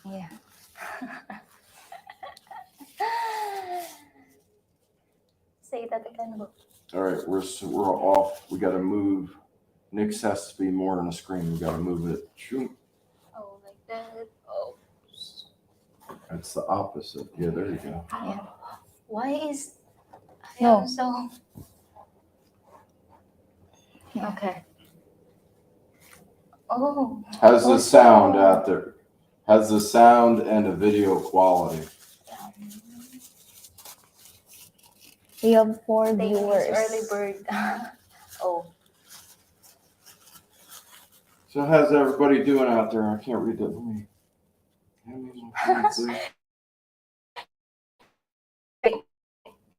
Yeah. Say that again. All right, we're off. We got to move. Nick's has to be more on the screen. We got to move it. Shoot. Oh, like that. Oh. That's the opposite. Yeah, there you go. Yeah. Why is No. I'm so Yeah. okay? Oh, How's the sound out there? How's the sound and the video quality? We have 4 thank you, viewers. early bird. Oh, So how's everybody doing out there? I can't read that. Let me.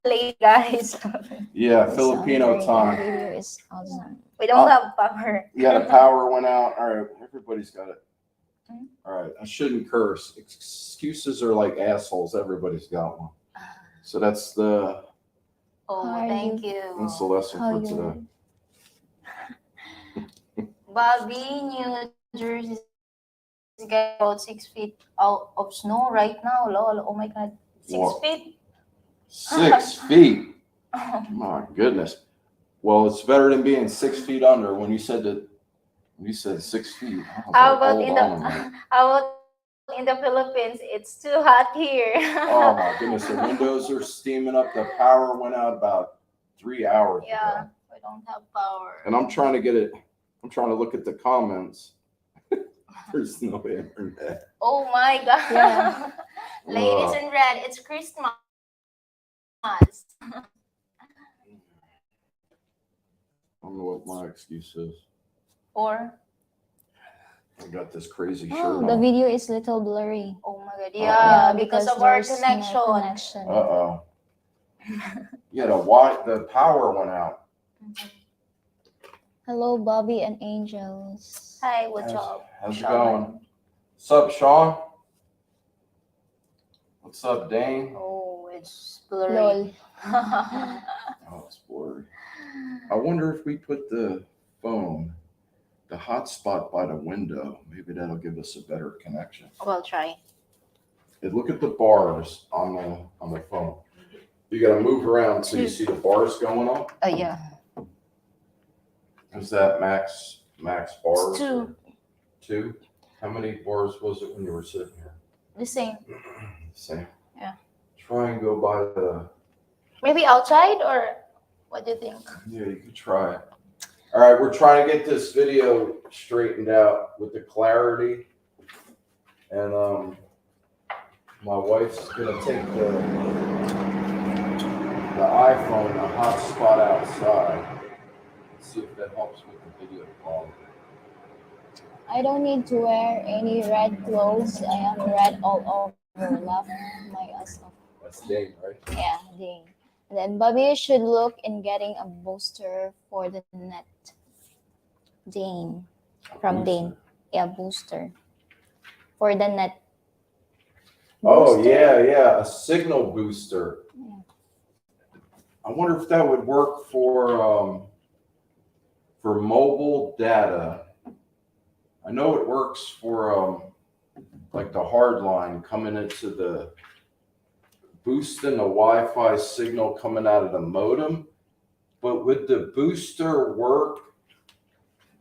late guys. Yeah, The Filipino sound time. video is awesome. We don't have power. Yeah, the power went out. All right, everybody's got it. Mhm. All right, I shouldn't curse. Excuses are like assholes. Everybody's got one. So that's the Oh, How are thank you? you. that's the lesson How for you? today. Bobby, New Jersey is getting about 6 feet out of snow right now. Lol. Oh my God, 6 What? feet. 6 feet. My goodness. Well, it's better than being 6 feet under. When you said 6 feet, I was How like, about hold in on a minute. how about in the Philippines? It's too hot here. Oh my goodness, the windows are steaming up. The power went out about 3 hours Yeah, ago. we don't have power. And I'm trying to get it. I'm trying to look at the comments. There's no internet. Oh my God. Yeah. Ladies in red, it's Christmas. I don't know what my excuse is. Or I got this crazy shirt Oh, the on. video is little blurry. oh my God, Yeah, because of our there's connection. no connection. Uh-oh. Yeah, the power went out. Hello, Bobby and Angels. Hi, what's up? How's it Sean? going? What's up, Sean? What's up, Dane? Oh, it's blurry. Lol. Oh, it's blurry. I wonder if we put the phone, the hotspot by the window, maybe that'll give us a better connection. We'll try. And look at the bars on the phone. You gotta move around so you see the bars going up. Yeah. Is that max bars? It's 2. 2? How many bars was it when you were sitting here? The same. Same. Yeah. Try and go by the. Maybe outside, or what do you think? Yeah, you could try it. All right, we're trying to get this video straightened out with the clarity, and my wife's gonna take the iPhone, the hotspot outside. See if that helps with the video quality. I don't need to wear any red clothes. I am red all over. Laugh my ass off. That's Dane, right? Yeah, dang. And then Bobby should look in getting a booster for the net. Dane. From Dane. Yeah, booster. For the net. Oh, Booster. yeah, a signal booster. Yeah. I wonder if that would work for mobile data. I know it works for like the hard line coming into the boosting the Wi-Fi signal coming out of the modem, but would the booster work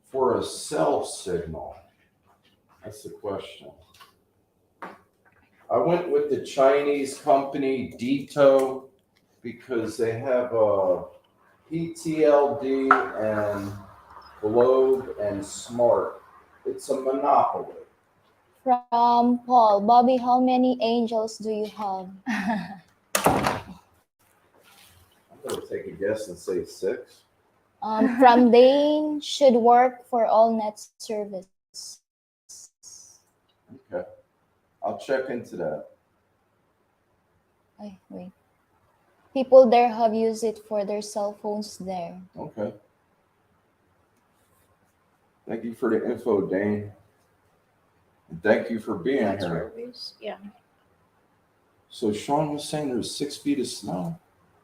for a cell signal? That's the question. I went with the Chinese company Dito because they have a PTLD and Globe and Smart. It's a monopoly. From Paul. Bobby, how many angels do you have? I'm going to take a guess and say 6. From Dane, should work for all net service. Okay. I'll check into that. Wait. People there have used it for their cell phones there. Okay. Thank you for the info, Dane. And thank you for being here. Service. Yeah. So Sean was saying there's 6 feet of snow.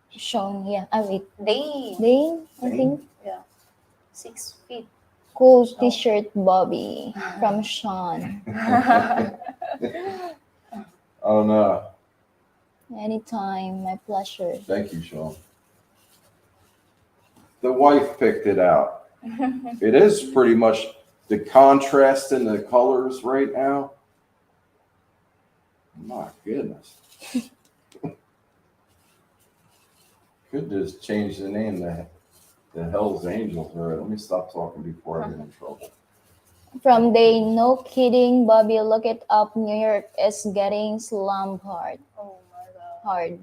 Shown, yeah. Wait. Dane. Dane, I Dane? think. 6 feet. Cool t-shirt, Bobby. From Sean. I don't know. Anytime, my pleasure. Thank you, Sean. The wife picked it out. It is pretty much the contrast in the colors right now. My goodness. Could just change the name to the Hell's Angels. All right, let me stop talking before I get in trouble. From Dane, no kidding, Bobby. Look it up. New York is getting slammed hard. Oh my god. Hard.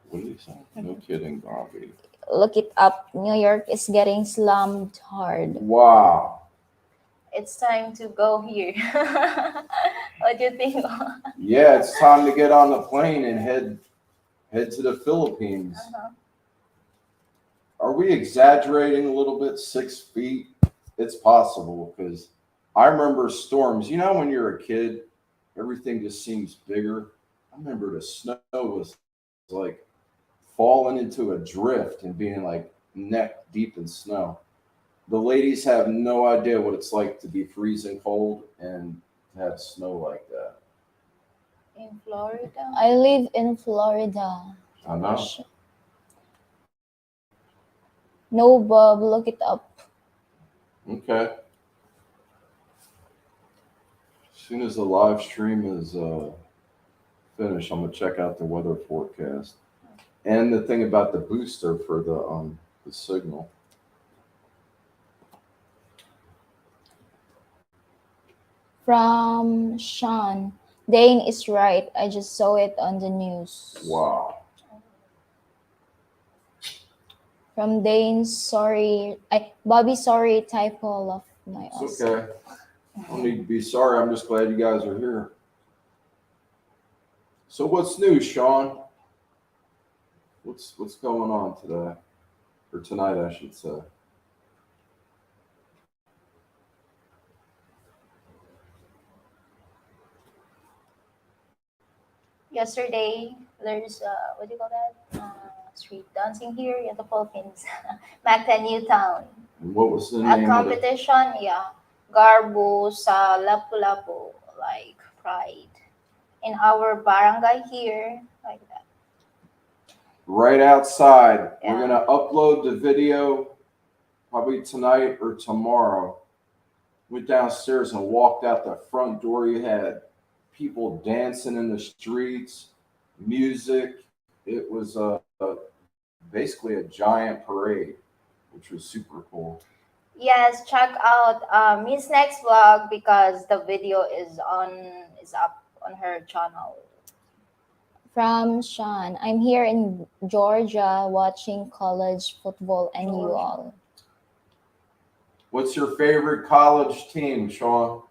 What did he say? No kidding, Bobby. Look it up. New York is getting slammed hard. Wow. It's time to go here. What do you think? Yeah, it's time to get on the plane and head to the Philippines. Are we exaggerating a little bit? 6 feet? It's possible because I remember storms. You know, when you're a kid, everything just seems bigger. I remember the snow was like falling into a drift and being like neck deep in snow. The ladies have no idea what it's like to be freezing cold and to have snow like that. In Florida? I live in Florida. I know. No, Bob. Look it up. Okay. As soon as the live stream is finished, I'm gonna check out the weather forecast and the thing about the booster for the signal. From Sean. Dane is right. I just saw it on the news. Wow. From Dane, sorry. Bobby, sorry, typo of my It's us. okay. I don't need to be sorry. I'm just glad you guys are here. So what's new, Sean? What's going on today? Or tonight, I should say. Yesterday, there's what do you call that? Street dancing here in the Philippines, Mactan New Town. And what was the A name of it? competition, yeah. Garbo sa Lapu-Lapu, like pride. In our barangay here, like that. Right outside. Yeah. We're gonna upload the video probably tonight or tomorrow. Went downstairs and walked out the front door. You had people dancing in the streets, music. It was basically a giant parade, which was super cool. Yes, check out Miss Next vlog because the video is up on her channel. From Sean. I'm here in Georgia watching college football and you all. What's your favorite college team, Sean?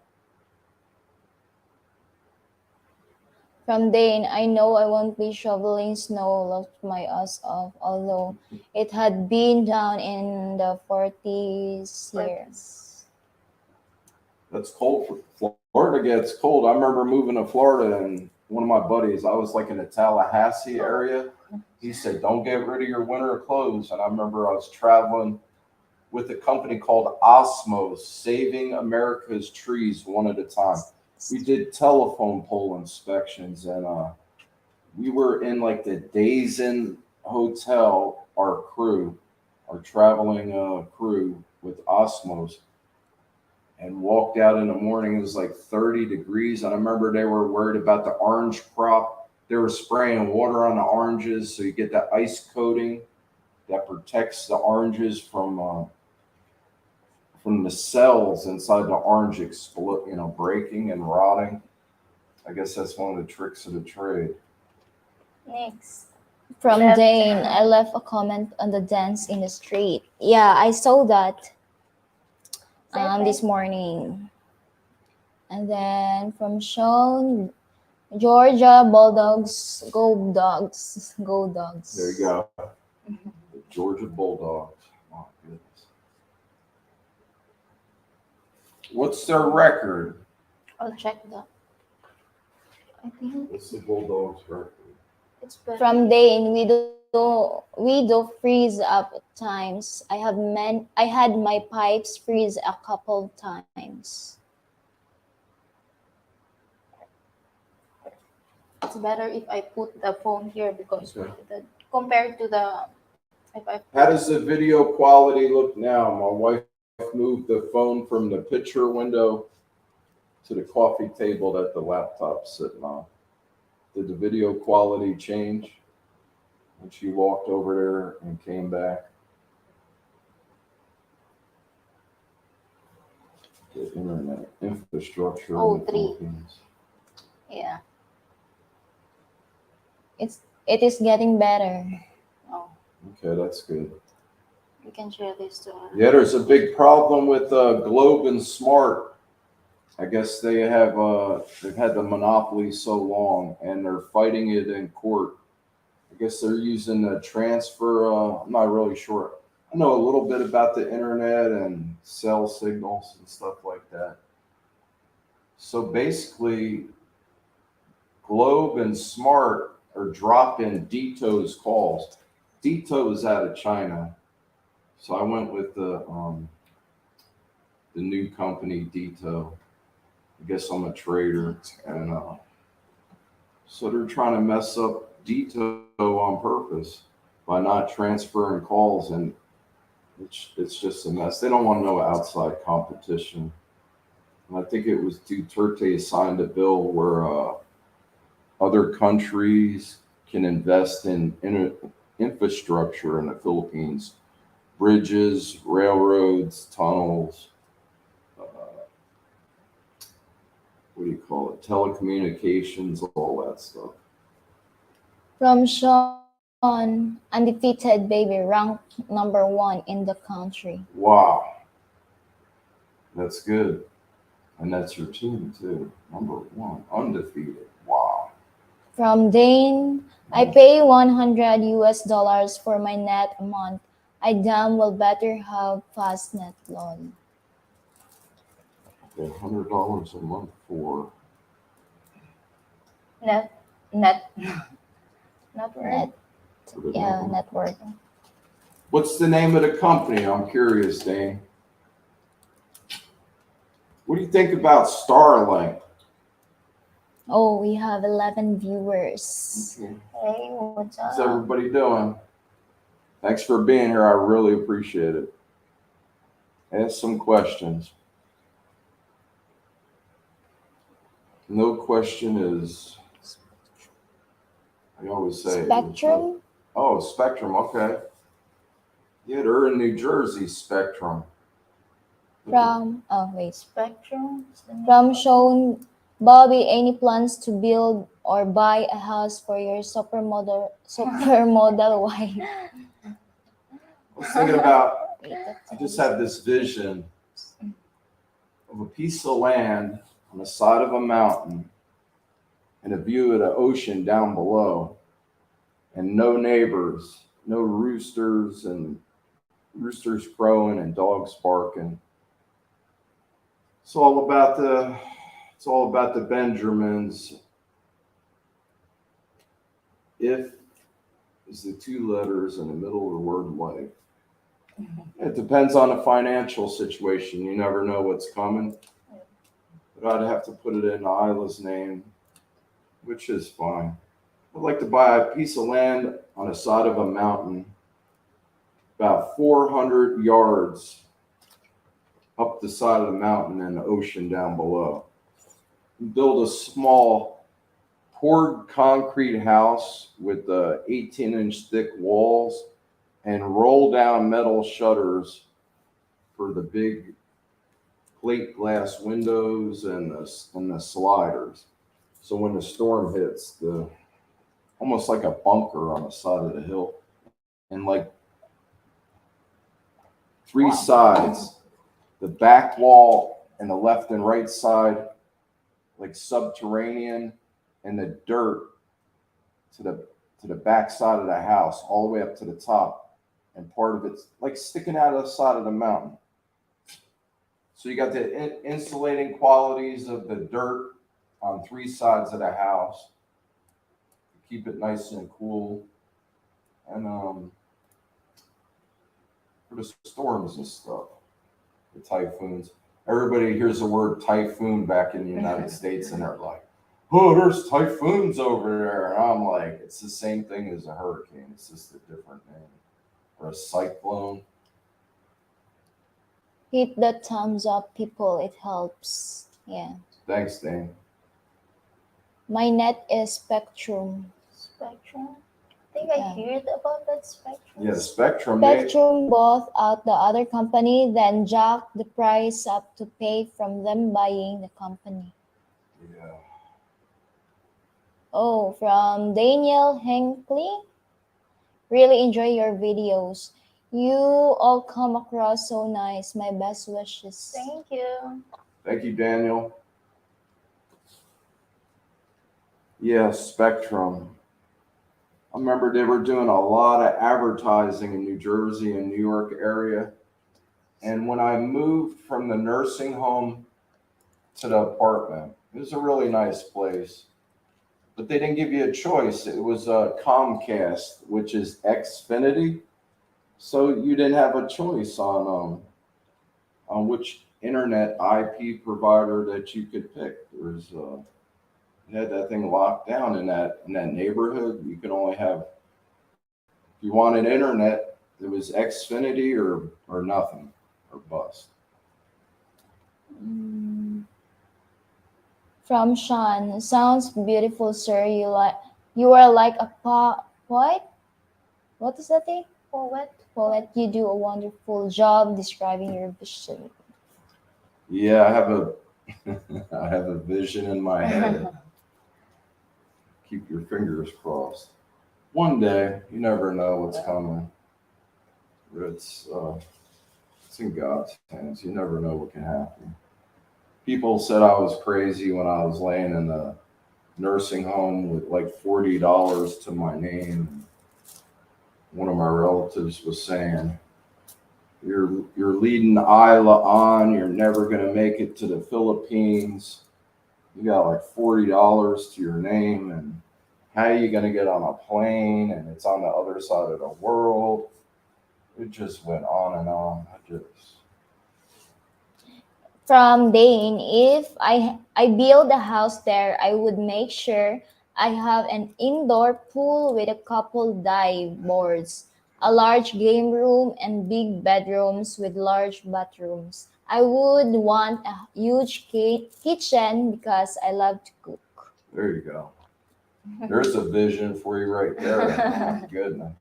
From Dane, I know I won't be shoveling snow, left my ass off, although it had been down in the 40s here. That's cold. Florida gets cold. I remember moving to Florida and one of my buddies, I was like in the Tallahassee area. He said, don't get rid of your winter clothes. And I remember I was traveling with a company called Osmos, Saving America's Trees One at a Time. We did telephone pole inspections and we were in like the Days Inn Hotel, our traveling crew with Osmos, and walked out in the morning. It was like 30 degrees. And I remember they were worried about the orange crop. They were spraying water on the oranges so you get that ice coating that protects the oranges from the cells inside the orange breaking and rotting. I guess that's one of the tricks of the trade. Next. From Left. Dane, I left a comment on the dance in the street. Yeah, I saw that this morning. And then from Sean, Georgia Bulldogs, go Dogs, go Dogs. There you go. The Georgia Bulldogs. Oh, goodness. What's their record? I'll check that. I think What's the Bulldogs' record? it's better. From Dane, we don't we do freeze up at times. I had my pipes freeze a couple times. It's better if I put the phone here because Okay. compared to the if I How does the video quality look now? My wife moved the phone from the picture window to the coffee table that the laptop's sitting on. Did the video quality change when she walked over there and came back? The internet infrastructure in the 03. Philippines. yeah. It is getting better. Oh, Okay, that's good. we can share this to her. Yeah, there's a big problem with Globe and Smart. I guess they've had the monopoly so long, and they're fighting it in court. I guess they're using the transfer. I'm not really sure. I know a little bit about the internet and cell signals and stuff like that. So basically, Globe and Smart are dropping DTO's calls. DTO is out of China, so I went with the new company DTO. I guess I'm a trader, and so they're trying to mess up DTO on purpose by not transferring calls, and it's just a mess. They don't want no outside competition. And I think it was Duterte signed a bill where other countries can invest in infrastructure in the Philippines, bridges, railroads, tunnels, what do you call it, telecommunications, all that stuff. From Sean, undefeated baby ranked #1 in the country. Wow, that's good. And that's your team too, #1, undefeated. Wow. From Dane, I pay $100 for my net a month. I damn well better have fast net, lol. Okay, $100 a month for Net net not Net, for the yeah, network. network. What's the name of the company? I'm curious, Dane. What do you think about Starlink? Oh, we have 11 viewers. Okay. Hey, what's How's up? everybody doing? Thanks for being here. I really appreciate it. Ask some questions. No question is, I always say, Spectrum? oh, Spectrum, okay. Yeah, they're in New Jersey, Spectrum. Spectrum? From Sean, Bobby, any plans to build or buy a house for your supermodel wife? I was thinking about, Wait, I just have this vision of a piece of land on the side of a mountain and a view of the ocean down below, and no neighbors, no roosters and roosters crowing and dogs barking. It's all about the Benjamins. If is the 2 letters in the middle of the word life. It depends on the financial situation. You never know what's coming. But I'd have to put it in Isla's name, which is fine. I'd like to buy a piece of land on the side of a mountain, about 400 yards up the side of the mountain and the ocean down below. Build a small poured concrete house with 18-inch thick walls and roll down metal shutters for the big plate glass windows and the sliders. So when the storm hits, almost like a bunker on the side of the hill, and like 3 sides, the back wall and the left and right side, like subterranean, and the dirt to the back side of the house, all the way up to the top, and part of it's like sticking out of the side of the mountain. So you got the insulating qualities of the dirt on 3 sides of the house, keep it nice and cool. and for the storms and stuff, the typhoons. Everybody hears the word typhoon back in the United States, and they're like, "Oh, there's typhoons over there." And I'm like, it's the same thing as a hurricane. It's just a different name, or a cyclone. Hit the thumbs up, people. It helps. Yeah. Thanks, Dane. My net is Spectrum. Spectrum. I think I Yeah. heard about that Spectrum. Yeah, Spectrum. They, Spectrum bought out the other company, then jacked the price up to pay from them buying the company. yeah. Oh, from Daniel Hinckley. Really enjoy your videos. You all come across so nice. My best wishes. Thank you. Thank you, Daniel. Yeah, Spectrum. I remember they were doing a lot of advertising in New Jersey and New York area. And when I moved from the nursing home to the apartment, it was a really nice place. But they didn't give you a choice. It was Comcast, which is Xfinity. So you didn't have a choice on which internet IP provider that you could pick. There was you had that thing locked down in that neighborhood. You could only have, if you wanted internet, it was Xfinity or nothing or bust. Mm. From Sean. Sounds beautiful, sir. You are like a poet? What is that thing? Poet. Poet. You do a wonderful job describing your vision. Yeah, I have a I have a vision in my head. Keep your fingers crossed. One day, you never know what's coming. It's uh, it's in God's hands. You never know what can happen. People said I was crazy when I was laying in the nursing home with like $40 to my name. One of my relatives was saying, "You're leading Isla on. You're never gonna make it to the Philippines. You got like $40 to your name, and how are you gonna get on a plane? And it's on the other side of the world." It just went on and on. I just From Dane, if I build a house there, I would make sure I have an indoor pool with a couple dive boards, a large game room, and big bedrooms with large bathrooms. I would want a huge kitchen because I love to cook. there you go. There's a vision for you right there. Oh my goodness.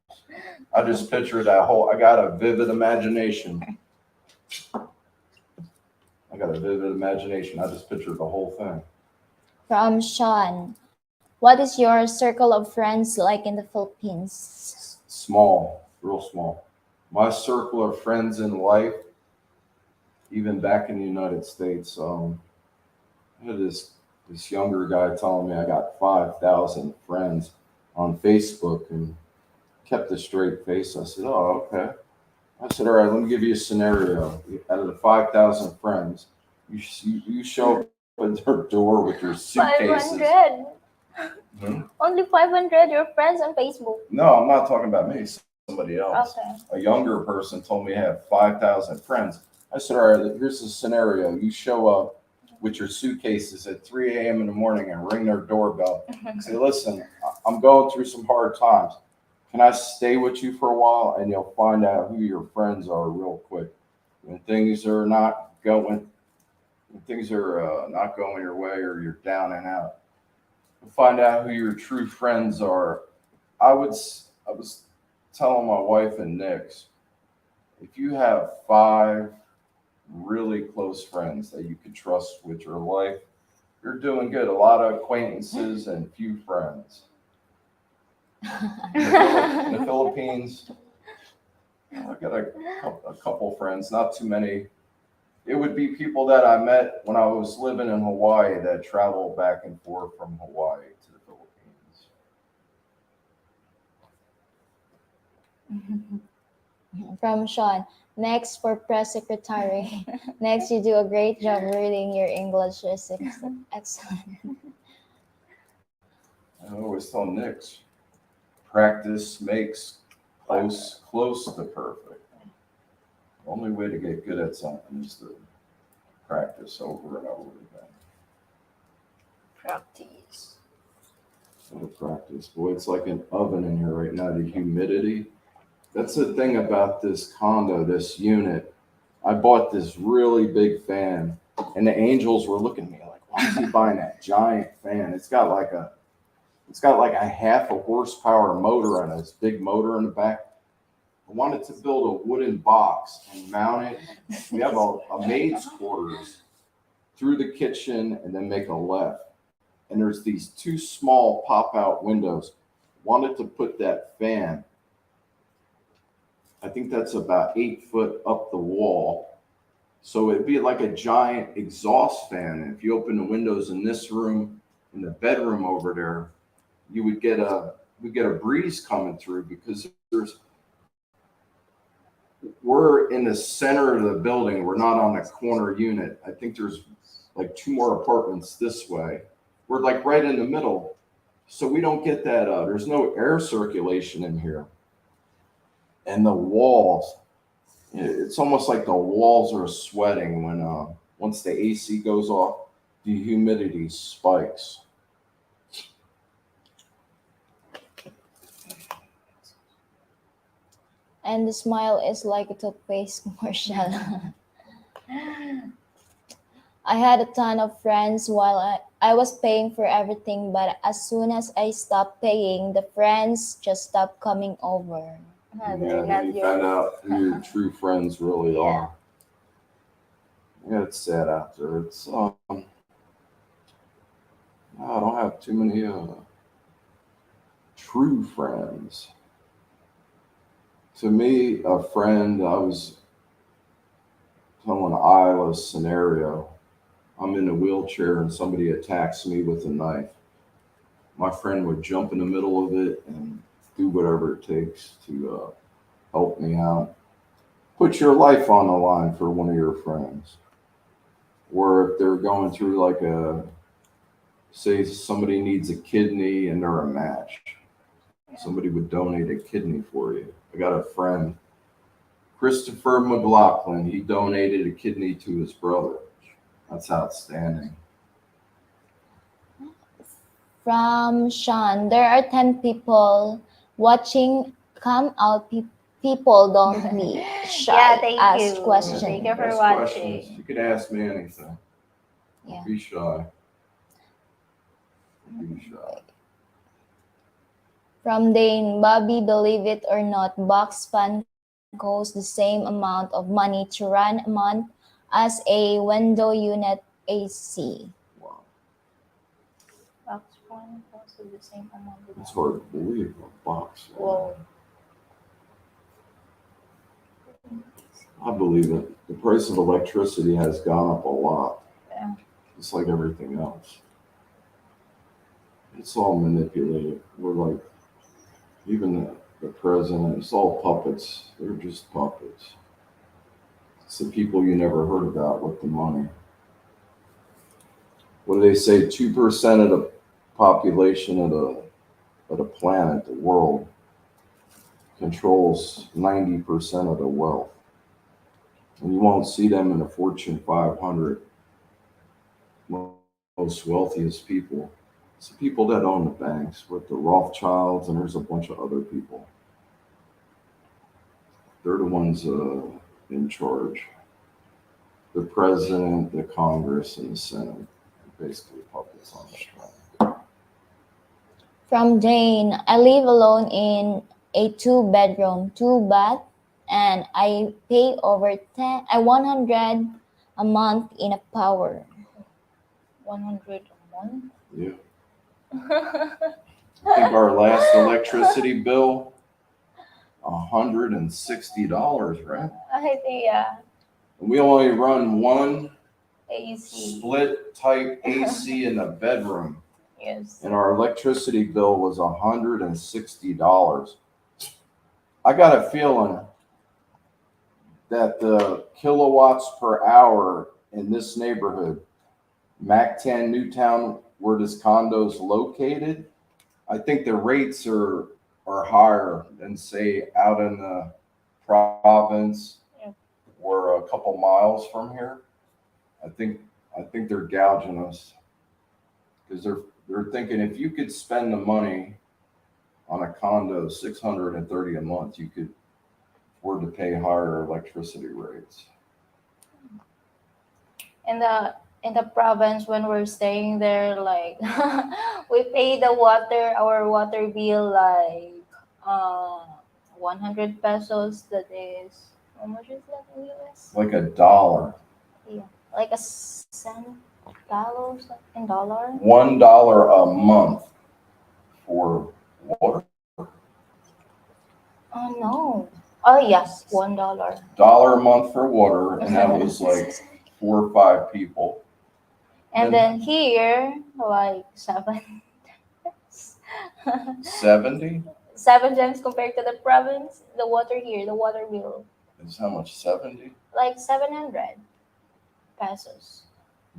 I just picture that whole. I got a vivid imagination. I got a vivid imagination. I just pictured the whole thing. From Sean, what is your circle of friends like in the Philippines? Small, real small. My circle of friends in life, even back in the United States, I had this younger guy telling me I got 5,000 friends on Facebook and kept a straight face. I said, "Oh, okay." I said, "All right, let me give you a scenario. Out of the 5,000 friends, you show up at their door with your suitcases." 500. Hmm? Only 500 your friends on Facebook. No, I'm not talking about me. Somebody else. Okay. A younger person told me I have 5,000 friends. I said, "All right, here's the scenario. You show up with your suitcases at 3 a.m. in the morning and ring their doorbell. Say, listen, I'm going through some hard times. Can I stay with you for a while?" And you'll find out who your friends are real quick. When things are not going, when things are not going your way, or you're down and out, you'll find out who your true friends are. I was telling my wife and Nick's, if you have 5 really close friends that you can trust with your life, you're doing good. A lot of acquaintances and few friends. In the Philippines, I got a couple friends, not too many. It would be people that I met when I was living in Hawaii that travel back and forth from Hawaii to the Philippines. From Sean, next for press secretary. Next, you do a great job reading. Your English is excellent. I always tell Nick's, practice makes close to perfect. The only way to get good at something is to practice over and over again. Practice. So to practice. Boy, it's like an oven in here right now. The humidity. That's the thing about this condo, this unit. I bought this really big fan, and the angels were looking at me like, "Why is he buying that giant fan? It's got like a half a horsepower motor on it, this big motor in the back." I wanted to build a wooden box and mount it. We have a maid's quarters through the kitchen and then make a left. And there's these two small pop-out windows. Wanted to put that fan, I think that's about 8 foot up the wall. So it'd be like a giant exhaust fan. And if you open the windows in this room, in the bedroom over there, you would get a breeze coming through because we're in the center of the building. We're not on a corner unit. I think there's like 2 more apartments this way. We're like right in the middle. So we don't get that, there's no air circulation in here. And the walls, it's almost like the walls are sweating when, once the AC goes off, the humidity spikes. And the smile is like a toothpaste commercial. I had a ton of friends while I was paying for everything, but as soon as I stopped paying, the friends just stopped coming over. They're Yeah, not you your. find out who your true friends really Yeah. are. Yeah, it's sad out there. It's I don't have too many true friends. To me, a friend, I was telling Isla's scenario. I'm in a wheelchair and somebody attacks me with a knife. My friend would jump in the middle of it and do whatever it takes to help me out. Put your life on the line for one of your friends. Or if they're going through like say somebody needs a kidney and they're a match, somebody would donate a kidney for you. I got a friend, Christopher McLaughlin, he donated a kidney to his brother. That's outstanding. From Sean, there are 10 people watching. Come out, people, don't be shy. Yeah, thank Ask you. questions. Thank you for Ask watching. questions. You can ask me anything. Yeah. Don't be shy. Don't be shy. From Dane, Bobby, believe it or not, box fan costs the same amount of money to run a month as a window unit AC. Wow. Box one costs the same amount. It's hard to believe a box. Whoa. I believe it. The price of electricity has gone up a lot. Yeah. It's like everything else. It's all manipulated. We're like, even the president, it's all puppets. They're just puppets. It's the people you never heard about with the money. What do they say? 2% of the population of the planet, the world, controls 90% of the wealth. And you won't see them in the Fortune 500 most wealthiest people. It's the people that own the banks, with the Rothschilds, and there's a bunch of other people. They're the ones in charge. The president, the Congress, and the Senate are basically puppets on the throne. From Jane, I live alone in a 2-bedroom, 2-bath, and I pay over 100 a month in a power. 100 a month? Yeah. I think our last electricity bill, $160, right? I think, yeah. And we only run one AC. split type AC in the bedroom, Yes. and our electricity bill was $160. I got a feeling that the kilowatts per hour in this neighborhood, Mactan, Newtown, where this condo is located, I think the rates are are higher than say out in the province Yeah. or a couple miles from here. I think I think they're gouging us because they're thinking if you could spend the money on a condo 630 a month, you could afford to pay higher electricity rates. In the province when we're staying there, like we pay the water our water bill like uh 100 pesos. That is, how much is that in US? Like $1. Yeah, like a cent dollars in dollar. $1 a month for water. Oh no. Oh yes, $1. Dollar a month for water, and that was like 4 or 5 people. And then here, like seven. 70 7 times compared to the province. The water here, the water bill, is how much? 70? like 700 pesos.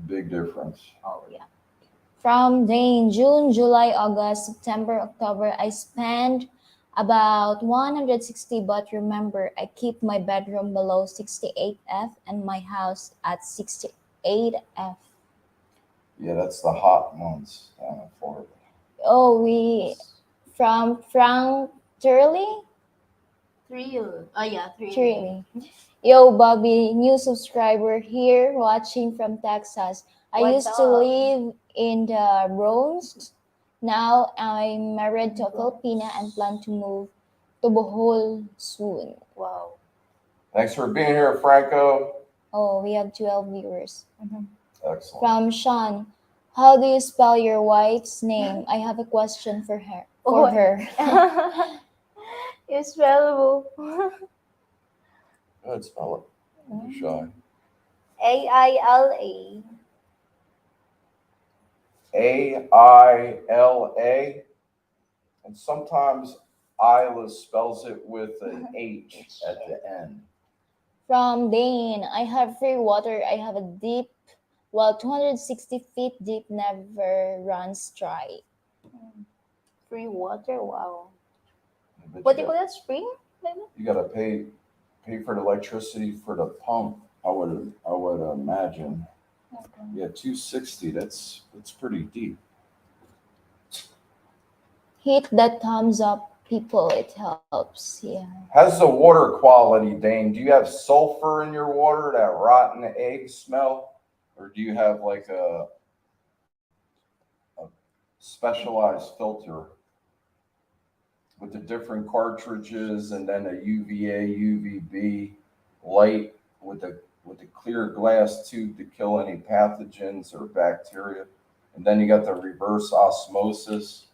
Big difference. Oh yeah. From Dane, June, July, August, September, October, I spend about 160, but remember, I keep my bedroom below 68F and my house at 68F. Yeah, that's the hot months down in Florida. Oh, we from Frank Turley? Thrill. Oh yeah, thrill. Turley. Yo, Bobby, new subscriber here watching from Texas. I What's used to up? live in the Bronx. Now I'm married to a Filipina and plan to move to Bohol soon. Wow. Thanks for being here, Franco. Oh, we have 12 viewers. Excellent. From Sean, how do you spell your wife's name? I have a question for her. For Oh. her. You spell Good, spell it. Don't be shy. AILA. AILA. And sometimes Isla spells it with an H at the end. From Dane, I have free water. I have a deep, 260 feet deep, never runs dry. Free water. Wow. But What do you call that? Spring? Maybe? you gotta pay for the electricity for the pump. I would imagine. Okay. Yeah, 260. That's pretty deep. Hit that thumbs up, people. It helps. Yeah. How's the water quality, Dane? Do you have sulfur in your water, that rotten egg smell, or do you have like a specialized filter with the different cartridges and then a UVA, UVB light with the clear glass tube to kill any pathogens or bacteria, and then you got the reverse osmosis?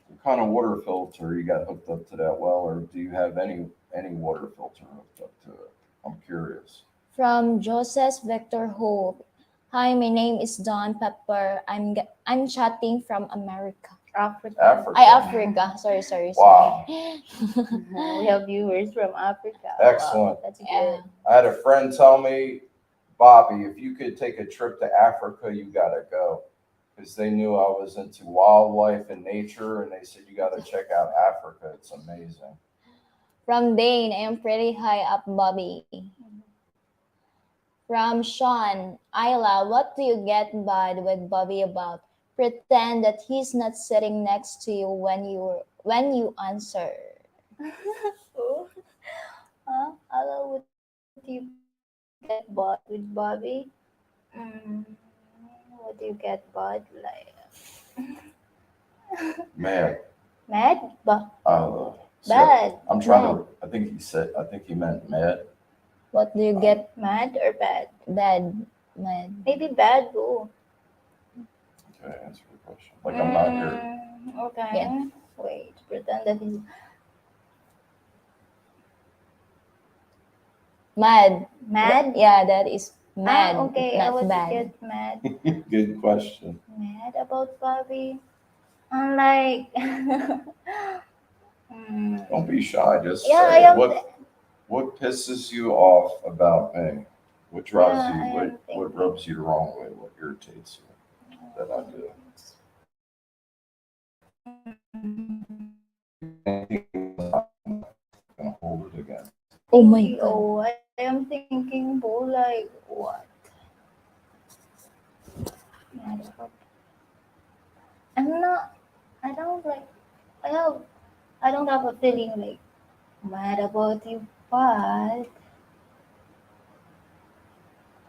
What kind of water filter you got hooked up to that well, or do you have any water filter hooked up to it? I'm curious. From Joseph Victor Hope. Hi, my name is Don Pepper. I'm chatting from America. Africa. Africa. Africa. Sorry. Wow. We have viewers from Africa. Excellent. Wow, that's good. Yeah. I had a friend tell me, Bobby, if you could take a trip to Africa, you gotta go. Because they knew I was into wildlife and nature, and they said, you gotta check out Africa. It's amazing. From Dane, I am pretty high up, Bobby. From Sean, Isla, what do you get mad with Bobby about? Pretend that he's not sitting next to you when you answer. Oh. Hello, what do you get bought with Bobby? Mm, what do you get bought like? Mad. Mad? Bad. I'm trying to, I think he meant mad. What do you get Mad or bad? bad? Mad. Maybe bad too. Okay, answer the question. Like I'm not here. Okay. Yeah. Wait, pretend that he's Mad. mad. Yeah, that is mad. Okay, I Not would bad. get mad. Good question. Mad about Bobby. I'm like, Don't be shy. Just yeah, say I am. what pisses you off about me? What drives Yeah, I you? am What rubs you the wrong way? What irritates you that I do? gonna hold it again. Oh my god. Oh, I am thinking, Bo, like, what? Mad about- I'm not, I don't like, I have, I don't have a feeling like mad about you, but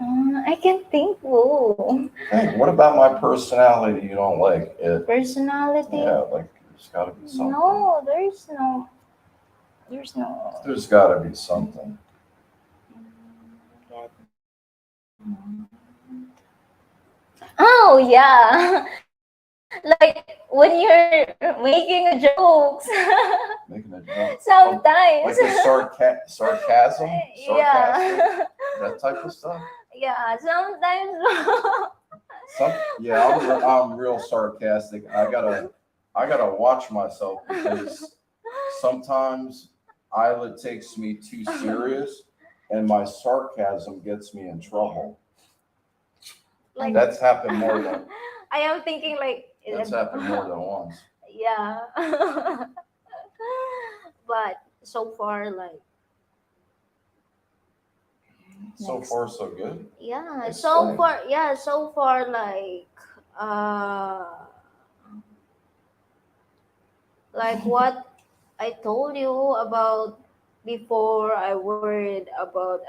I can think, Bo. Hey, what about my personality you don't like? Personality? Yeah, like there's gotta be something. No, there's no. There's gotta be something. Oh yeah, like when you're making a jokes. Making a joke. Sometimes. Like a sarcasm? Sarcastic? Yeah. That type of stuff? Yeah, sometimes. I'm real sarcastic. I gotta watch myself because sometimes Isla takes me too serious and my sarcasm gets me in trouble. Like That's happened more than I am thinking like that's happened more than once. yeah. But so far like So Next. far so good. yeah, Explain. so far uh like what I told you about before. I worried about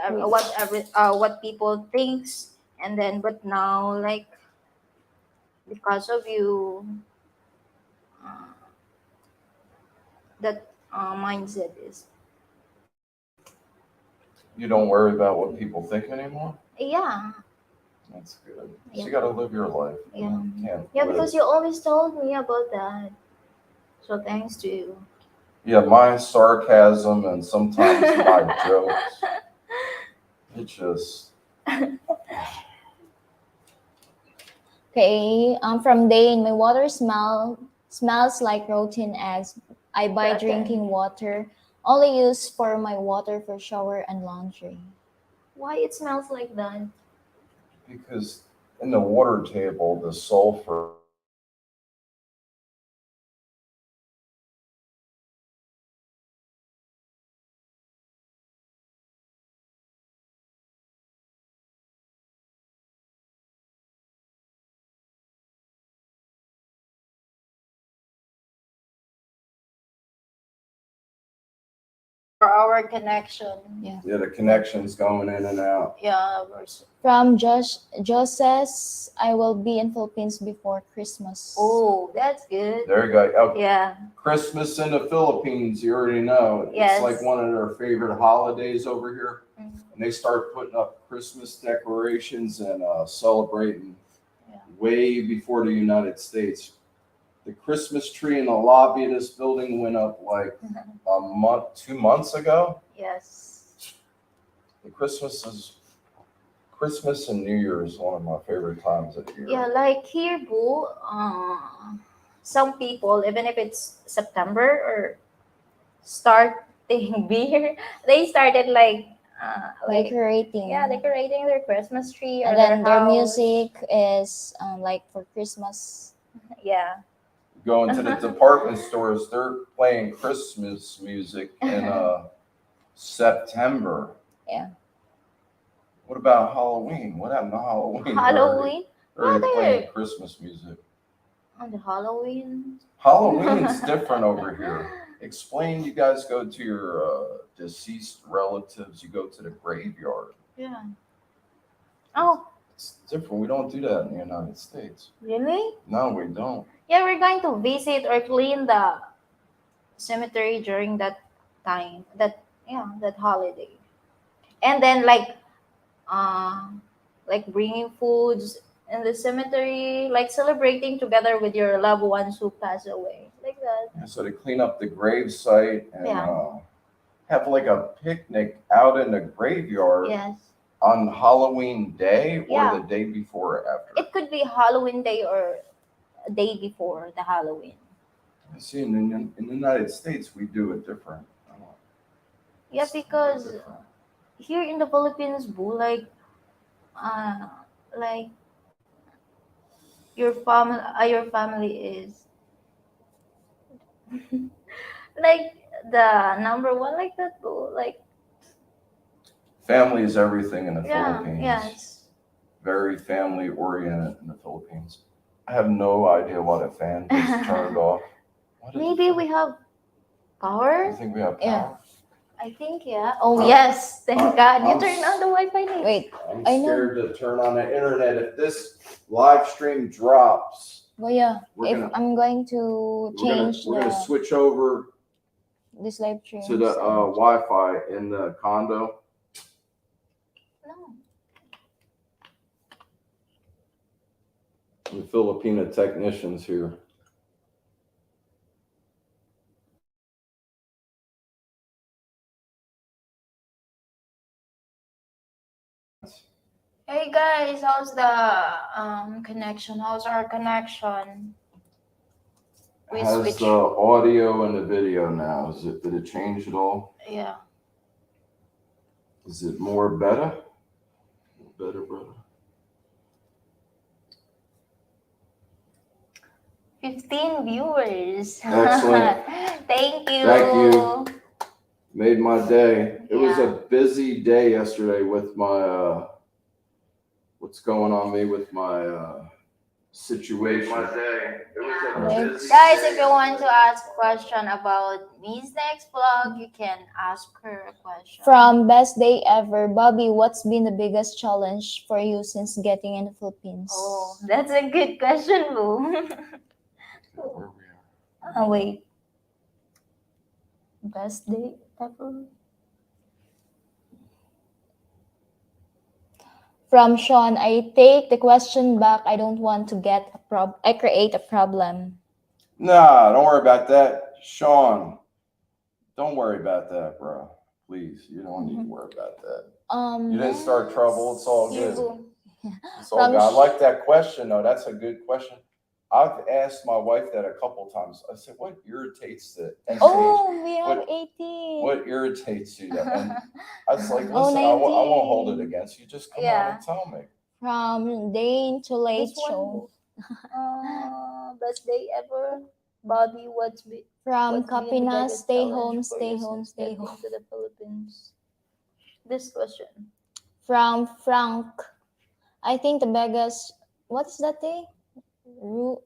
what people thinks, and then but now like because of you, uh, that mindset is You don't worry about what people think anymore? yeah. That's good. Yeah. So you gotta live your life. Yeah. You can't Yeah, live. because you always told me about that. So thanks to you. Yeah, my sarcasm and sometimes my jokes. It just Okay, from Dane, my water smells like rotten eggs. I buy Rotten. drinking water, only use for my water for shower and laundry. Why it smells like that? because in the water table the sulfur For our connection. yeah the connections going in and out. Yeah, From Josh says, I will be in Philippines before Christmas. oh, that's good. There you go. Oh, Yeah. Christmas in the Philippines, you already know. Yes. It's like one of their favorite holidays over here. Mhm. And they start putting up Christmas decorations and celebrating Yeah. way before the United States. The Christmas tree in the lobby of this building went up like a month, 2 months ago. Yes. The Christmas and New Year is one of my favorite times of the year. Yeah, like here, Boo, some people, even if it's September or starting beer, they started Decorating. yeah, decorating their Christmas tree or And their then their house. music is like for Christmas. Yeah. Go into the department stores, they're playing Christmas music in September. Yeah. What about Halloween? What happened to Halloween? Halloween? They're already Yeah, playing Christmas music. on the Halloween. Halloween's different over here. Explain, you guys go to your deceased relatives, you go to the graveyard. Yeah. Oh, It's different. We don't do that in the United States. really? No, we don't. Yeah, we're going to visit or clean the cemetery during that time. That holiday. And then uh like bringing foods in the cemetery, like celebrating together with your loved ones who pass away. Like that. Yeah, so they clean up the grave site and Yeah. have like a picnic out in the graveyard Yes. on Halloween day or Yeah. the day before or after. It could be Halloween day or a day before the Halloween. See, in the United States, we do it different. Yeah, because Different. here in the Philippines, Boo, uh like your family is like the number one, like that, boo. Like, Family is everything in the yeah, Philippines. yes. Very family oriented in the Philippines. I have no idea why the fan just turned off. What is Maybe it? we have You power. think we have Yeah. power? I think, yeah. Oh, Uh, yes. Thank uh, God. You I'm turned on the Wi-Fi, Nick. Wait, I'm I know. scared to turn on the internet. If this live stream drops, Well, yeah. We're If gonna- I'm going to change we're gonna switch over this live stream to the Wi-Fi in the condo. No. The Filipino technicians here. Hey guys, how's the connection? How's our connection? We Has switch. the audio and the video now. Did it change at all? Yeah. Is it more better? Better, brother. 15 viewers. Excellent. Thank you. Thank you. Made my day. It was a Yeah. busy day yesterday with my what's going on me with my situation. Guys, if you want to ask a question about Miss next vlog, you can ask her a question. From best day ever, Bobby, what's been the biggest challenge for you since getting in the Philippines? Oh, that's a good question, Boo. Where we are. Oh, wait. Best day ever? From Sean, I take the question back. I don't want to get I create a problem. Nah, don't worry about that. Sean, don't worry about that, bro. Please, you don't need to worry about that. You didn't start trouble. It's all You, good. Boo. It's all good. I like that question, though. That's a good question. I've asked my wife that a couple times. I said, what irritates the Oh, we have What- 18. What irritates you? And I was like, listen, Oh, I won't hold 19. it against you. Just come Yeah. on and tell me. From Dane to Late This one, Show. best day ever. Bobby, what's been From been the Kapinas, biggest stay challenge home, for stay you home, since stay getting home. to the Philippines? This question. From Frank, I think the biggest, what is that day? Hooter?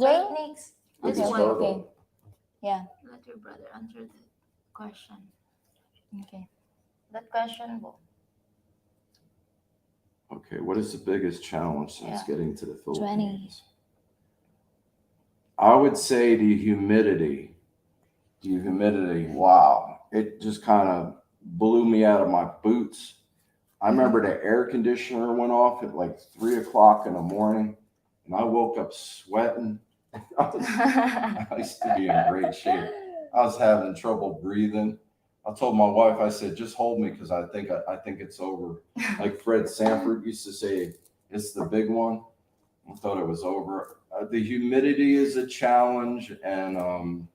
Wait, next. This Biggest one. hurdle. Yeah. Let your brother answer the question. Okay. That question, Bo. Okay, what is the biggest challenge since Yeah. getting to the 20. Philippines? I would say the humidity. The humidity, wow. It just kind of blew me out of my boots. I remember the air conditioner went off at like 3 o'clock in the morning, and I woke up sweating. I used to be in great shape. I was having trouble breathing. I told my wife, I said, just hold me because I think it's over. Like Fred Sanford used to say, it's the big one. I thought it was over. The humidity is a challenge, and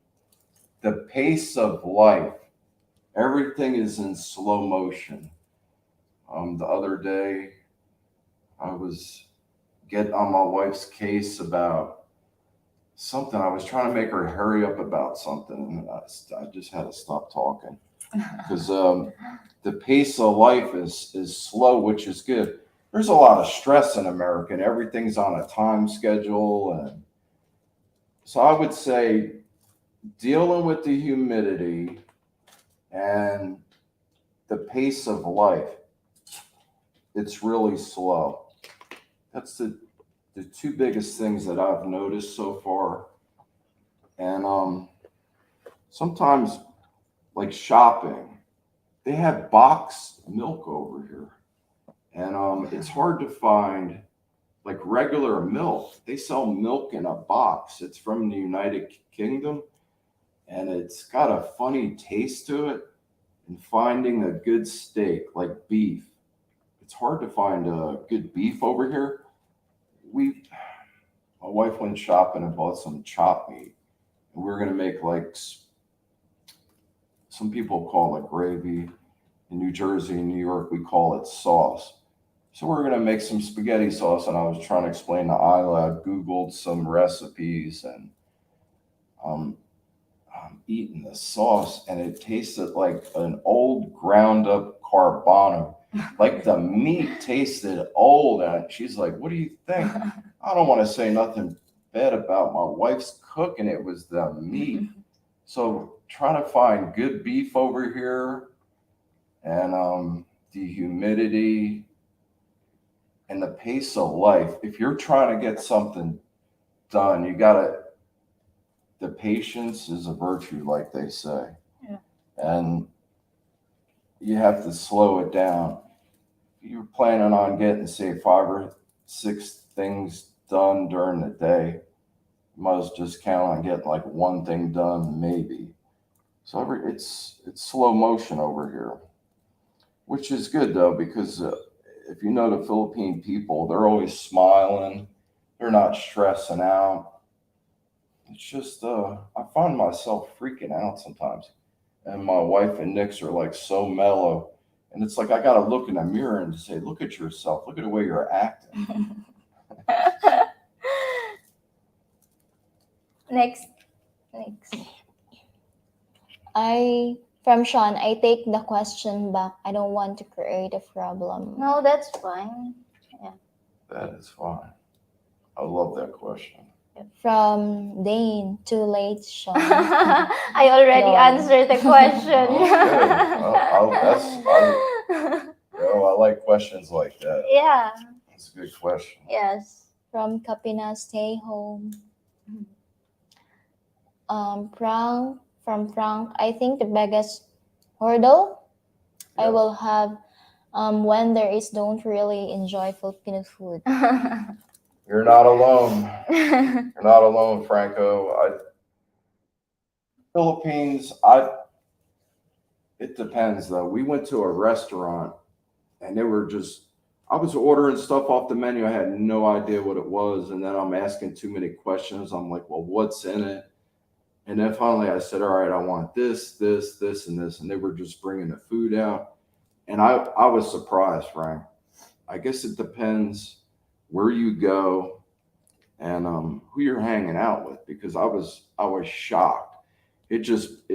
the pace of life. Everything is in slow motion. The other day, I was getting on my wife's case about something. I was trying to make her hurry up about something, and I just had to stop talking because the pace of life is slow, which is good. There's a lot of stress in America, and everything's on a time schedule, and so I would say dealing with the humidity and the pace of life, it's really slow. That's the two biggest things that I've noticed so far. And sometimes, like shopping, they have box milk over here, and it's hard to find like regular milk. They sell milk in a box. It's from the United Kingdom, and it's got a funny taste to it. And finding a good steak like beef, it's hard to find a good beef over here. My wife went shopping and bought some chopped meat, and we were gonna make like some people call it gravy. In New Jersey and New York, we call it sauce. So we're gonna make some spaghetti sauce, and I was trying to explain to Isla. I Googled some recipes, and um, I'm eating the sauce and it tasted like an old ground up carbano. Like the meat tasted old. And she's like, what do you think? I don't want to say nothing bad about my wife's cooking. It was the meat. So trying to find good beef over here and the humidity and the pace of life. If you're trying to get something done, you gotta, the patience is a virtue, like they say. Yeah. And you have to slow it down. You're planning on getting, say, 5 or 6 things done during the day. You might as well just count on getting like one thing done, maybe. So it's slow motion over here, which is good though, because if you know the Philippine people, they're always smiling. They're not stressing out. It's just I find myself freaking out sometimes, and my wife and Nick's are like so mellow, and it's like I gotta look in the mirror and say, look at yourself, look at the way you're acting. Next. From Sean, I take the question back. I don't want to create a problem. No, that's fine. That is fine. I love that question. From Dane, too late, Sean. I already Lord. answered the question. I like questions like that. Yeah. That's a good question. Yes. From Kapina, stay home. From Frank, I think the biggest hurdle I Yes. will have when there is don't really enjoy Filipino food. You're not alone. You're not alone, Franco. Philippines, it depends though. We went to a restaurant and they were just, I was ordering stuff off the menu. I had no idea what it was. And then I'm asking too many questions. I'm like, well, what's in it? And then finally I said, all right, I want this, this, this, and this. And they were just bringing the food out. And I was surprised, Frank. I guess it depends where you go and who you're hanging out with, because I was shocked. It just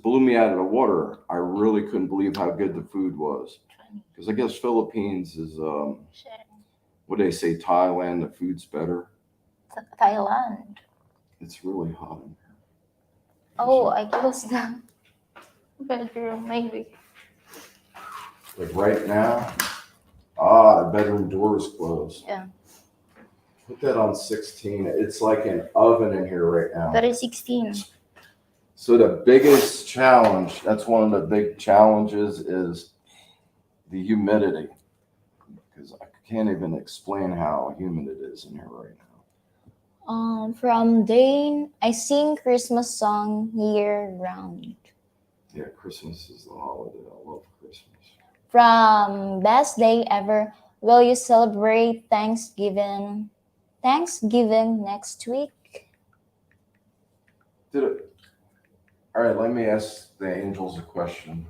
blew me out of the water. I really couldn't believe how good the food was. Because I guess Philippines is what do they say, Thailand, the food's better. Thailand. It's really hot in here. Oh, I closed the bedroom, maybe. Like right now, the bedroom door is closed. Yeah. Put that on 16. It's like an oven in here right now. That is 16. So the biggest challenge, that's one of the big challenges, is the humidity. Because I can't even explain how humid it is in here right now. From Dane, I sing Christmas song year round. Yeah, Christmas is the holiday. I love Christmas. From Best Day Ever, will you celebrate Thanksgiving next week? All right, let me ask the angels a question.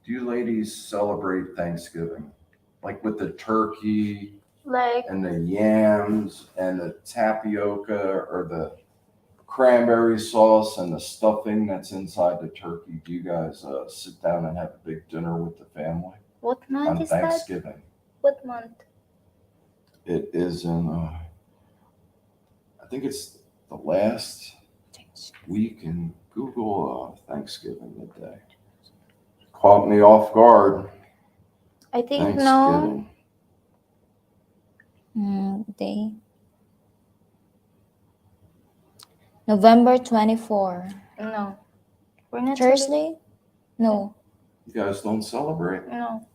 Do you ladies celebrate Thanksgiving? Like with the turkey Like, and the yams and the tapioca or the cranberry sauce and the stuffing that's inside the turkey? Do you guys sit down and have a big dinner with the family what month on is that? Thanksgiving? What month? It is in, I think it's the last week in Google Thanksgiving today. Caught me off guard. I think no. Thanksgiving. Day. November 24. No. We're not Thursday? No. You guys don't celebrate? No.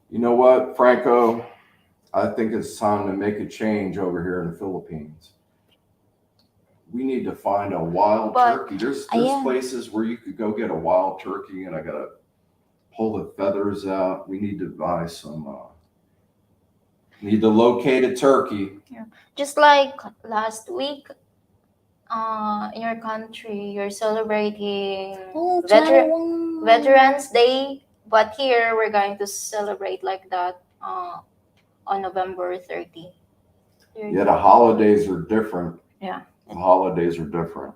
You know what, Franco? I think it's time to make a change over here in the Philippines. We need to find a wild turkey. There's yeah. places where you could go get a wild turkey, and I gotta pull the feathers out. We need to buy some. Need to locate a turkey. Yeah. Just like last week, in your country, you're celebrating Veterans Day, but here we're going to celebrate like that on November 30. Yeah, the holidays are different. Yeah. The holidays are different.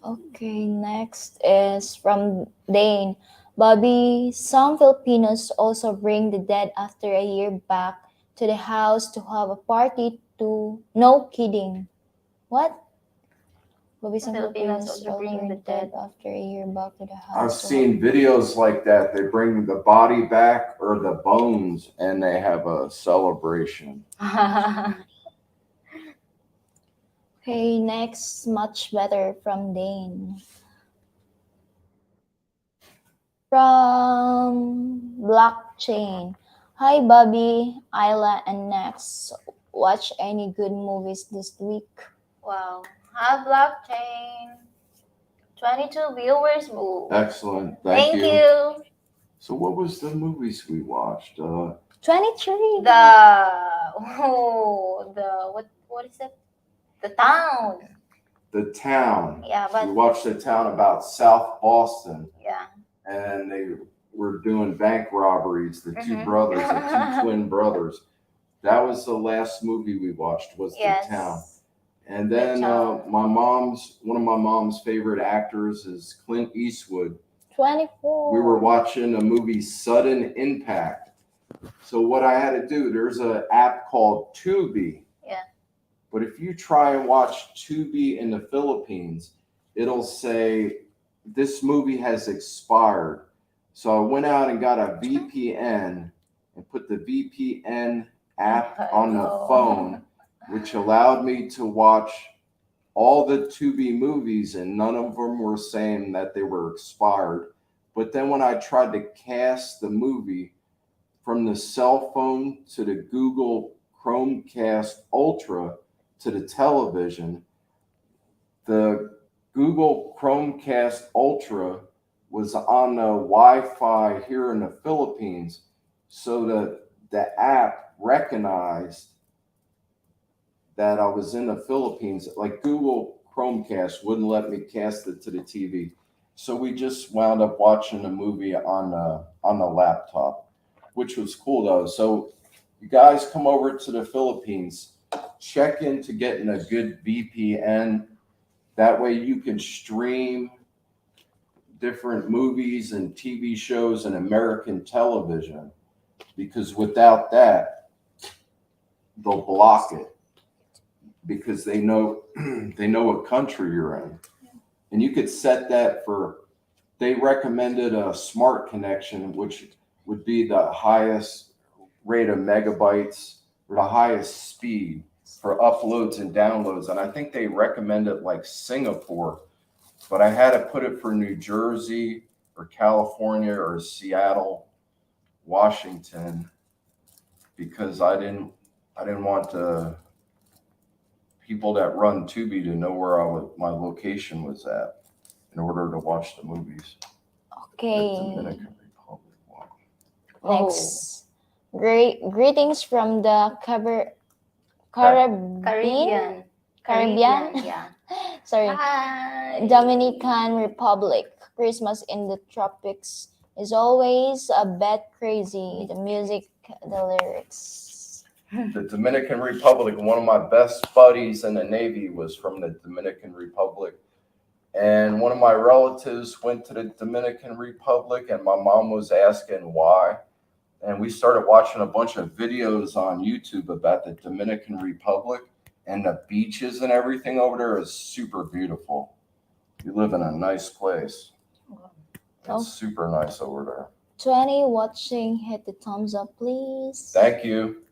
Okay, next is from Dane. Bobby, some Filipinos also bring the dead after a year back to the house to have a party to. No kidding. What? Bobby, some Filipinos Filipinos also also bring bring the the dead dead. after a year back to the I've house to have. seen videos like that. They bring the body back or the bones and they have a celebration. Okay, next, much better from Dane. From Blockchain. Hi, Bobby, Isla, and Next. Watch any good movies this week? Wow. Hi, blockchain. 22 viewers. Boo. Excellent. Thank Thank you. you. So what was the movies we watched? 23. What is it? The town. The Town. Yeah, We but watched The Town about South Boston, yeah. and they were doing bank robberies. The two Mhm. brothers, the two twin brothers. That was the last movie we watched. Was The Town. Yes. And The then Town. one of my mom's favorite actors is Clint Eastwood. 24. We were watching a movie, Sudden Impact. So what I had to do, there's an app called Tubi. Yeah. But if you try and watch Tubi in the Philippines, it'll say this movie has expired. So I went out and got a VPN and put the VPN app on the No. phone, which allowed me to watch all the Tubi movies, and none of them were saying that they were expired. But then when I tried to cast the movie from the cell phone to the Google Chromecast Ultra to the television, the Google Chromecast Ultra was on the Wi-Fi here in the Philippines, so the app recognized that I was in the Philippines. Like Google Chromecast wouldn't let me cast it to the TV, so we just wound up watching the movie on the laptop, which was cool though. So you guys come over to the Philippines, check into getting a good VPN. That way you can stream different movies and TV shows and American television, because without that, they'll block it because they know they know what country you're in. And you could set that for, they recommended a smart connection, which would be the highest rate of megabytes or the highest speed for uploads and downloads. And I think they recommended like Singapore, but I had to put it for New Jersey or California or Seattle, Washington, because I didn't want the people that run Tubi to know where my location was at in order to watch the movies. The Okay. Dominican Republic one. Next. Greetings from the Caribbean. Yeah. Sorry. Hi. Dominican Republic. Christmas in the tropics is always a bit crazy. The music, the lyrics. The Dominican Republic, one of my best buddies in the Navy was from the Dominican Republic. And one of my relatives went to the Dominican Republic, and my mom was asking why. And we started watching a bunch of videos on YouTube about the Dominican Republic, and the beaches and everything over there is super beautiful. You live in a nice place. Oh. It's super nice over there. 20 watching, hit the thumbs up, please. Thank you.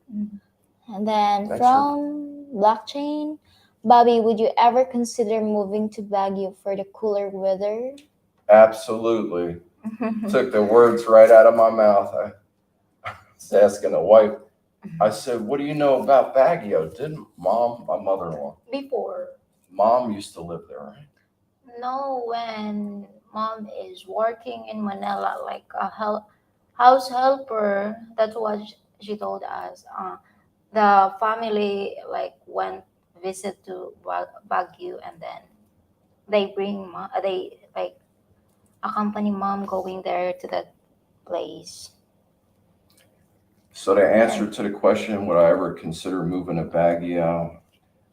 And then Thanks, from Blockchain, Bobby, would you ever consider moving to Baguio for the cooler weather? Absolutely. Took the words right out of my mouth. I was asking a wife, I said, what do you know about Baguio? Didn't Mom, my mother-in-law, Before. Mom used to live there, right? No, when mom is working in Manila, like a house helper, that's what she told us. The family like went visit to Baguio, and then they like accompany mom going there to that place. So the answer to the question, would I ever consider moving to Baguio?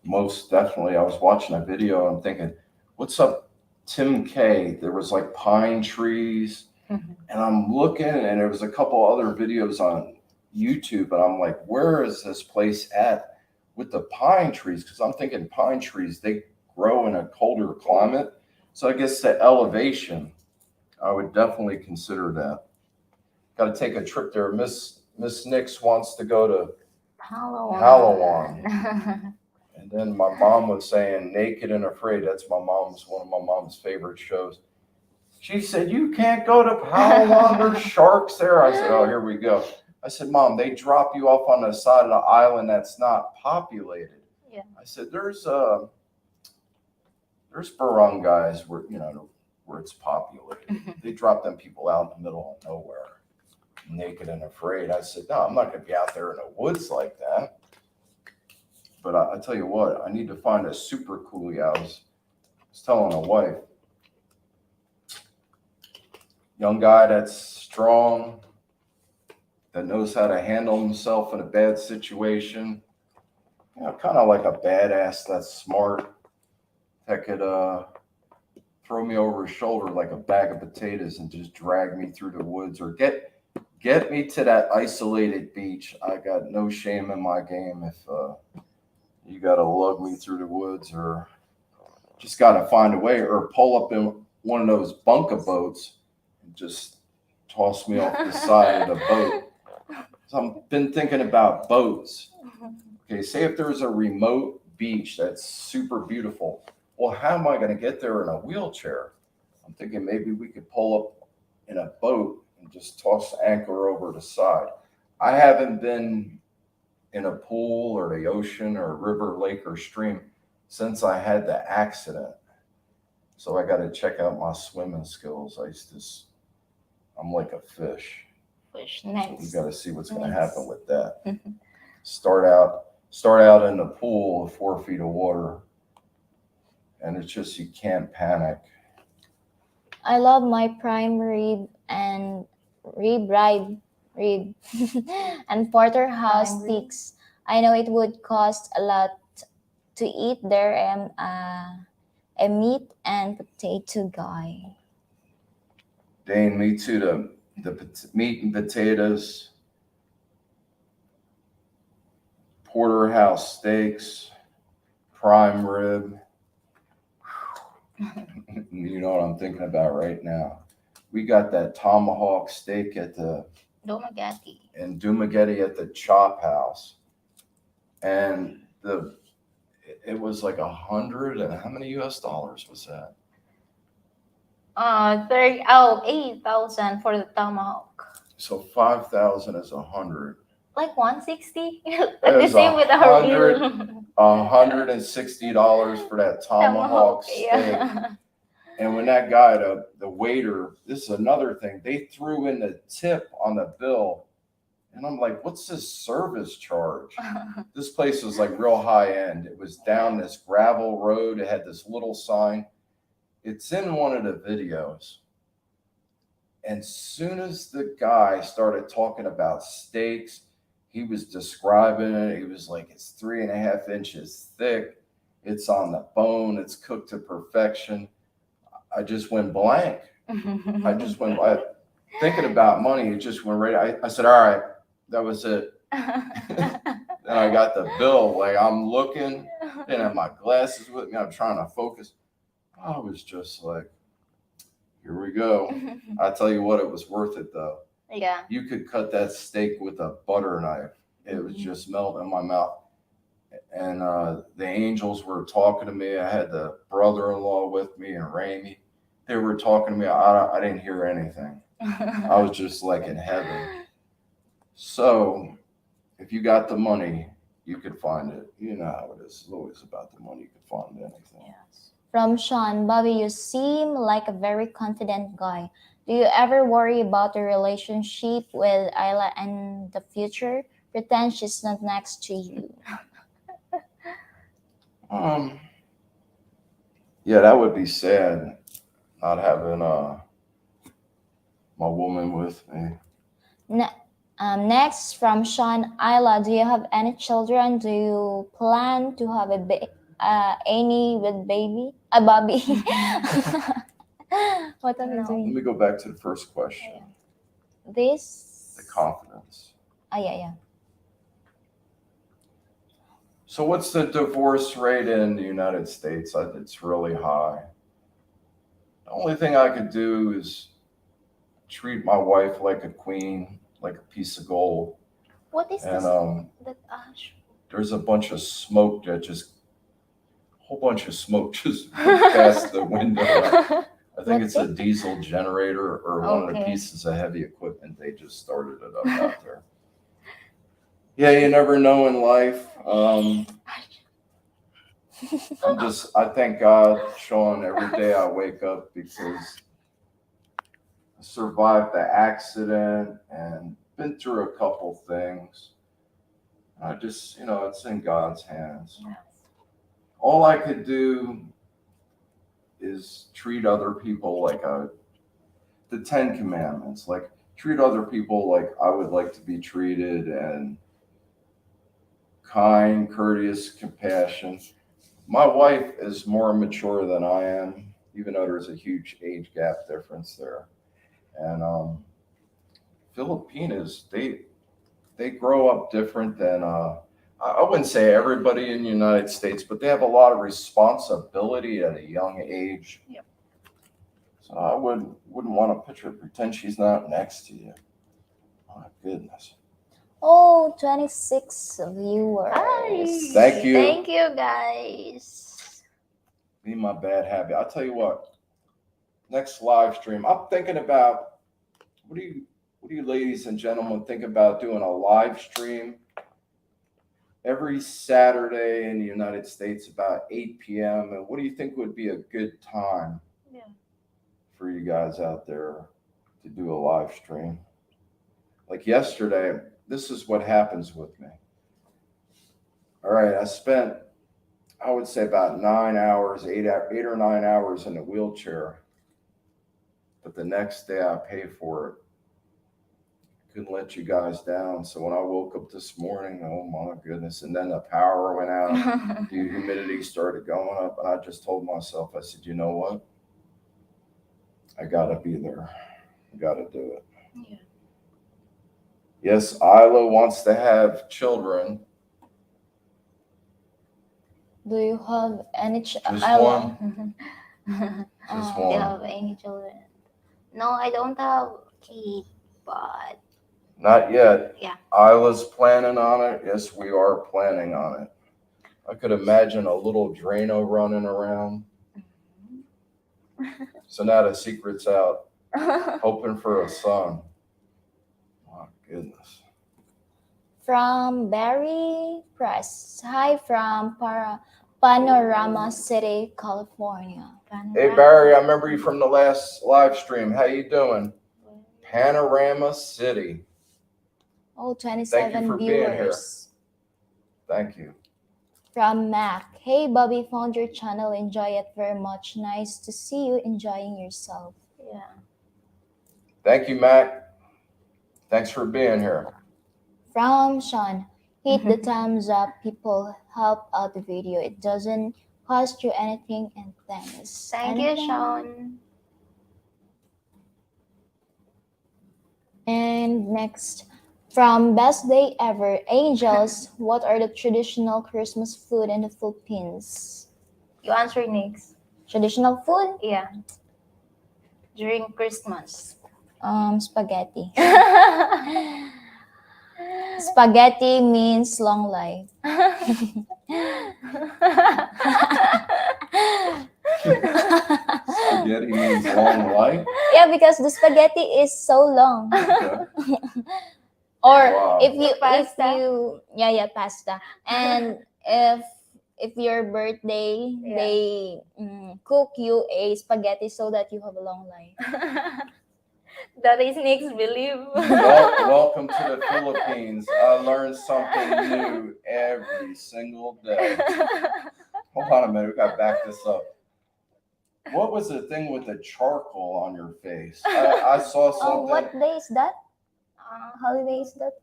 Most definitely. I was watching a video. I'm thinking, what's up Tim K. There was like pine trees, and I'm looking, and there was a couple other videos on YouTube, and I'm like, where is this place at with the pine trees? Because I'm thinking pine trees, they grow in a colder climate. So I guess the elevation, I would definitely consider that. Got to take a trip there. Miss Nix wants to go to Palawan. And then my mom was saying Naked and Afraid. That's one of my mom's favorite shows. She said, you can't go to Palawan. There's sharks there. I said, oh, here we go. I said, Mom, they drop you off on the side of the island that's not populated. Yeah. I said, there's barangays where it's populated. They drop them people out in the middle of nowhere, naked and afraid. I said, no, I'm not going to be out there in the woods like that. But I tell you what, I need to find a super coolie. I was telling a wife, young guy that's strong, that knows how to handle himself in a bad situation. Kind of like a badass that's smart, that could throw me over his shoulder like a bag of potatoes and just drag me through the woods, or get me to that isolated beach. I got no shame in my game if you got to lug me through the woods, or just got to find a way, or pull up in one of those bunker boats and just toss me off the side of the boat. So I've been thinking about boats. Okay, say if there's a remote beach that's super beautiful. Well, how am I going to get there in a wheelchair? I'm thinking maybe we could pull up in a boat and just toss the anchor over the side. I haven't been in a pool or the ocean or river, lake, or stream since I had the accident. So I got to check out my swimming skills. I'm like a fish. Fish, So nice. we got to see what's going to Nice. happen with that. Start out in the pool with 4 feet of water, and it's just, you can't panic. I love my prime rib and rib and porterhouse Prime rib? steaks. I know it would cost a lot to eat there. I'm a meat and potato guy. Dane, me too. The meat and potatoes, porterhouse steaks, prime rib. You know what I'm thinking about right now. We got that tomahawk steak Domagati. in Dumagetti at the Chop House, and it was like 100, and how many US dollars was that? 8,000 for the tomahawk. So 5,000 is 100. Like 160? It Like the was same with our 100 meal. $160 for that tomahawk steak. Yeah. And when that guy, the waiter, this is another thing, they threw in the tip on the bill. And I'm like, what's this service charge? This place was like real high end. It was down this gravel road. It had this little sign. It's in one of the videos. And soon as the guy started talking about steaks, he was describing it. He was like, it's 3.5 inches thick. It's on the bone. It's cooked to perfection. I just went blank. Thinking about money. It just went right. I said, all right, that was it. Then I got the bill. Like, I'm looking, didn't have my glasses with me. I'm trying to focus. I was just like, here we go. I tell you what, it was worth it though. Yeah. You could cut that steak with a butter knife. It was just melting in my mouth. And the angels were talking to me. I had the brother-in-law with me and Raimi. They were talking to me. I didn't hear anything. I was just like in heaven. So if you got the money, you could find it. You know how it is. It's always about the money. You could find anything. Yes. From Sean, Bobby, you seem like a very confident guy. Do you ever worry about the relationship with Isla and the future? Pretend she's not next to you. Yeah, that would be sad, not having my woman with me. Next, from Sean, Isla, do you have any children? Do you plan to have Annie with baby, Bobby. What am I No. Let doing? me go back to the first question. This. The confidence. Yeah. So what's the divorce rate in the United States? It's really high. The only thing I could do is treat my wife like a queen, like a piece of gold. What is And this? That ash. there's a bunch of smoke that just, a whole bunch of smoke just went past the window. I think What's it's a diesel generator or one of the Okay. pieces of heavy equipment. They just started it up out there. Yeah, you never know in life. I thank God, Sean, every day I wake up because I survived the accident and been through a couple things. I just, it's in God's hands. All I could do is treat other people like the 10 Commandments, like treat other people like I would like to be treated, and kind, courteous, compassion. My wife is more mature than I am, even though there's a huge age gap difference there. And Filipinos, they grow up different than I wouldn't say everybody in the United States, but they have a lot of responsibility at a young age. Yep. So I wouldn't want to picture pretend she's not next to you. My goodness. Oh, 26 viewers. Hi. Thank you. Thank you, guys. Be my bad habit. I'll tell you what. Next live stream, I'm thinking about what do you ladies and gentlemen think about doing a live stream every Saturday in the United States about 8 p.m. And what do you think would be a good time for you guys out there to do a live stream? Like yesterday, this is what happens with me. All right, I spent, I would say about 9 hours, 8 or 9 hours in a wheelchair. But the next day I pay for it. Couldn't let you guys down. So when I woke up this morning, oh my goodness, and then the power went out, the humidity started going up, and I just told myself, I said, you know what? I gotta be there. I gotta do it. Yeah. Yes, Isla wants to have children. Do you have any Just one. Just Do you one. have any children? No, I don't have kid, but Not yet. yeah. Isla's planning on it. Yes, we are planning on it. I could imagine a little Drano running around. So now the secret's out. Hoping for a son. My goodness. From Barry Press. Hi from Panorama City, California. Hey Barry, I remember you from the last live stream. How you doing? Panorama City. Oh, Thank you 27 for being here. viewers. Thank you. From Mac. Hey Bobby, found your channel. Enjoy it very much. Nice to see you enjoying yourself. Yeah. Thank you, Mac. Thanks for being here. From Sean. Hit the thumbs up. People, help out the video. It doesn't cost you anything, and thanks. Thank you, Sean. And next, from Best Day Ever, Angels, what are the traditional Christmas food in the Philippines? You answer next. Traditional food? Yeah. During Christmas. Spaghetti. Spaghetti means long life. Spaghetti means long life? Yeah, because the spaghetti is so long. Okay. Or Wow. pasta. And if your birthday, they cook you a spaghetti so that you have a long life. That is Nick's belief. Welcome to the Philippines. I learn something new every single day. Hold on a minute, we gotta back this up. What was the thing with the charcoal on your face? I saw something. Oh, what day is that? Holiday is that?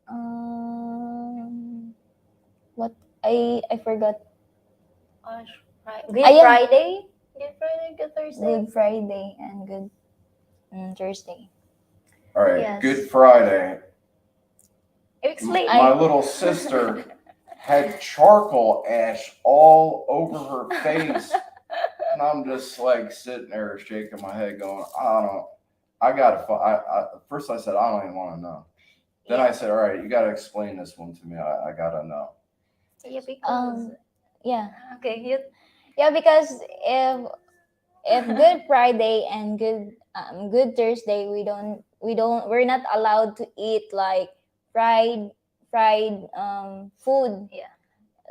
What I forgot. Right. Good Yeah. Friday. Good Friday. Good Thursday. Good Friday and good Thursday. All right, Yes. Good Friday. Explain. My little sister had charcoal ash all over her face. And I'm just like sitting there shaking my head going, first I said, I don't even want to know. Then I said, all right, you got to explain this one to me. I got to know. Yeah, because Yeah. okay, you Yeah, because if Good Friday and Good Thursday, we're not allowed to eat like fried food, yeah.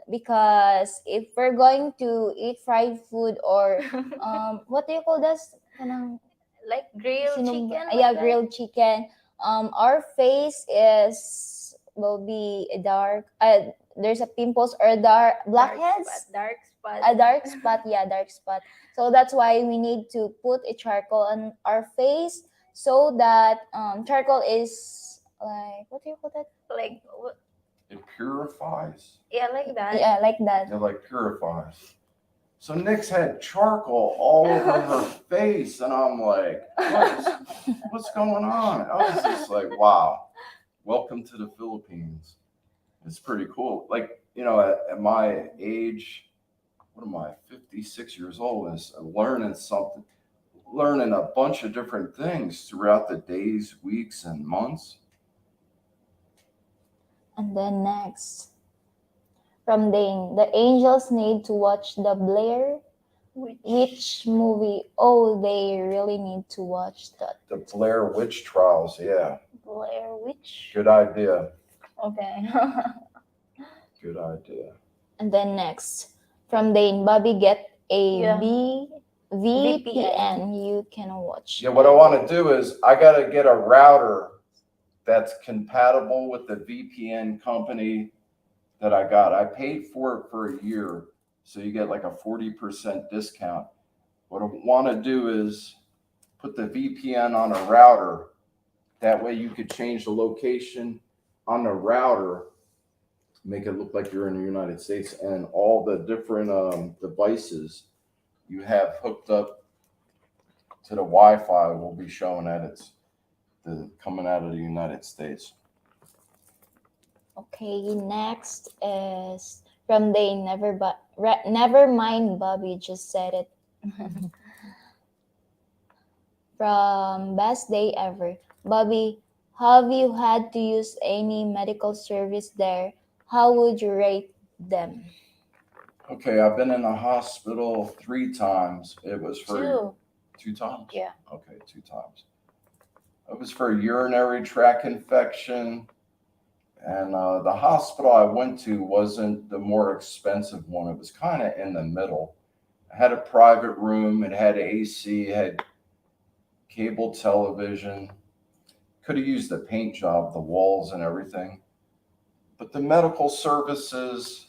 because if we're going to eat fried food or what do you call this? Kanang Like grilled sinong- chicken. yeah, Like that? grilled chicken. Our face will be dark. There's a pimples or blackheads. Dark spot. A dark spot, yeah, dark spot. So that's why we need to put a charcoal on our face, so that charcoal is like, what do you call that? Like It purifies. yeah, like that. Yeah, like that. It like purifies. So Nyx had charcoal all over her face, and I'm like, what's going on? I was just like, wow, welcome to the Philippines. It's pretty cool. Like, at my age, what am I, 56 years old, is learning a bunch of different things throughout the days, weeks, and months. And then next, from Dane, the angels need to watch the Blair Witch movie. Oh, they really need to watch that. The Blair Witch Trials, yeah. Blair Witch. Good idea. Okay. Good idea. And then next, from Dane, Bobby get a Yeah. VPN you can watch. Yeah, what I want to do is I got to get a router that's compatible with the VPN company that I got. I paid for it for a year, so you get like a 40% discount. What I want to do is put the VPN on a router. That way you could change the location on the router, make it look like you're in the United States, and all the different devices you have hooked up to the Wi-Fi will be showing that it's coming out of the United States. Okay, next is from Dane. Never mind, Bobby just said it. From Best Day Ever, Bobby, have you had to use any medical service there? How would you rate them? Okay, I've been in the hospital 3 times. It was for 2. 2 times? Yeah. Okay, 2 times. It was for a urinary tract infection. And the hospital I went to wasn't the more expensive one. It was kind of in the middle. I had a private room. It had AC, it had cable television. Could have used the paint job, the walls and everything. But the medical services,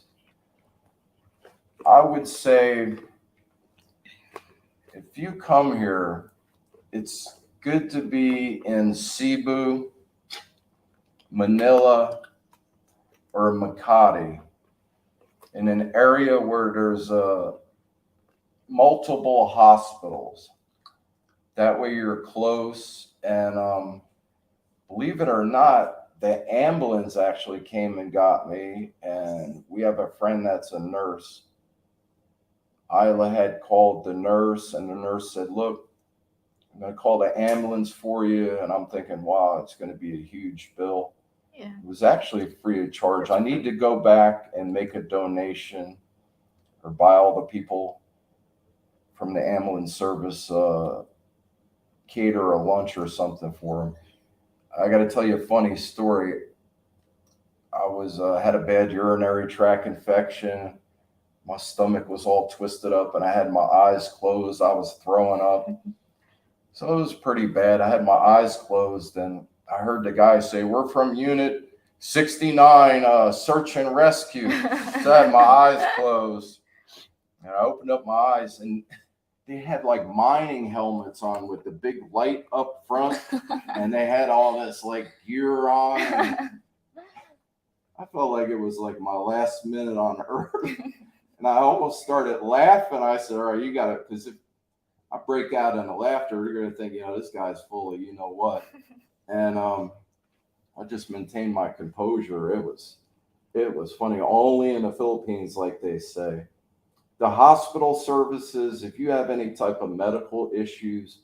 I would say, if you come here, it's good to be in Cebu, Manila, or Makati, in an area where there's multiple hospitals. That way you're close. And believe it or not, the ambulance actually came and got me. And we have a friend that's a nurse. Isla had called the nurse, and the nurse said, look, I'm going to call the ambulance for you. And I'm thinking, wow, it's going to be a huge bill. Yeah. It was actually free of charge. I need to go back and make a donation or buy all the people from the ambulance service cater a lunch or something for them. I got to tell you a funny story. I had a bad urinary tract infection. My stomach was all twisted up and I had my eyes closed. I was throwing up. So it was pretty bad. I had my eyes closed and I heard the guy say, we're from Unit 69, search and rescue. So I had my eyes closed and I opened up my eyes and they had like mining helmets on with the big light up front and they had all this like gear on. And I felt like it was like my last minute on earth. And I almost started laughing. I said, all right, you got it. Because if I break out into laughter, you're going to think, this guy's full of you know what. And I just maintained my composure. It was funny. Only in the Philippines, like they say. The hospital services, if you have any type of medical issues,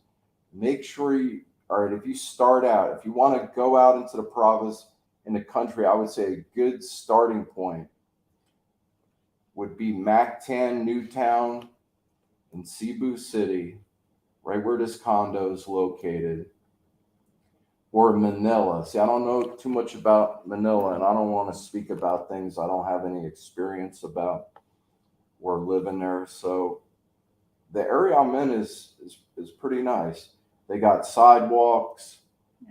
make sure all right, if you start out, if you want to go out into the province, in the country, I would say a good starting point would be Mactan, Newtown, and Cebu City, right where this condo is located, or Manila. See, I don't know too much about Manila, and I don't want to speak about things I don't have any experience about or living there. So the area I'm in is pretty nice. They got sidewalks.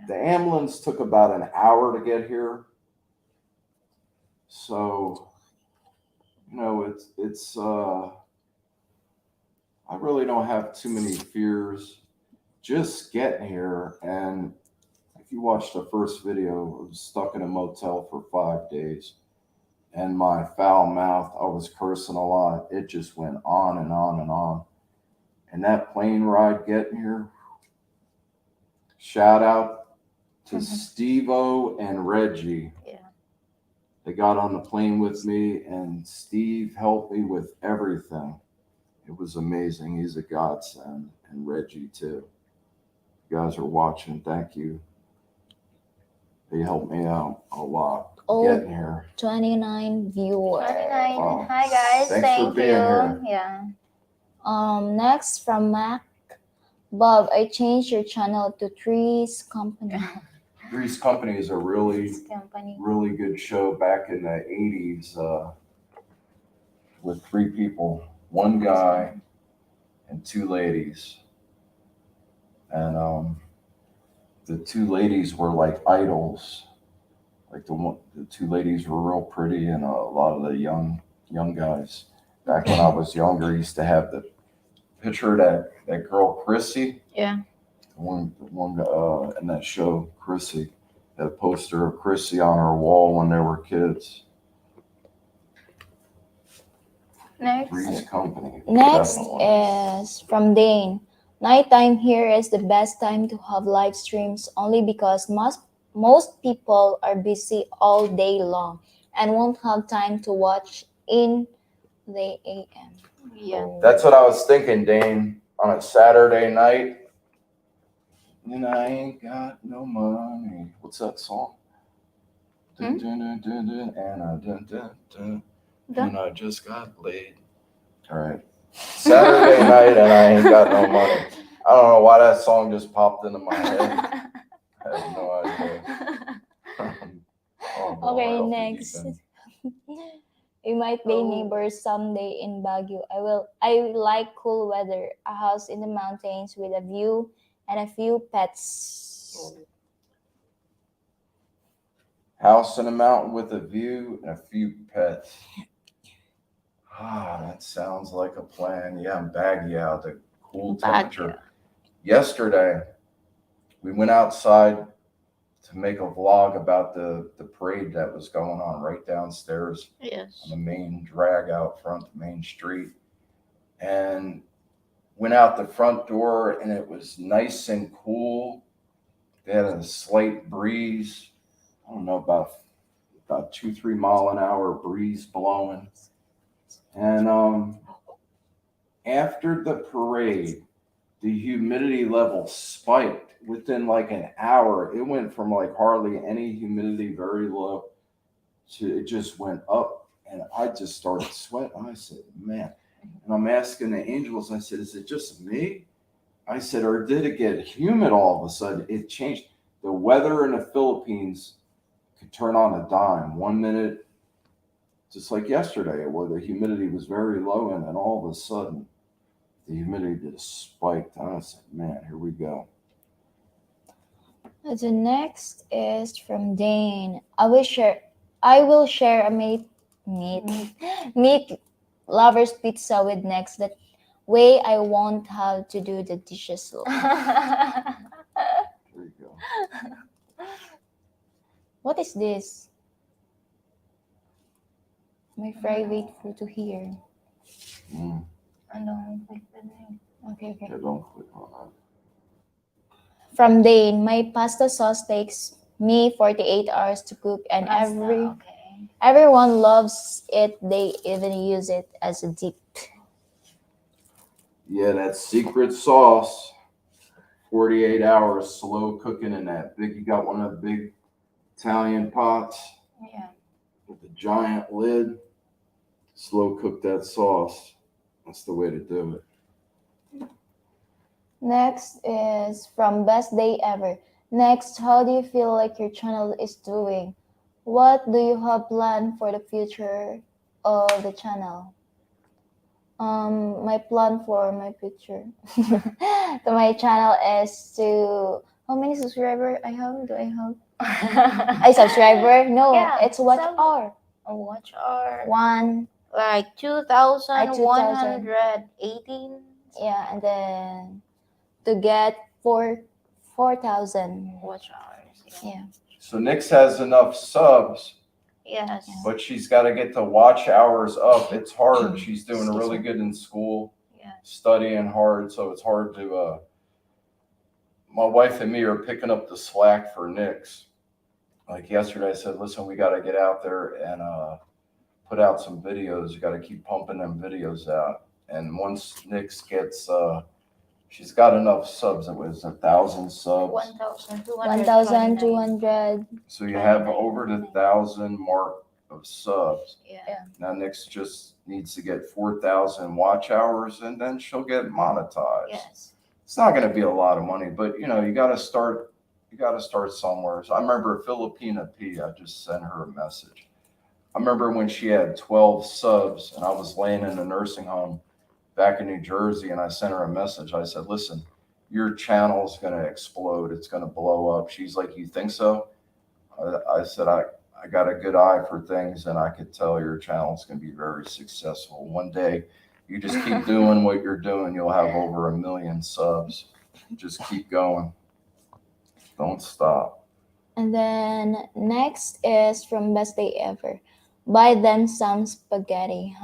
The ambulance took about an hour to get here. So, it's I really don't have too many fears just getting here. And if you watch the first video, I was stuck in a motel for 5 days. And my foul mouth, I was cursing a lot. It just went on and on and on. And that plane ride getting here, shout out to Steve-O and Reggie. Yeah. They got on the plane with me, and Steve helped me with everything. It was amazing. He's a godsend, and Reggie too. You guys are watching. Thank you. They helped me out a lot getting here. 29 viewers. 29. Wow. Hi guys. Thanks Thank for being you. here. Yeah. Next from Mac. Bob, I changed your channel to Three's Company. Three's Company is a really good show back in the 80s with three people, one guy and two ladies. And the two ladies were like idols. Like the two ladies were real pretty, and a lot of the young guys. Back when I was younger, used to have the picture of that girl Chrissy. Yeah. One in that show, Chrissy. Had a poster of Chrissy on her wall when they were kids. Next. Three's Company. Next Definitely. is from Dane. Nighttime here is the best time to have live streams only because most people are busy all day long and won't have time to watch in the AM. Yeah. That's what I was thinking, Dane. On a Saturday night, and I ain't got no money. What's that song? Dun, dun, dun, dun, dun, and I just got laid. All right. Saturday night, and I ain't got no money. I don't know why that song just popped into my head. I have no idea. Oh, boy, Okay, off the next. deep end. We might be neighbors someday in Baguio. I like cool weather, a house in the mountains with a view and a few pets. House in a mountain with a view and a few pets. That sounds like a plan. Yeah, I'm baggy out. The cool temperature. Yesterday, we went outside to make a vlog about the parade that was going on right downstairs. Yes. On the main drag out front, the main street. And went out the front door, and it was nice and cool. They had a slight breeze. I don't know, about 2-3 mile an hour breeze blowing. And after the parade, the humidity level spiked within like an hour. It went from like hardly any humidity, very low, to it just went up. And I just started sweating. I said, man. And I'm asking the angels, I said, is it just me? I said, or did it get humid all of a sudden? It changed. The weather in the Philippines could turn on a dime. 1 minute, just like yesterday, where the humidity was very low, and then all of a sudden, the humidity just spiked. I said, man, here we go. The next is from Dane. I will share a meat lovers pizza with next. That way I won't have to do the dishes alone. Here you go. What is this? My private photo here. I don't click the name. Okay. Yeah, don't click on that. From Dane, my pasta sauce takes me 48 hours to cook, and Pasta, okay. everyone loves it. They even use it as a dip. Yeah, that secret sauce, 48 hours slow cooking in that big. You got one of the big Italian pots Yeah. with the giant lid. Slow cook that sauce. That's the way to do it. Next is from Best Day Ever. Next, how do you feel like your channel is doing? What do you have planned for the future of the channel? My plan for my future to my channel is to how many subscriber I have? Do I have a subscriber? No, Yeah, it's watch hour. Watch our One, like 2000. 2,118 yeah, and then to get 4,000. watch hours. Yeah. So Nyx has enough subs, Yes. but she's got to get the watch hours up. It's hard. She's doing really good in school, Yes. studying hard, so it's hard to. My wife and me are picking up the slack for Nyx. Like yesterday, I said, "Listen, we got to get out there and put out some videos. You got to keep pumping them videos out." And once Nyx gets, she's got enough subs. It was 1,000 subs. 1,200. So you have over the 1,000 mark of subs. Yeah. Now Nyx just needs to get 4,000 watch hours, and then she'll get monetized. Yes. It's not going to be a lot of money, but you know you got to start. You got to start somewhere. So I remember Filipina P. I just sent her a message. I remember when she had 12 subs, and I was laying in a nursing home back in New Jersey, and I sent her a message. I said, "Listen, your channel's going to explode. It's going to blow up." She's like, "You think so?" I said, I got a good eye for things, and I could tell your channel's going to be very successful. One day, you just keep doing what you're doing, you'll have over 1 million subs. Just keep going. Don't stop. And then next is from Best Day Ever. Buy them some spaghetti.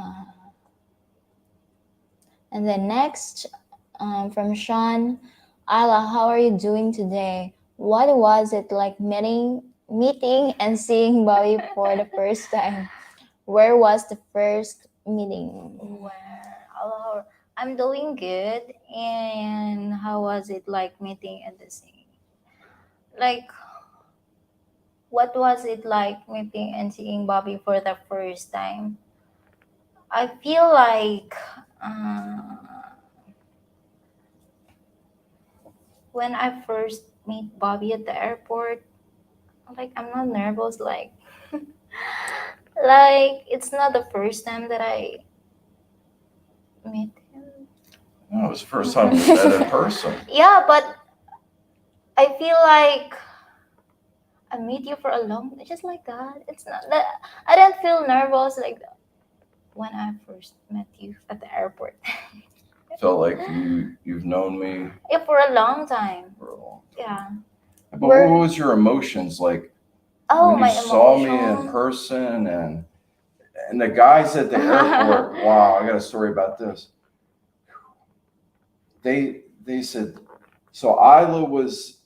And then next from Sean. Ayla, how are you doing today? What was it like meeting and seeing Bobby for the first time? Where was the first meeting? Hello. I'm doing good. And how was it like meeting and the singing? Like, what was it like meeting and seeing Bobby for the first time? I feel like when I first meet Bobby at the airport, like I'm not nervous. Like, like it's not the first time that I meet him. No, it was the first time we met in person. Yeah, but I feel like I meet you for a long, just like that. It's not that I don't feel nervous like when I first met you at the airport. Felt like you've known me Yeah, for a long time. for a long time. Yeah. But what was your emotions like Oh, when you my saw me in emotion. person and the guys at the airport? Wow, I got a story about this. They said, so Isla was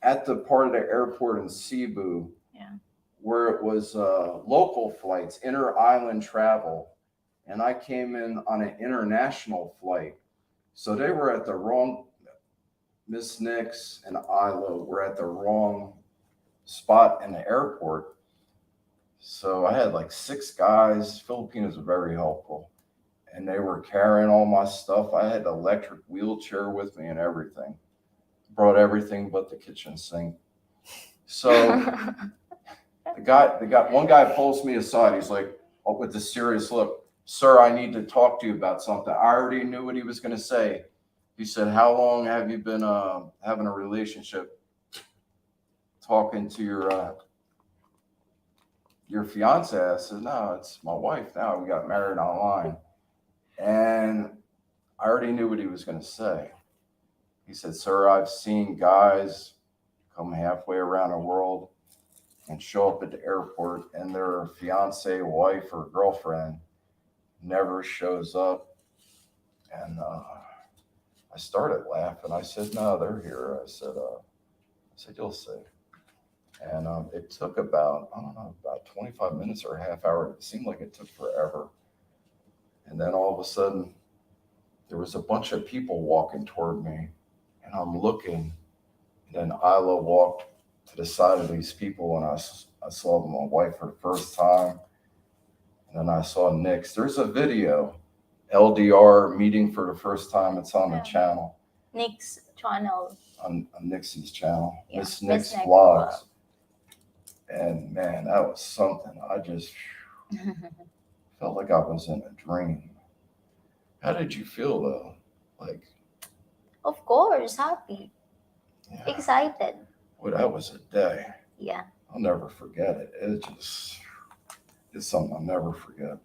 at the part of the airport in Cebu, Yeah. where it was local flights, inter-island travel, and I came in on an international flight. So they were at the wrong. Miss Nix and Isla were at the wrong spot in the airport. So I had like 6 guys. Filipinos are very helpful. And they were carrying all my stuff. I had the electric wheelchair with me and everything. Brought everything but the kitchen sink. So one guy pulls me aside. He's like, oh, with a serious look, "Sir, I need to talk to you about something." I already knew what he was going to say. He said, "How long have you been having a relationship talking to your fiance?" I said, "No, it's my wife now. We got married online." And I already knew what he was going to say. He said, "Sir, I've seen guys come halfway around the world and show up at the airport and their fiance, wife, or girlfriend never shows up. And I started laughing. I said, "No, they're here." I said, "You'll see." And it took about, I don't know, about 25 minutes or a half hour. It seemed like it took forever. And then all of a sudden, there was a bunch of people walking toward me, and I'm looking. And then Isla walked to the side of these people, and I saw my wife for the first time. And then I saw Nick's. There's a video, LDR meeting for the first time. It's on the Yeah. channel, Nick's channel. on Nixie's channel, Yeah, Miss Miss Nick's Nick's Vlogs. And man, that was something. I just felt like I was in a dream. How did you feel though? Like, Of course, happy, yeah, excited. well, that was a day. Yeah. I'll never forget it. It's something I'll never forget.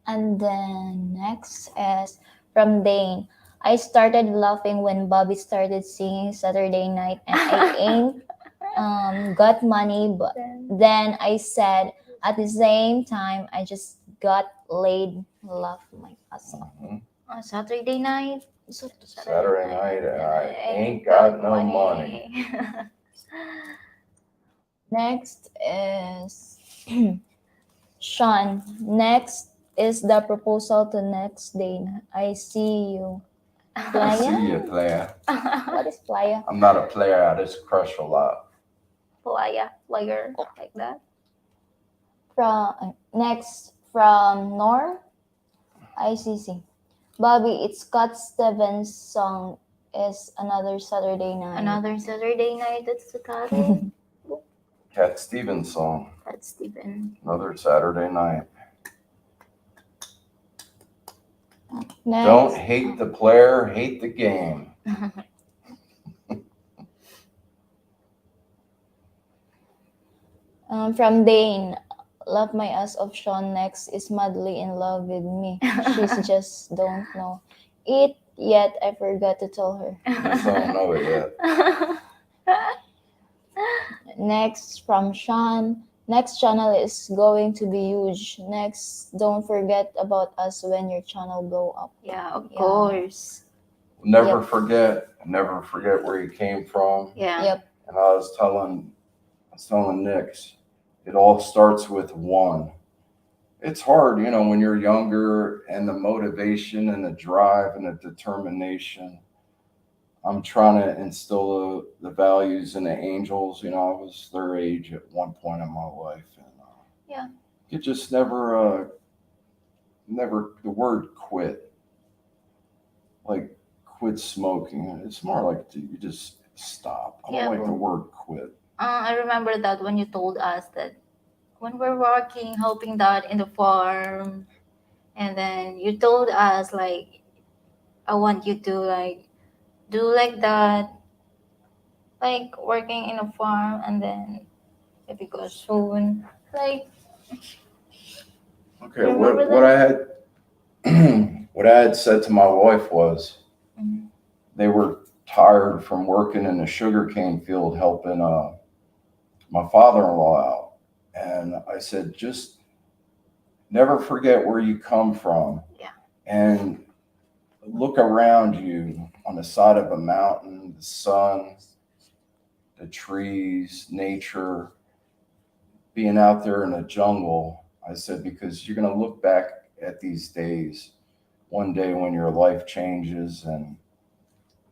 And then next is from Dane. I started laughing when Bobby started singing Saturday night and I ain't got money, but then I said at the same time I just got laid. Laugh my ass off. Mhm. Saturday night. Saturday night, and I ain't got no money. Next is Sean. Next is the proposal to next day. I see you. I Playa? see you, player. What is playa? I'm not a player. I just crush a lot. Player, like that. Next from Nor ICC. Bobby, it's Scott Stevens' song is Another Saturday Night. Another Saturday night. That's the title. Cat Stevens song. That's Stephen. Another Saturday night. Next, Don't hate the player, hate the game. from Dane. Love my ass of Sean. Next is madly in love with me. She's just don't know it yet. I forgot to tell her. Just don't know it yet. Next from Sean. Next channel is going to be huge. Next, don't forget about us when your channel blow up. Yeah, of Yeah. course. Never Yep. forget where you came from. Yeah. Yep. And I was telling Nix, it all starts with one. It's hard, when you're younger, and the motivation and the drive and the determination. I'm trying to instill the values in the angels. I was their age at one point in my life, and Yeah. you just never the word quit, like quit smoking. It's more like you just stop. I don't Yeah. like the word quit. I remember that when you told us that when we're working, helping dad in the farm, and then you told us like, I want you to like do like that, like working in a farm, and then maybe go soon. Like, Okay, remember what I had what I had said to my wife was, Mhm. they were tired from working in the sugarcane field helping my father-in-law out, and I said, just never forget where you come from. Yeah. And look around you on the side of a mountain, the sun, the trees, nature, being out there in the jungle. I said, because you're going to look back at these days one day when your life changes. And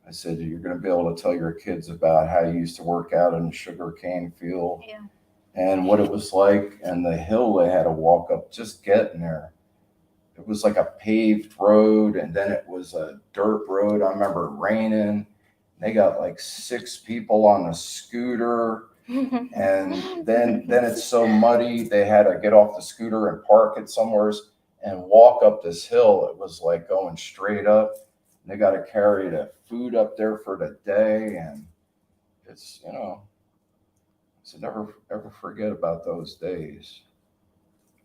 I said, you're going to be able to tell your kids about how you used to work out in the sugarcane field. Yeah. And what it was like, and the hill they had to walk up just getting there. It was like a paved road, and then it was a dirt road. I remember it raining. They got like 6 people on a scooter, and then it's so muddy they had to get off the scooter and park it somewhere and walk up this hill. It was like going straight up. And they got to carry the food up there for the day, and it's so never ever forget about those days,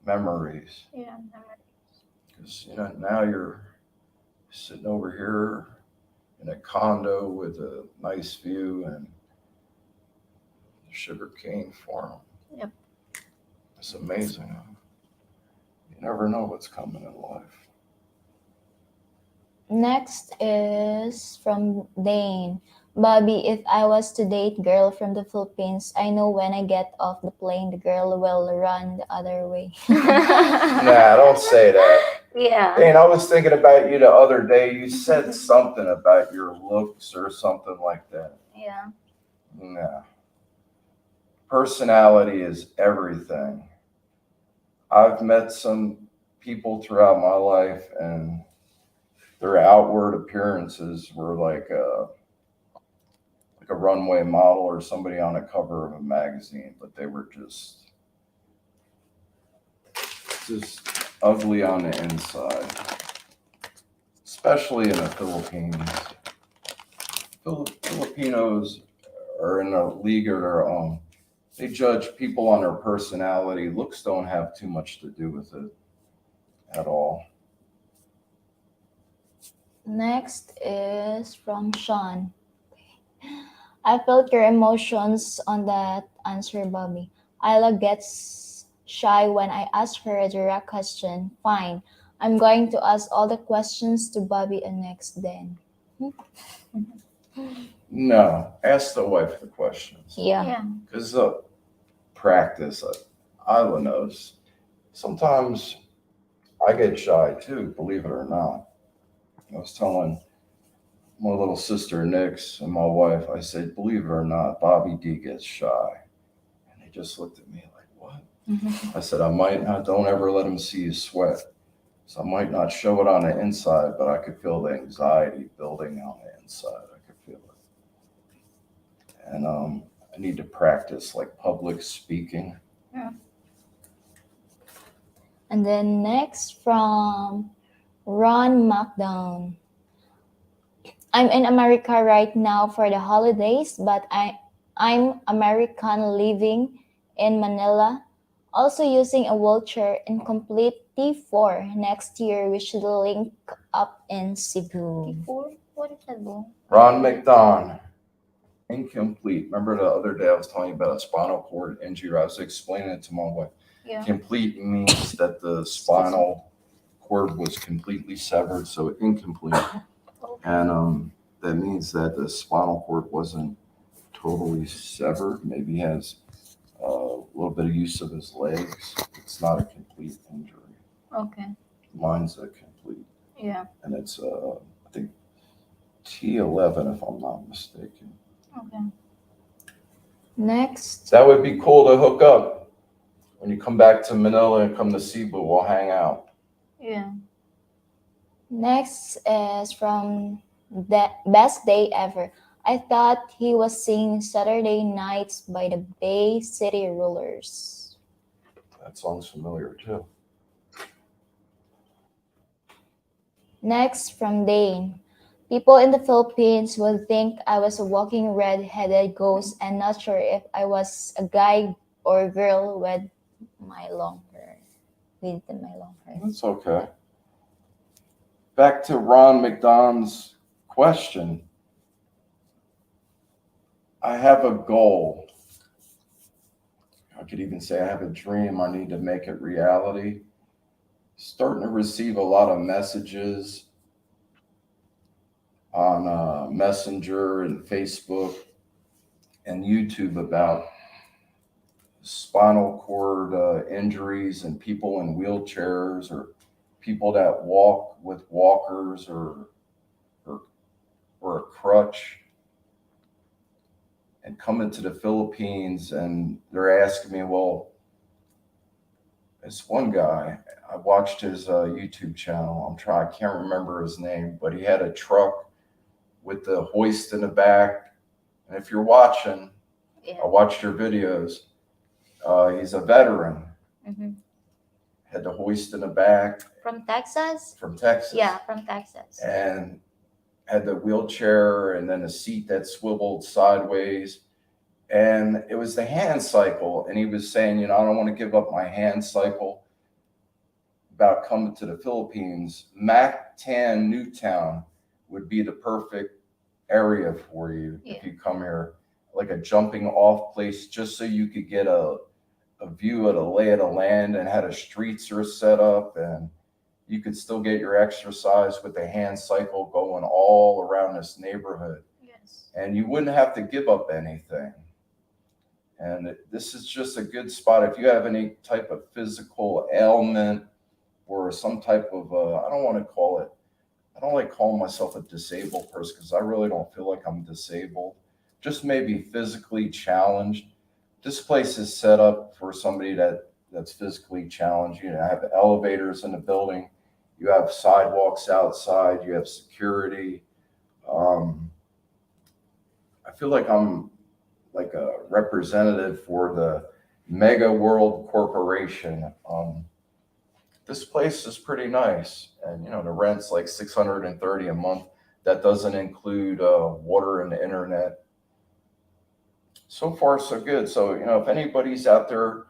memories. Yeah. Because now you're sitting over here in a condo with a nice view and sugarcane farm. Yep. It's amazing. never know what's coming in life. Next is from Dane. Bobby, if I was to date girl from the Philippines, I know when I get off the plane, the girl will run the other way. Nah, don't say that. Yeah. Dane, I was thinking about you the other day. You said something about your looks or something like that. Yeah. Nah. Personality is everything. I've met some people throughout my life, and their outward appearances were like a runway model or somebody on a cover of a magazine, but they were just ugly on the inside, especially in the Philippines. Filipinos are in a league of their own. They judge people on their personality. Looks don't have too much to do with it at all. Next is from Sean. I felt your emotions on that answer, Bobby. Isla gets shy when I ask her a direct question. Fine. I'm going to ask all the questions to Bobby next then. No, ask the wife the questions. Yeah. Yeah. Because practice, Isla knows. Sometimes I get shy too, believe it or not. I was telling my little sister Nix and my wife, I said, believe it or not, Bobby D gets shy. And they just looked at me like, what? I said, I might not, don't ever let him see you sweat. So I might not show it on the inside, but I could feel the anxiety building on the inside. I could feel it. And I need to practice like public speaking. And then next from Ron McDown. I'm in America right now for the holidays, but I'm American living in Manila, also using a wheelchair incomplete T4. Next year we should link up in Cebu. Before, what is that, bro? Ron McDon, incomplete. Remember the other day I was telling you about a spinal cord injury? I was explaining it to my wife. Yeah. Complete means that the spinal cord was completely severed, so incomplete. And that means that the spinal cord wasn't totally severed. Maybe he has a little bit of use of his legs. It's not a complete injury. Okay. Mine's a complete, Yeah. and it's I think T11 if I'm not mistaken. Okay. Next, That would be cool to hook up when you come back to Manila and come to Cebu. We'll hang out. Yeah. next is from the best day ever. I thought he was singing Saturday Nights by the Bay City Rollers. That song's familiar too. Next from Dane. People in the Philippines would think I was a walking red-headed ghost and not sure if I was a guy or girl with my long hair. That's okay. Back to Ron McDonald's question. I have a goal. I could even say I have a dream. I need to make it reality. Starting to receive a lot of messages on Messenger and Facebook and YouTube about spinal cord injuries and people in wheelchairs or people that walk with walkers or a crutch and coming to the Philippines, and they're asking me, well, this one guy, I watched his YouTube channel. I can't remember his name, but he had a truck with the hoist in the back. And if you're watching, I watched your videos. He's a veteran. Mm-hmm. Had the hoist in the back. From Texas? From Texas. Yeah, from Texas. And had the wheelchair and then a seat that swiveled sideways. And it was the hand cycle. And he was saying, I don't want to give up my hand cycle about coming to the Philippines. Mactan, Newtown would be the perfect area for you if you come here, like a jumping off place, just so you could get a a view of the lay of the land and how the streets are set up, and you could still get your exercise with the hand cycle going all around this neighborhood, Yes. and you wouldn't have to give up anything. And this is just a good spot if you have any type of physical ailment or some type of I don't want to call it. I don't like calling myself a disabled person because I really don't feel like I'm disabled. Just maybe physically challenged. This place is set up for somebody that's physically challenged. You know, have elevators in the building. You have sidewalks outside. You have security. Um, I feel like I'm like a representative for the Mega World Corporation. This place is pretty nice, and you know the rent's like $630 a month. That doesn't include water and the internet. So far, so good. So you know, if anybody's out there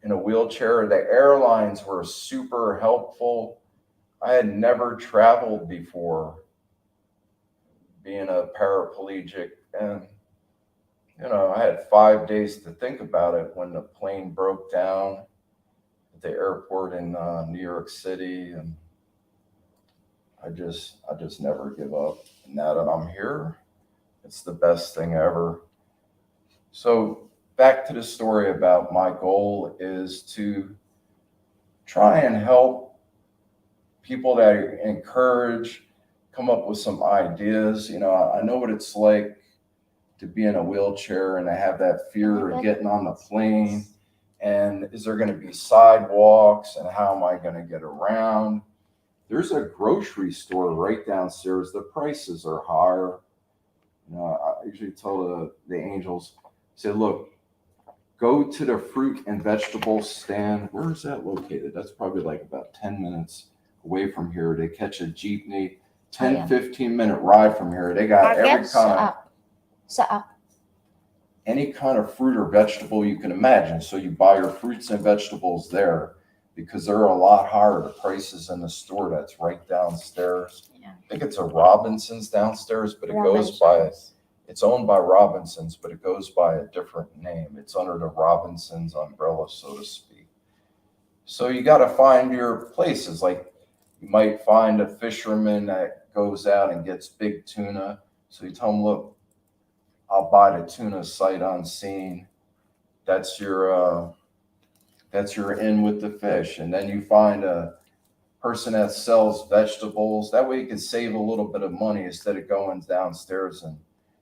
in a wheelchair, the airlines were super helpful. I had never traveled before, being a paraplegic, and you know, I had 5 days to think about it when the plane broke down at the airport in New York City, and I just never give up. And now that I'm here, it's the best thing ever. So back to the story about my goal is to try and help people that I encourage, come up with some ideas. You know, I know what it's like to be in a wheelchair and to have that fear of getting on the plane. And is there going to be sidewalks, and how am I going to get around? There's a grocery store right downstairs. The prices are higher. You know, I usually tell the angels, say, look, go to the fruit and vegetable stand. Where is that located? That's probably like about 10 minutes away from here. They catch a jeepney, 10-15 minute ride from here. They got every kind of any kind of fruit or vegetable you can imagine. So you buy your fruits and vegetables there because they're a lot higher. The prices in the store that's right downstairs. Yeah. I think it's a Robinson's downstairs, but it's owned by Robinson's, but it goes by a different name. It's under the Robinson's umbrella, so to speak. So you got to find your places. Like you might find a fisherman that goes out and gets big tuna. So you tell them, look, I'll buy the tuna sight unseen. That's your in with the fish. And then you find a person that sells vegetables. That way you can save a little bit of money instead of going downstairs and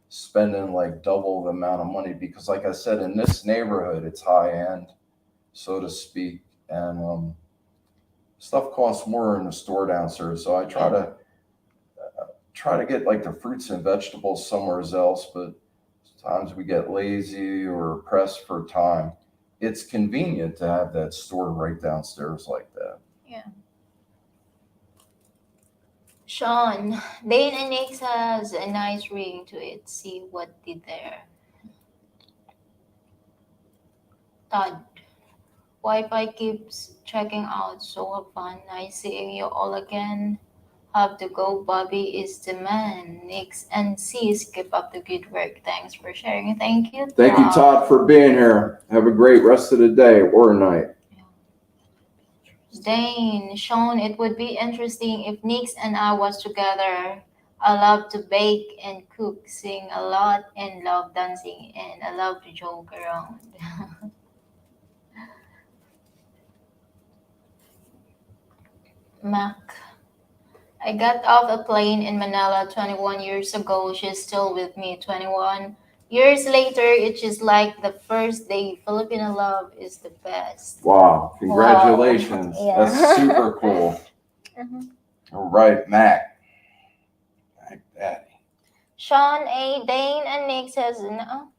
spending like double the amount of money. Because like I said, in this neighborhood, it's high end, so to speak. And stuff costs more in the store downstairs. So I try to get like the fruits and vegetables somewhere else, but sometimes we get lazy or pressed for time. It's convenient to have that store right downstairs like that. Yeah. Sean, Dane and Nix has a nice ring to it. See what did there. Todd, Wi-Fi keeps checking out. So have fun. Nice seeing you all again. Have to go. Bobby is the man. Nix and Sis, keep up the good work. Thanks for sharing. Thank you. Thank you, Todd, for being here. Have a great rest of the day or night. Dane, Sean, it would be interesting if Nix and I was together. I love to bake and cook, sing a lot, and love dancing, and I love to joke around. Mac, I got off a plane in Manila 21 years ago. She's still with me 21 years later. It's just like the first day. Filipino love is the best. Wow, congratulations. Wow. Yeah. That's super cool. All right, Mac. Mac Daddy. Sean A. Dane and Nick says, no.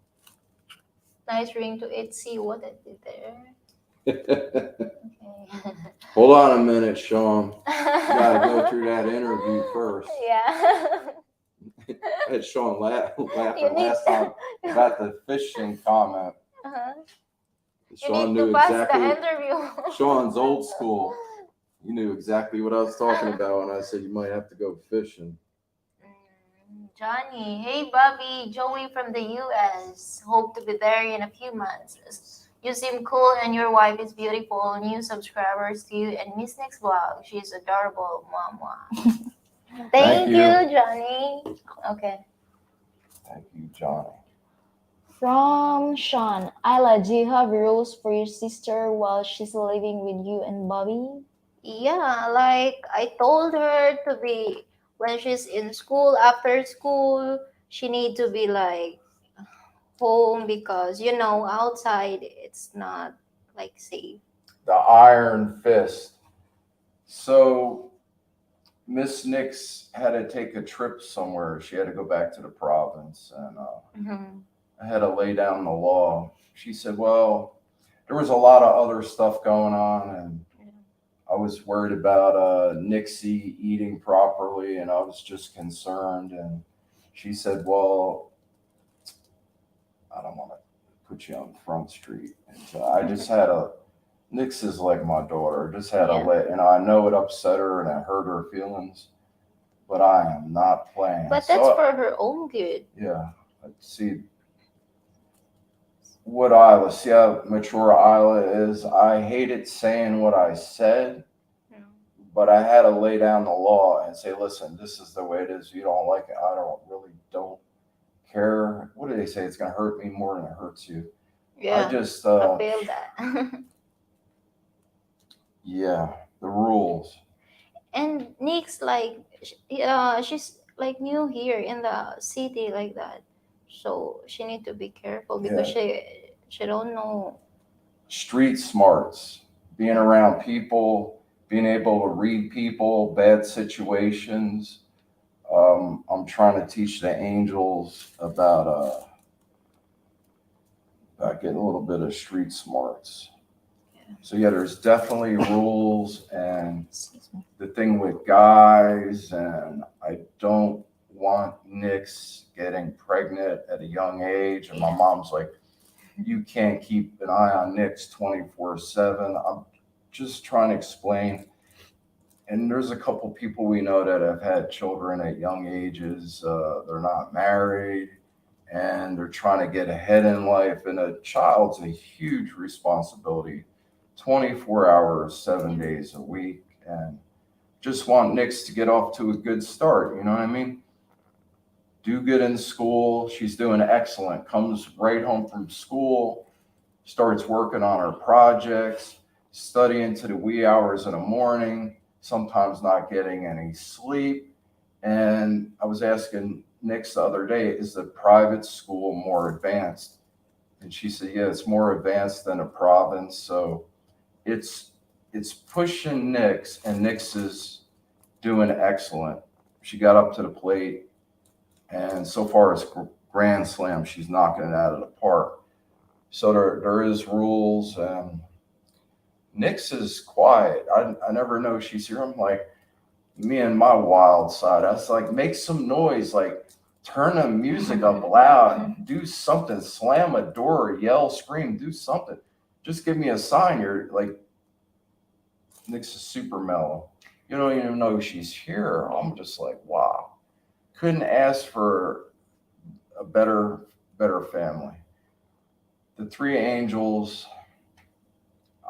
Nice ring to it. See what I did there. Okay. Hold on a minute, Sean. You gotta go through that interview first. Yeah. I had Sean laughing last time about the fishing comment. Uh-huh. You Sean need to knew pass exactly. the interview. Sean's old school. You knew exactly what I was talking about when I said you might have to go fishing. Johnny, hey Bobby, Joey from the US. Hope to be there in a few months. You seem cool and your wife is beautiful. New subscribers to you and Miss Nick's vlog. She's adorable. Mama. Thank you. you, Johnny. Okay. Thank you, Johnny. From Sean, Isla, do you have rules for your sister while she's living with you and Bobby? Yeah, like I told her to be when she's in school, after school, she need to be like home because outside it's not like safe. The Iron Fist. So Miss Nix had to take a trip somewhere. She had to go back to the province, and Mhm. I had to lay down the law. She said, "Well, there was a lot of other stuff going on, and I was worried about Nixie eating properly, and I was just concerned." And she said, "Well, I don't want to put you on Front Street." And so I just had a Nix is like my daughter. Just had Yeah. to let, and I know it upset her and it hurt her feelings, but I am not playing. But that's for her own good. Yeah. See what Isla, see how mature Isla is. I hated saying what I said, Yeah. but I had to lay down the law and say, listen, this is the way it is. You don't like it. I don't care. What do they say? It's going to hurt me more than it hurts you. Yeah. I just, I feel that. yeah, the rules. And Nick's like, she's like new here in the city like that, so she need to be careful because she don't know. Street smarts, being around people, being able to read people, bad situations. I'm trying to teach the angels about getting a little bit of street smarts. So yeah, there's definitely rules, and the thing with guys, and I don't want Nix getting pregnant at a young age. And my mom's like, you can't keep an eye on Nix 24/7. I'm just trying to explain. And there's a couple people we know that have had children at young ages. They're not married and they're trying to get ahead in life. And a child's a huge responsibility, 24 hours, 7 days a week. And just want Nix to get off to a good start. You know what I mean? Do good in school. She's doing excellent. Comes right home from school, starts working on her projects, studying to the wee hours in the morning, sometimes not getting any sleep. And I was asking Nix the other day, is the private school more advanced? And she said, yeah, it's more advanced than a province. So it's pushing Nix, and Nix is doing excellent. She got up to the plate, and so far as Grand Slam, she's knocking it out of the park. So there is rules. Nix is quiet. I never know she's here. I'm like, me and my wild side. I was like, make some noise, like turn the music up loud, do something, slam a door, yell, scream, do something. Just give me a sign. You're like, Nix is super mellow. You don't even know she's here. I'm just like, wow. Couldn't ask for a better family. The three angels,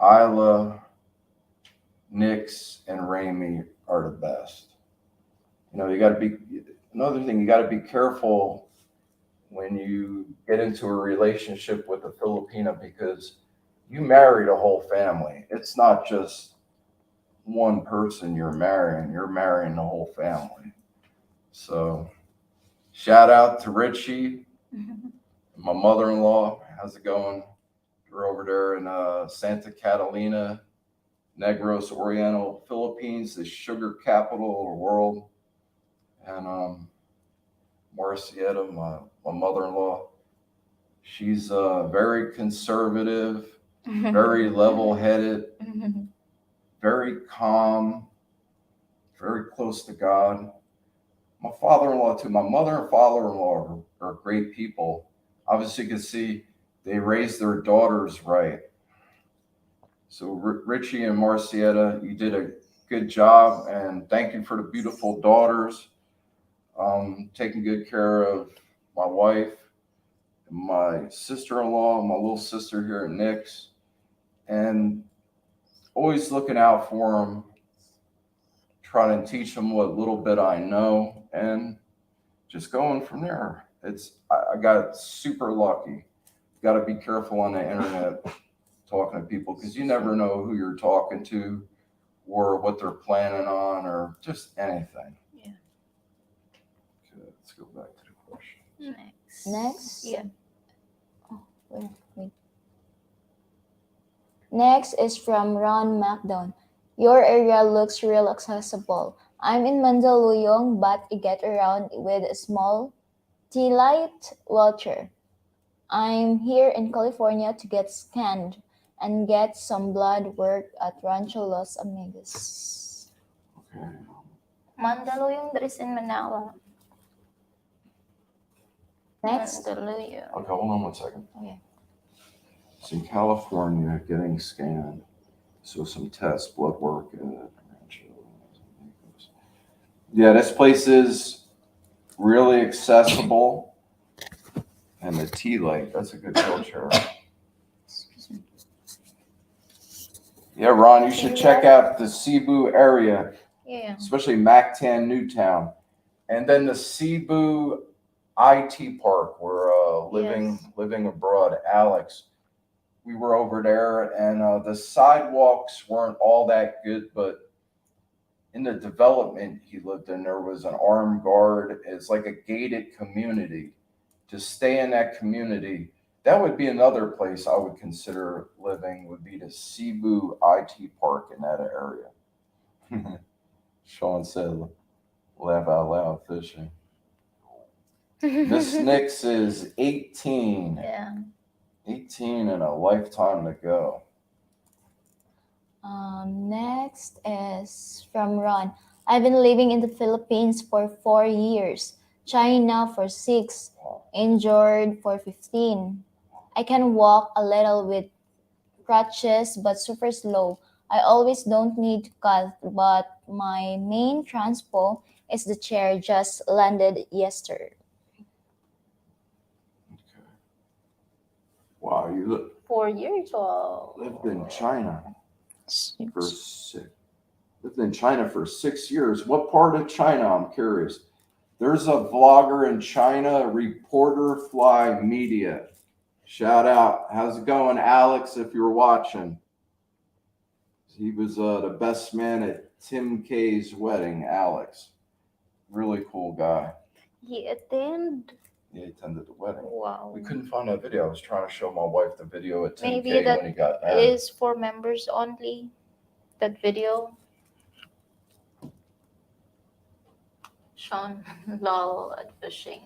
Isla, Nix, and Ramey are the best. You got to be, another thing, you got to be careful when you get into a relationship with a Filipina because you married a whole family. It's not just one person you're marrying the whole family. So, shout out to Richie, my mother in law. How's it going? We're over there in Santa Catalina, Negros Oriental, Philippines, the sugar capital of the world. And Marcietta, my mother-in-law, she's very conservative, very level-headed, very calm, very close to God. My father-in-law too. My mother and father-in-law are great people. Obviously, you can see they raised their daughters right. So Richie and Marcietta, you did a good job, and thank you for the beautiful daughters. Taking good care of my wife, my sister-in-law, my little sister here at Nick's, and always looking out for them, trying to teach them what little bit I know, and just going from there. I got super lucky. Got to be careful on the internet talking to people because you never know who you're talking to or what they're planning on or just anything. Yeah. Okay, let's go back to the question. Next? Yeah. Wait. Next is from Ron MacDon. Your area looks real accessible. I'm in Mandaluyong, but I get around with a small T-light wheelchair. I'm here in California to get scanned and get some blood work at Rancho Los Amigos. Okay. Mandaluyong that is in Manila. Next. Mandaluyong. Okay, hold on one second. Okay. It's in California getting scanned. So some tests, blood work. Yeah, this place is really accessible. And the tea light, that's a good wheelchair. Yeah, Ron, you should check out the Cebu area, Yeah. especially Mactan, Newtown. And then the Cebu IT Park, where living abroad, Alex. We were over there, and the sidewalks weren't all that good, but in the development he lived in, there was an armed guard. It's like a gated community. To stay in that community, that would be another place I would consider living, would be the Cebu IT Park in that area. Sean said, laugh out loud fishing. Miss Nix is 18. Yeah. 18 and a lifetime to go. Next is from Ron. I've been living in the Philippines for 4 years, China for 6, injured for 15. I can walk a little with crutches but super slow. I always don't need to cut, but my main transpo is the chair just landed yesterday. Okay. Wow, you 4 years old. lived in China for 6 years. What part of China? I'm curious. There's a vlogger in China, Reporter Fly Media. Shout out. How's it going, Alex, if you're watching? He was the best man at Tim K's wedding, Alex. Really cool guy. He attended. He attended the wedding. Wow. We couldn't find that video. I was trying to show my wife the video at Tim Maybe K that when he got married. is for members only. That video. Sean lol at fishing.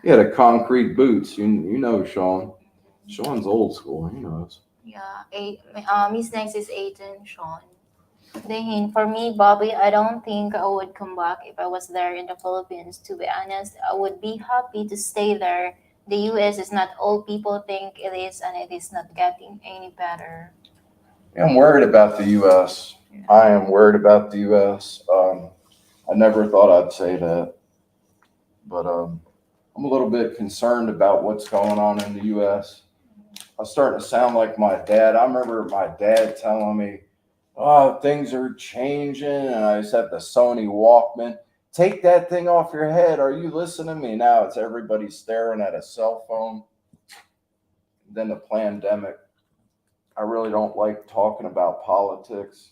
He had a concrete boots. You know Sean. Sean's old school. He knows. Yeah, Miss Next is 18, Sean. Then for me, Bobby, I don't think I would come back if I was there in the Philippines. To be honest, I would be happy to stay there. The US is not all people think it is, and it is not getting any better. Yeah, I'm worried about the U.S. I am worried about the U.S. I never thought I'd say that, but I'm a little bit concerned about what's going on in the U.S. I'm starting to sound like my dad. I remember my dad telling me, "Oh, things are changing," and I just have the Sony Walkman. Take that thing off your head. Are you listening to me? Now it's everybody staring at a cell phone. Then the pandemic. I really don't like talking about politics,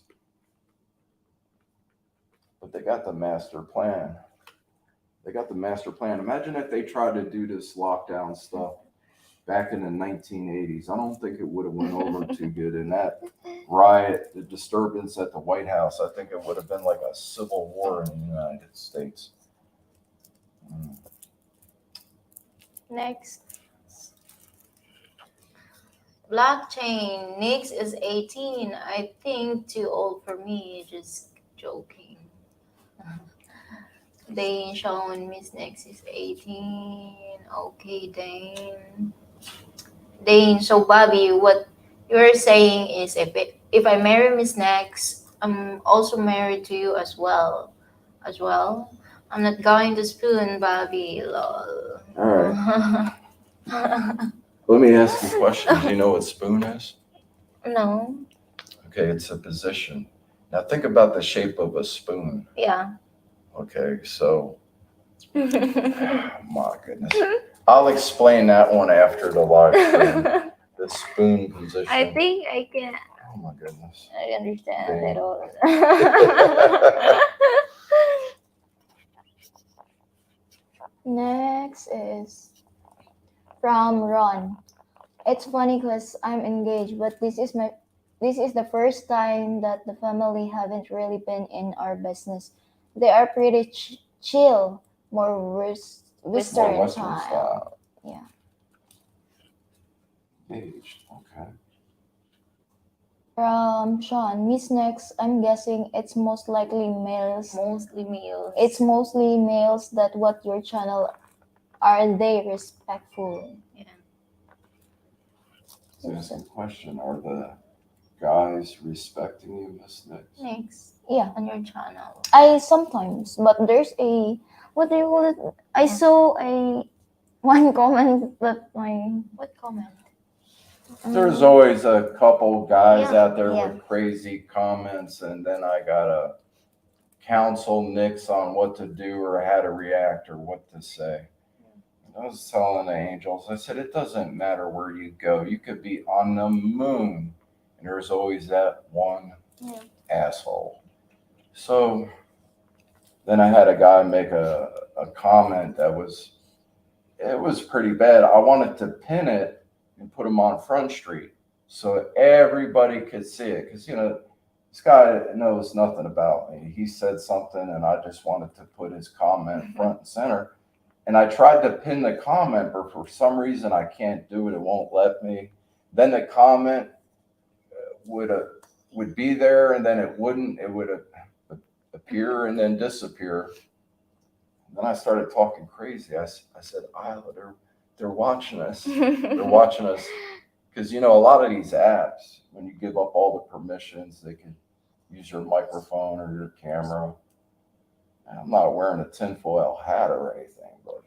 but they got the master plan. They got the master plan. Imagine if they tried to do this lockdown stuff back in the 1980s. I don't think it would have went over too good. And that riot, the disturbance at the White House, I think it would have been like a civil war in the United States. Next. Blockchain. Nix is 18. I think too old for me. Just joking. Dane Sean, Miss Nix is 18. Okay, Dane. Dane, so Bobby, what you're saying is if I marry Miss Nex, I'm also married to you as well. I'm not going to spoon Bobby, lol. All right. Let me ask you a question. Do you know what spoon is? No. Okay, it's a position. Now think about the shape of a spoon. Yeah. Okay, so my goodness. I'll explain that one after the live stream. The spoon position. I think I can. Oh my goodness. I understand a Dang. little. Next is from Ron. It's funny because I'm engaged, but this is the first time that the family haven't really been in our business. They are pretty chill, more Western, More Western style. style. Yeah. Engaged. Okay. From Sean, Miss Next, I'm guessing it's most likely males. Mostly males. It's mostly males that what your channel are they respectful? Yeah. So that's the question. Are the guys respecting you, Miss Nix? Next Yeah. on your channel. I sometimes, but there's a what do you call it? I saw a one comment that my What comment? There's always a couple guys Yeah. out there Yeah. with crazy comments, and then I gotta counsel Nix on what to do or how to react or what to say. And I was telling the angels, I said, it doesn't matter where you go. You could be on the moon, and there's always that one asshole. So then I had a guy make a comment that was pretty bad. I wanted to pin it and put him on Front Street so everybody could see it. Because, this guy knows nothing about me. He said something, and I just wanted to put his comment front and center. And I tried to pin the comment, but for some reason I can't do it. It won't let me. Then the comment would be there, and then it wouldn't. It would appear and then disappear. Then I started talking crazy. I said, Isla, they're watching us. They're watching us. Because, a lot of these apps, when you give up all the permissions, they can use your microphone or your camera. And I'm not wearing a tinfoil hat or anything, but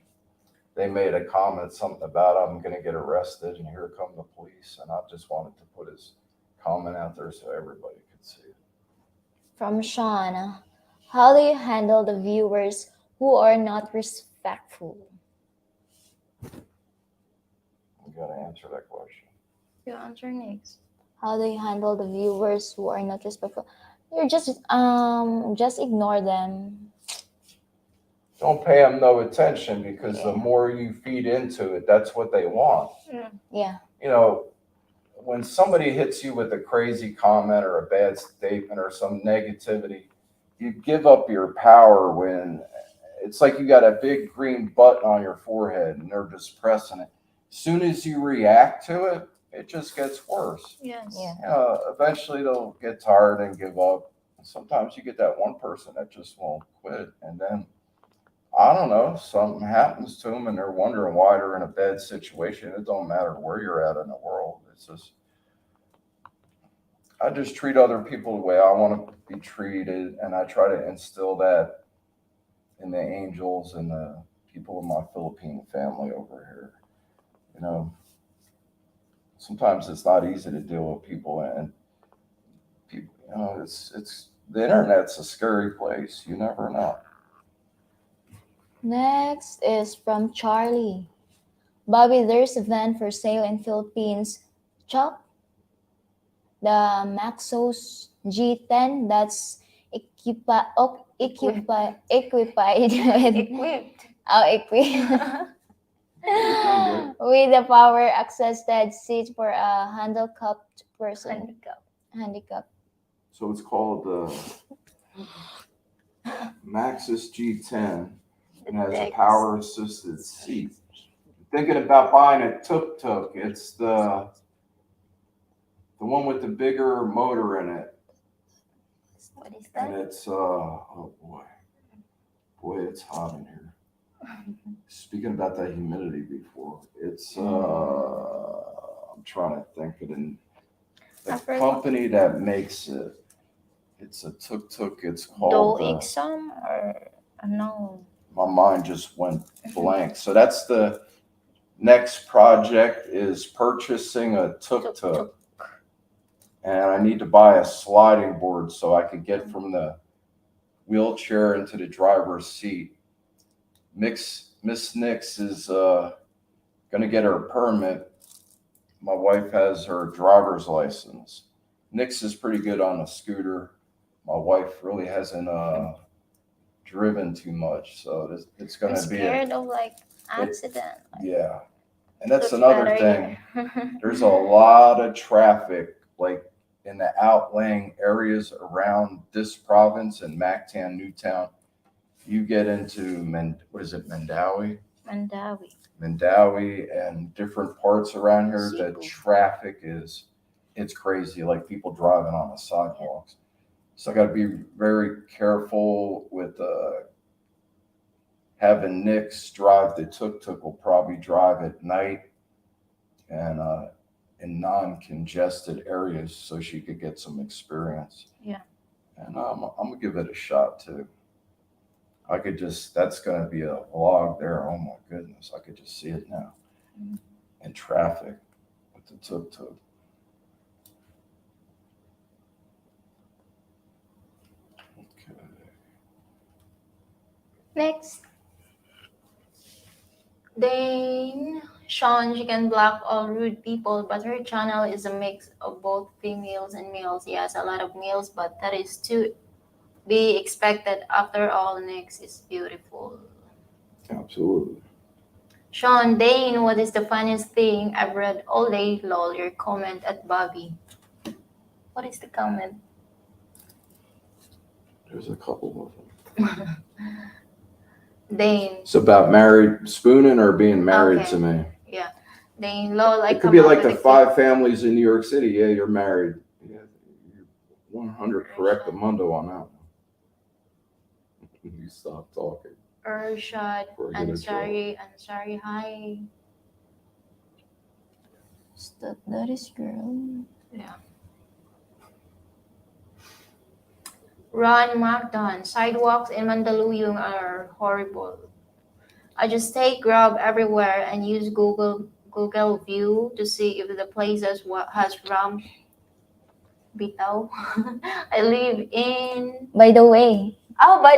they made a comment, something about I'm going to get arrested, and here come the police. And I just wanted to put his comment out there so everybody could see it. From Sean, how do you handle the viewers who are not respectful? You got to answer that question. You answer next. How do you handle the viewers who are not respectful? You're just ignore them. Don't pay them no attention, because the more you feed into it, that's what they want. Yeah. When somebody hits you with a crazy comment or a bad statement or some negativity, you give up your power when it's like you got a big green button on your forehead and they're just pressing it. As soon as you react to it, it just gets worse. Yes. Yeah. Eventually they'll get tired and give up. Sometimes you get that one person that just won't quit, and then I don't know, something happens to them and they're wondering why they're in a bad situation. It don't matter where you're at in the world. It's just, I just treat other people the way I want to be treated, and I try to instill that in the angels and the people in my Philippine family over here. Sometimes it's not easy to deal with people, and people, it's the internet's a scary place. You never know. Next is from Charlie. Bobby, there's a van for sale in Philippines. Chop. The Maxos G10 that's equipped with Equipped. with a power accessed seat for a handicapped person. Handicap. So it's called the Maxis G10 and has a power assisted seat. Thinking about buying a tuk-tuk. It's the one with the bigger motor in it. What is that? And it's oh boy, it's hot in here. Speaking about that humidity before, it's I'm trying to think of the company that makes it. It's a tuk-tuk. It's called Do Exam or no? My mind just went blank. So that's the Next project is purchasing a tuk-tuk. Tuk-tuk. And I need to buy a sliding board so I could get from the wheelchair into the driver's seat. Miss Nix is going to get her permit. My wife has her driver's license. Nix is pretty good on a scooter. My wife really hasn't driven too much, so it's going I'm to be scared of like accident. yeah. And that's Looks another better thing. here. There's a lot of traffic, like in the outlying areas around this province in Mactan, Newtown. You get into Mandawi, Mandawi. and different parts around here. The Cebu. traffic it's crazy, like people driving on the sidewalks. So I got to be very careful with having Nix drive the tuk-tuk. Will probably drive at night and in non-congested areas so she could get some experience. Yeah. And I'm gonna give it a shot too. That's gonna be a vlog there. Oh my goodness, I could just see it now. In traffic with the tuk-tuk. Okay. Next. Then Sean, she can block all rude people, but her channel is a mix of both females and males. Yes, a lot of males, but that is to be expected. After all, Nix is beautiful. Absolutely. Sean, Dane, what is the funniest thing I've read all day? Lol, your comment at Bobby. What is the comment? There's a couple of them. Dane. It's about spooning or being married Okay. to me. Yeah. Dane, lol, I It could come be up like with the a cute- 5 families in New York City. Yeah, you're married. Yeah, you're 100 correct the mundo on that one. You stop talking. Urshad, Before I get a Ansari, hi. That is girl. Yeah. Ron Magdon, sidewalks in Mandaluyong are horrible. I just take Grab everywhere and use Google View to see if the place has ramp. Bitaw. I live in. By the way, Oh, by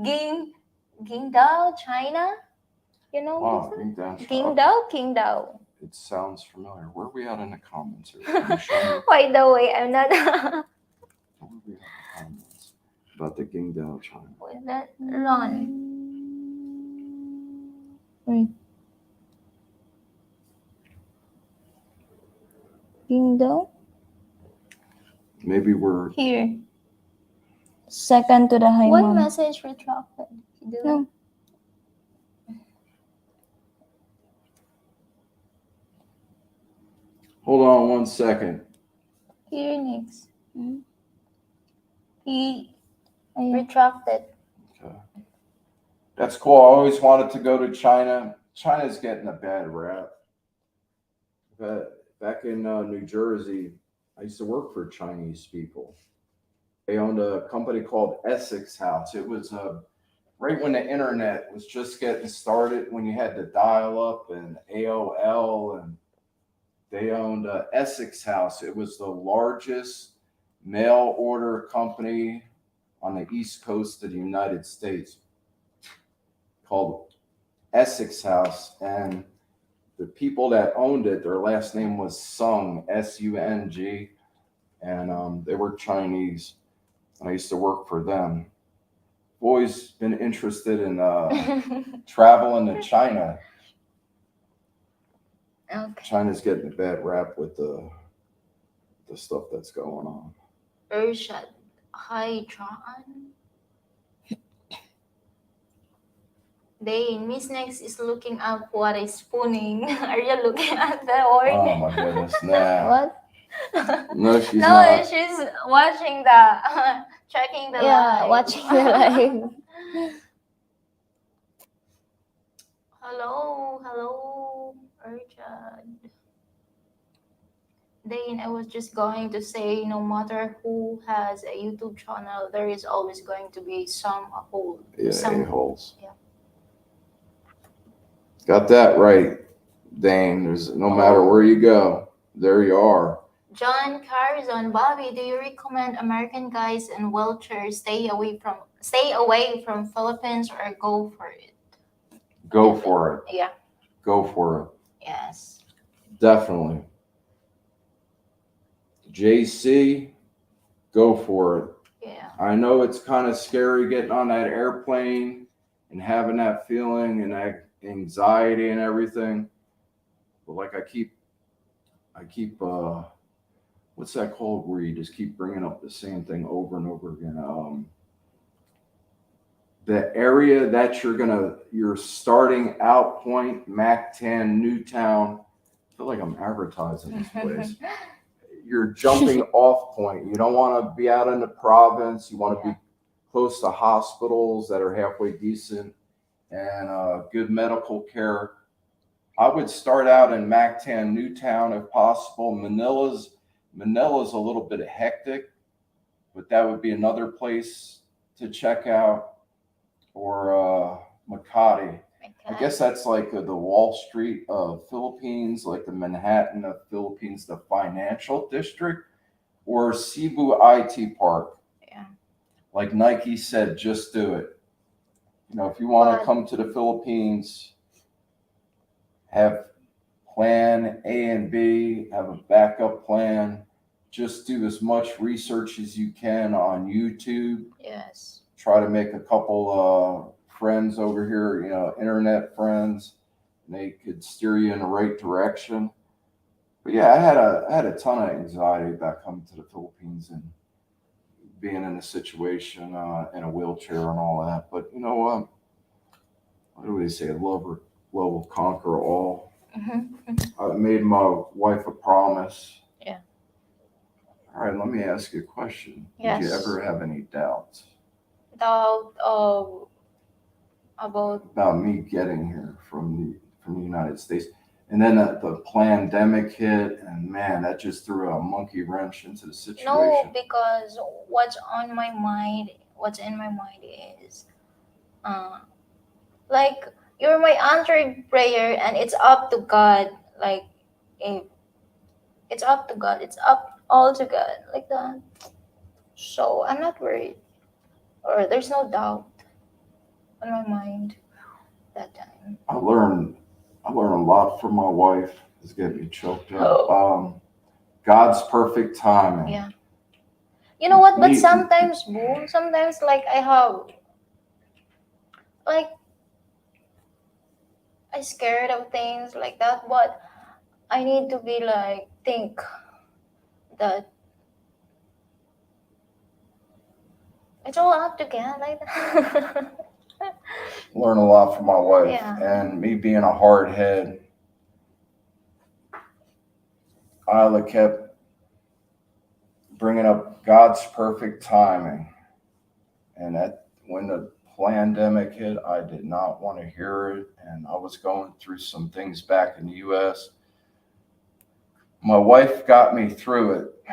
the Qingdao, China. You know Wow, this? Qingdao. It sounds familiar. Where are we at in the comments here? Can you show me? By the way, I'm not. Where are we at in the comments? About the Qingdao China. What is that? Ron. wait. Kingdom? Maybe we're Here. Second to the high What mom. message retracted? No. hold on one second. Here next. Hmm? He Ayan. retracted. Okay. That's cool. I always wanted to go to China. China's getting a bad rap. But back in New Jersey, I used to work for Chinese people. They owned a company called Essex House. It was right when the internet was just getting started, when you had to dial up and AOL, and they owned Essex House. It was the largest mail order company on the East Coast of the United States, called Essex House. And the people that owned it, their last name was Sung, Sung, and they were Chinese. And I used to work for them. Always been interested in traveling to China. Okay. China's getting a bad rap with the stuff that's going on. Urshad. Hi, John. Miss Next is looking up what is spooning. Are you looking at the Oh word? my goodness, nah. What? No, she's No, not. she's watching the checking the Yeah, live. watching the live. Hello, Urshad. Dane, I was just going to say, no matter who has a YouTube channel, there is always going to be some hole. Yeah, Some a-holes. Yeah. Got that right, Dane. There's no matter where you go, there you are. John Carizon, Bobby, do you recommend American guys in wheelchairs stay away from Philippines or go for it? Go for it. Yeah. Go for it. Yes. Definitely. JC, go for it. Yeah. I know it's kind of scary getting on that airplane and having that feeling and that anxiety and everything. But like I keep what's that called where you just keep bringing up the same thing over and over again? The area that your starting out point, Mactan, Newtown. I feel like I'm advertising this place. Your jumping off point. You don't want to be out in the province. You want to be close to hospitals that are halfway decent and good medical care. I would start out in Mactan, Newtown if possible. Manila's a little bit hectic, but that would be another place to check out. Or Makati. I guess that's like the Wall Street of Philippines, like the Manhattan of Philippines, the financial district, or Cebu IT Park. Yeah. Like Nike said, just do it. You know, if you want to come to the Philippines, have plan A and B, have a backup plan. Just do as much research as you can on YouTube. Yes. Try to make a couple friends over here, you know, internet friends. And they could steer you in the right direction. But yeah, I had a ton of anxiety about coming to the Philippines and being in a situation in a wheelchair and all that. But you know what do they say? Love will conquer all. I made my wife a promise. Yeah. All right, let me ask you a question. Yes. Did you ever have any doubts? About me getting here from the United States, and then the pandemic hit, and man, that just threw a monkey wrench into the situation. No, because what's in my mind is, like you're my answered prayer, and it's up to God. Like, if it's up to God, it's up all to God, like that. So I'm not worried, or there's no doubt on my mind that time. I learned a lot from my wife. It's getting me choked up. God's perfect timing. Yeah. You know what? But sometimes, like I scared of things like that, but I need to be like think that it's all up to God, like that. Learn a lot from my wife, Yeah. and me being a hard head. Isla kept bringing up God's perfect timing, and that when the pandemic hit, I did not want to hear it, and I was going through some things back in the U.S. My wife got me through it,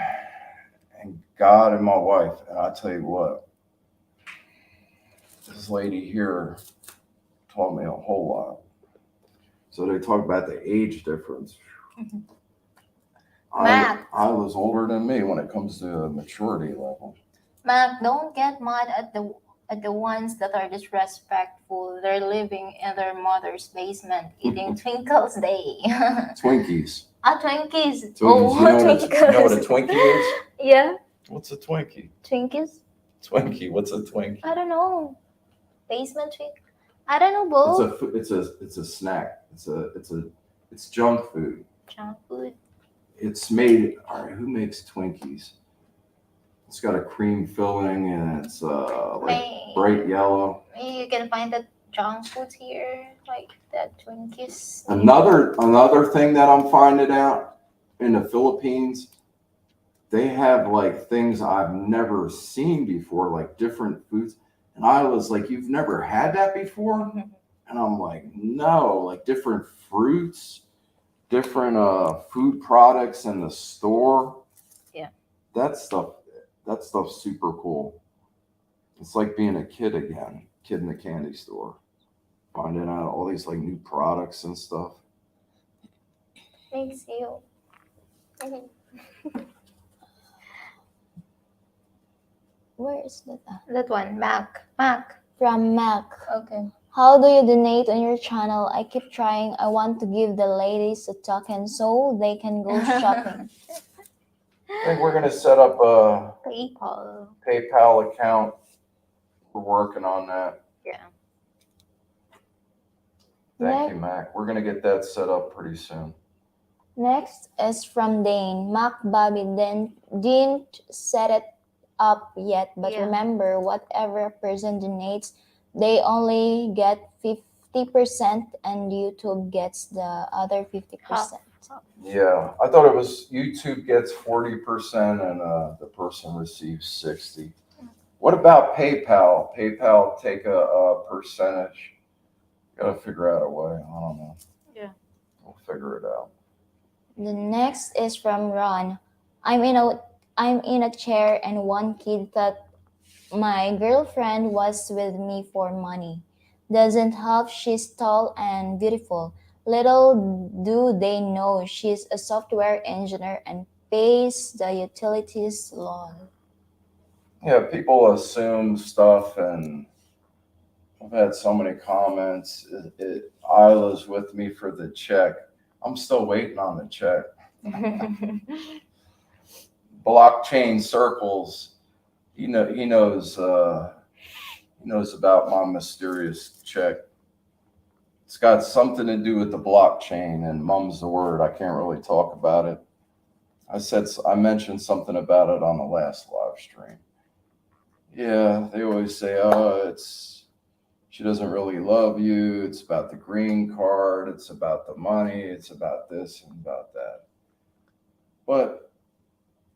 and God and my wife, and I tell you what, this lady here taught me a whole lot. So they talk about the age difference. Matt. I was older than me when it comes to maturity level. Mac, don't get mad at the ones that are disrespectful. They're living in their mother's basement eating Twinkles Day. Twinkies. Twinkies. Oh, you know what a Twinkie is? Yeah. What's a Twinkie? Twinkies? Twinkie. What's a Twinkie? I don't know. Basement Twink. I don't know, Bo. It's a snack. It's junk food. Junk food. It's made. All right, who makes Twinkies? It's got a cream filling and it's bright yellow. Maybe you can find the junk foods here, like that Twinkies. Another thing that I'm finding out in the Philippines, they have like things I've never seen before, like different foods. And I was like, "You've never had that before?" Mm-hmm. And I'm like, "No, like different fruits, different food products in the store." Yeah. That stuff's super cool. It's like being a kid again, kid in the candy store. finding out all these like new products and stuff. Thanks you. Where is that? That one, Mac. From Mac. Okay. How do you donate on your channel? I keep trying. I want to give the ladies a token so they can go shopping. I think we're gonna set up a PayPal. PayPal account. We're working on that. Yeah. Thank you, Mac. We're gonna get that set up pretty soon. Next is from Dane. Mac Bobby didn't set it up yet, but Yeah. remember, whatever a person donates, they only get 50% and YouTube gets the other 50%. Yeah, I thought it was YouTube gets 40% and the person receives 60. What about PayPal? PayPal take a percentage. Gotta figure out a way. I don't know. Yeah. We'll figure it out. The next is from Ron. I'm in a chair and one kid thought my girlfriend was with me for money. Doesn't help she's tall and beautiful. Little do they know she's a software engineer and pays the utilities loan. Yeah, people assume stuff, and I've had so many comments. Isla's with me for the check. I'm still waiting on the check. Blockchain circles. He knows about my mysterious check. It's got something to do with the blockchain, and mum's the word. I can't really talk about it. I mentioned something about it on the last live stream. Yeah, they always say, "Oh, she doesn't really love you. It's about the green card. It's about the money. It's about this and about that." But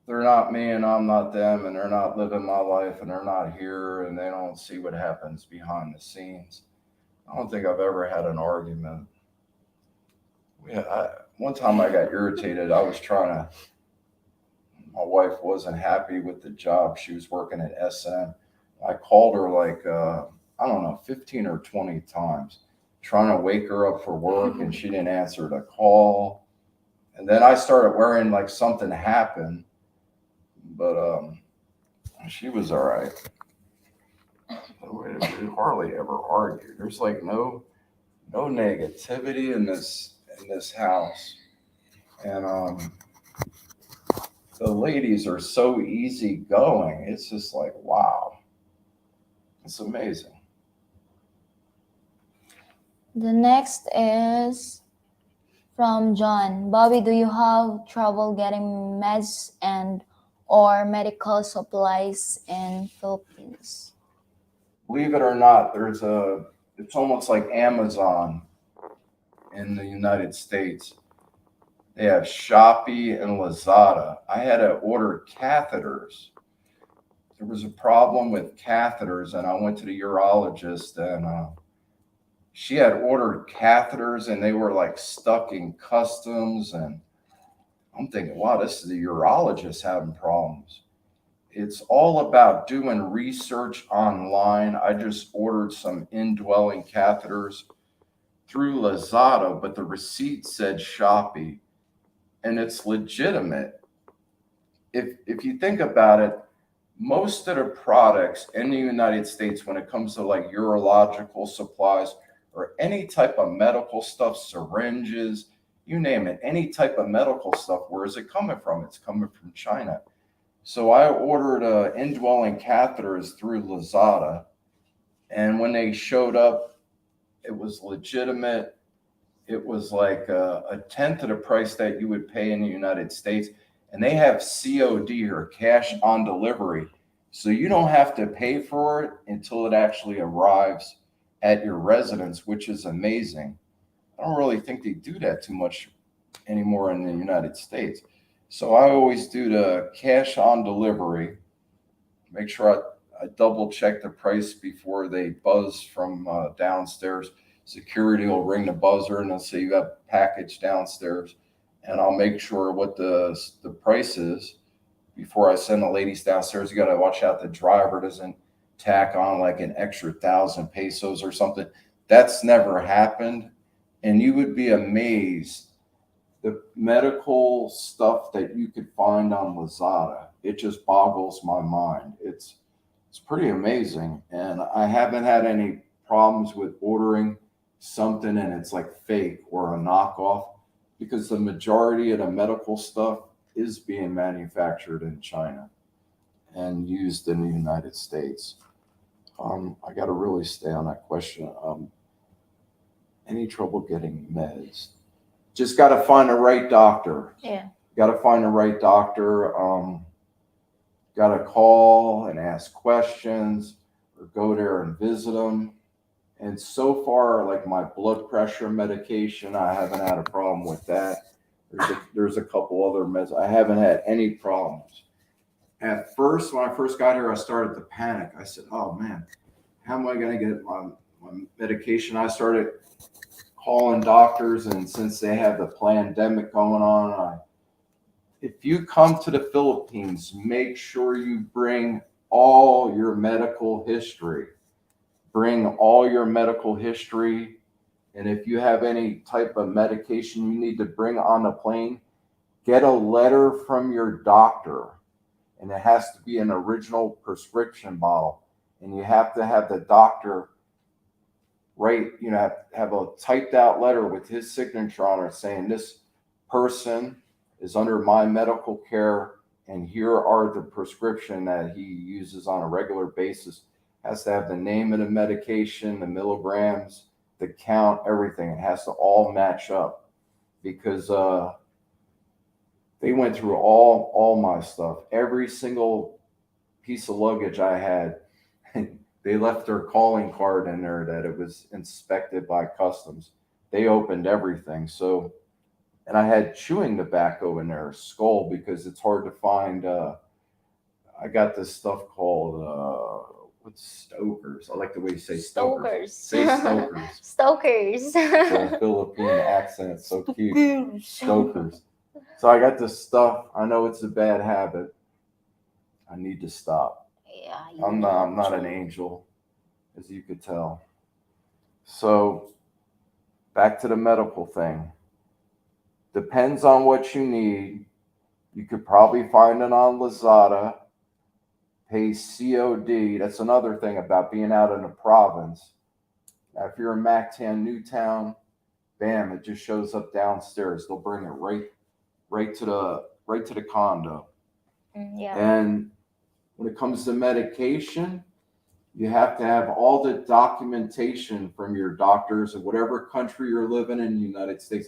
they're not me and I'm not them, and they're not living my life, and they're not here, and they don't see what happens behind the scenes. I don't think I've ever had an argument. One time I got irritated. My wife wasn't happy with the job. She was working at SM. I called her like, I don't know, 15 or 20 times, trying to wake her up for work, and she didn't answer the call. And then I started worrying like something happened, but she was all right. We hardly ever argue. There's like no negativity in this house, and the ladies are so easygoing. It's just like, wow, it's amazing. The next is from John. Bobby, do you have trouble getting meds and or medical supplies in Philippines? Believe it or not, it's almost like Amazon in the United States. They have Shopee and Lazada. I had to order catheters. There was a problem with catheters, and I went to the urologist, and she had ordered catheters, and they were like stuck in customs. And I'm thinking, wow, this is the urologist having problems. It's all about doing research online. I just ordered some indwelling catheters through Lazada, but the receipt said Shopee, and it's legitimate. If you think about it, most of the products in the United States, when it comes to like urological supplies or any type of medical stuff, syringes, you name it, any type of medical stuff, where is it coming from? It's coming from China. So I ordered indwelling catheters through Lazada, and when they showed up, it was legitimate. It was like a tenth of the price that you would pay in the United States, and they have COD or cash on delivery, so you don't have to pay for it until it actually arrives at your residence, which is amazing. I don't really think they do that too much anymore in the United States. So I always do the cash on delivery. Make sure I double check the price before they buzz from downstairs. Security will ring the buzzer and they'll say you got a package downstairs. And I'll make sure what the price is before I send the ladies downstairs. You got to watch out the driver doesn't tack on like an extra 1,000 pesos or something. That's never happened. And you would be amazed the medical stuff that you could find on Lazada. It just boggles my mind. It's pretty amazing. And I haven't had any problems with ordering something and it's like fake or a knockoff because the majority of the medical stuff is being manufactured in China and used in the United States. I got to really stay on that question. Any trouble getting meds? Just got to find the right doctor. Yeah. Got to find the right doctor. Got to call and ask questions or go there and visit them. And so far, like my blood pressure medication, I haven't had a problem with that. There's a couple other meds. I haven't had any problems. At first, when I first got here, I started to panic. I said, oh man, how am I going to get my medication? I started calling doctors, and since they have the pandemic going on, if you come to the Philippines, make sure you bring all your medical history. Bring all your medical history. And if you have any type of medication you need to bring on the plane, get a letter from your doctor. And it has to be an original prescription bottle. And you have to have the doctor write, have a typed out letter with his signature on it saying this person is under my medical care and here are the prescription that he uses on a regular basis. Has to have the name of the medication, the milligrams, the count, everything. It has to all match up because they went through all my stuff. Every single piece of luggage I had, they left their calling card in there that it was inspected by customs. They opened everything. So, and I had chewing tobacco in there, skull, because it's hard to find. I got this stuff called what's Stokers. I like the way you say Stokers. Say Stokers. Stokers. The Philippine accent, it's so cute. Stokers. So I got this stuff. I know it's a bad habit. I need to stop. Yeah. I'm not an angel, as you could tell. So back to the medical thing. Depends on what you need. You could probably find it on Lazada. Pay COD. That's another thing about being out in the province. Now, if you're in Mactan, Newtown, bam, it just shows up downstairs. They'll bring it right to the condo. Yeah. And when it comes to medication, you have to have all the documentation from your doctors of whatever country you're living in the United States.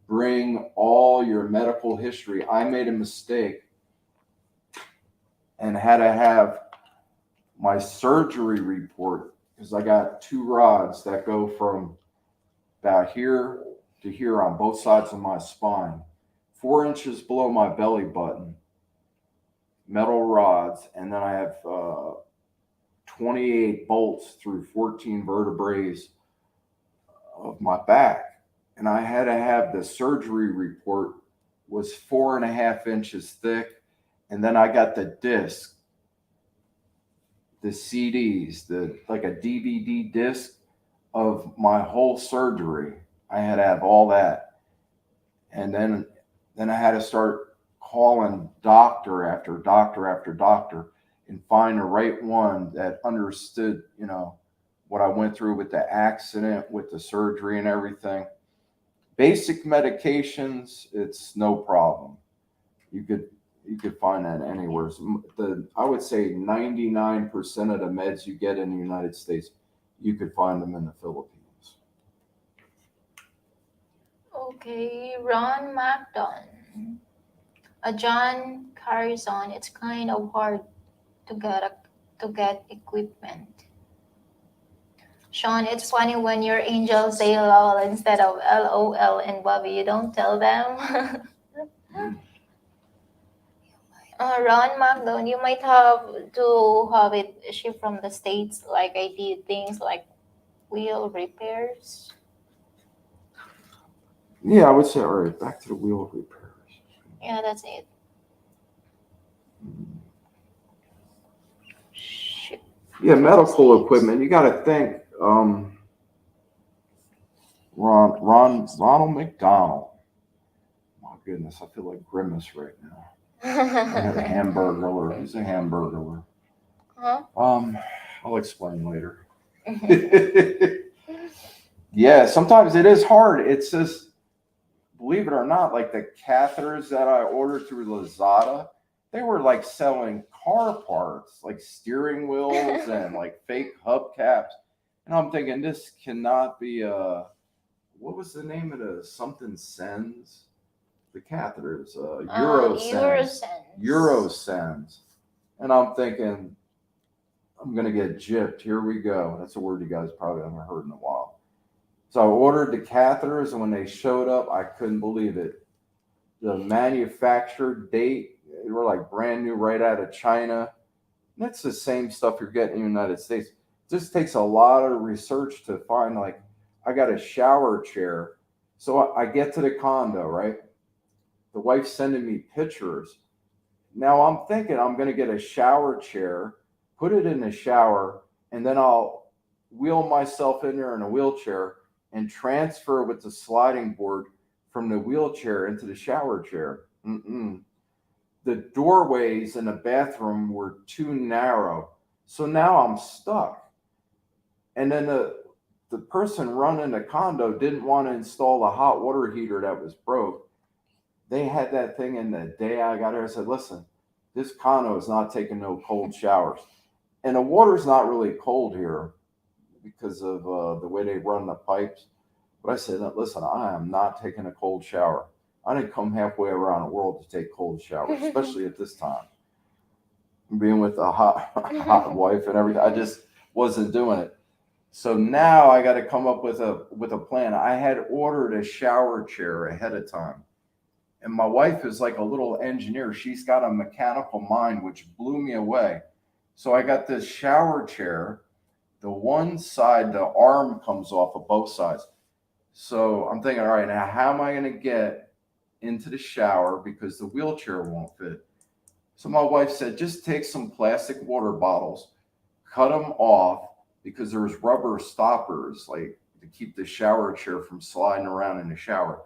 Bring all your medical history. I made a mistake and had to have my surgery report because I got 2 rods that go from about here to here on both sides of my spine, 4 inches below my belly button, metal rods, and then I have 28 bolts through 14 vertebrae of my back. And I had to have the surgery report was 4.5 inches thick. And then I got the disc, the CDs, like a DVD disc of my whole surgery. I had to have all that. And then I had to start calling doctor after doctor after doctor and find the right one that understood, what I went through with the accident, with the surgery and everything. Basic medications, it's no problem. You could find that anywhere. I would say 99% of the meds you get in the United States, you could find them in the Philippines. Okay, Ron MacDon. John carries on. It's kind of hard to get equipment. Sean, it's funny when your angels say lol instead of LOL, and Bobby, you don't tell them. Ron MacDon, you might have to have it shipped from the States, like I did things like wheel repairs. Yeah, I would say, all right, back to the wheel repairs. Yeah, that's it. Ship Yeah, from the medical States. equipment. You got to think. Ronald McDonald. My goodness, I feel like Grimace right now. I got a hamburger. He's a hamburger. Huh? I'll explain later. Yeah, sometimes it is hard. It's just, believe it or not, like the catheters that I ordered through Lazada, they were like selling car parts, like steering wheels and like fake hubcaps. And I'm thinking this cannot be what was the name of the something Sens? The catheters, Eurosens. Eurosens. And I'm thinking, I'm gonna get gypped. Here we go. That's a word you guys probably haven't heard in a while. So I ordered the catheters, and when they showed up, I couldn't believe it. The manufacturer date, they were like brand new right out of China. That's the same stuff you're getting in the United States. It just takes a lot of research to find, like, I got a shower chair. So I get to the condo, right? The wife's sending me pictures. Now I'm thinking I'm going to get a shower chair, put it in the shower, and then I'll wheel myself in there in a wheelchair and transfer with the sliding board from the wheelchair into the shower chair. The doorways in the bathroom were too narrow. So now I'm stuck. And then the person running the condo didn't want to install a hot water heater that was broke. They had that thing in the day I got here. I said, listen, this condo is not taking no cold showers. And the water's not really cold here because of the way they run the pipes. But I said, listen, I am not taking a cold shower. I didn't come halfway around the world to take cold showers, especially at this time. Being with a hot wife and everything, I just wasn't doing it. So now I got to come up with a plan. I had ordered a shower chair ahead of time. And my wife is like a little engineer. She's got a mechanical mind, which blew me away. So I got this shower chair. The one side, the arm comes off of both sides. So I'm thinking, all right, now how am I going to get into the shower because the wheelchair won't fit? So my wife said, just take some plastic water bottles, cut them off because there's rubber stoppers, like to keep the shower chair from sliding around in the shower.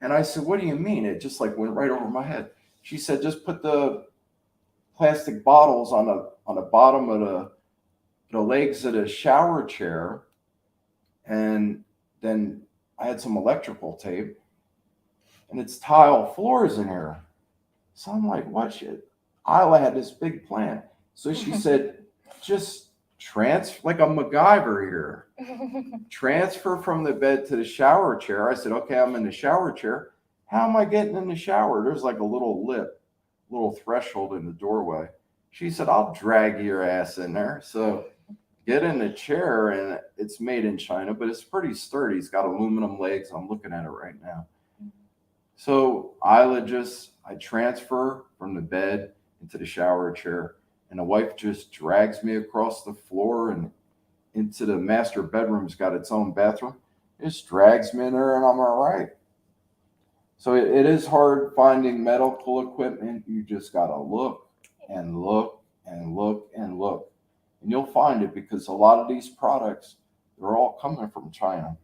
And I said, what do you mean? It just like went right over my head. She said, just put the plastic bottles on the bottom of the legs of the shower chair. And then I had some electrical tape and it's tile floors in here. So I'm like, what shit? Isla had this big plan. So she said, just transfer, like a MacGyver here. Transfer from the bed to the shower chair. I said, okay, I'm in the shower chair. How am I getting in the shower? There's like a little lip, little threshold in the doorway. She said, I'll drag your ass in there. So get in the chair, and it's made in China, but it's pretty sturdy. It's got aluminum legs. I'm looking at it right now. So I transfer from the bed into the shower chair, and the wife just drags me across the floor and into the master bedroom. It's got its own bathroom. It just drags me in there and I'm all right. So it is hard finding medical equipment. You just got to look and look and look and look. And you'll find it because a lot of these products, they're all coming from China.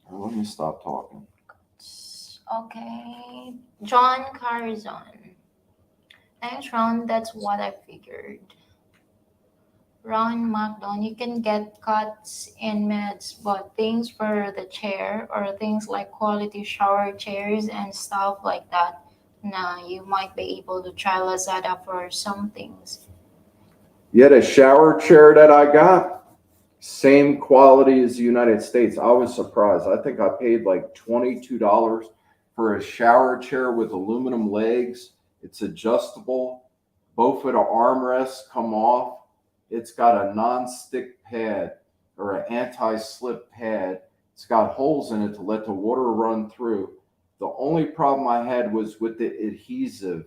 Let me stop talking. Okay. John Carizon. Thanks, Ron. That's what I figured. Ron McDonald, you can get cuts in meds, but things for the chair or things like quality shower chairs and stuff like that, nah, you might be able to try Lazada for some things. Yeah, the shower chair that I got, same quality as the United States. I was surprised. I think I paid like $22 for a shower chair with aluminum legs. It's adjustable. Both of the armrests come off. It's got a non-stick pad or an anti-slip pad. It's got holes in it to let the water run through. The only problem I had was with the adhesive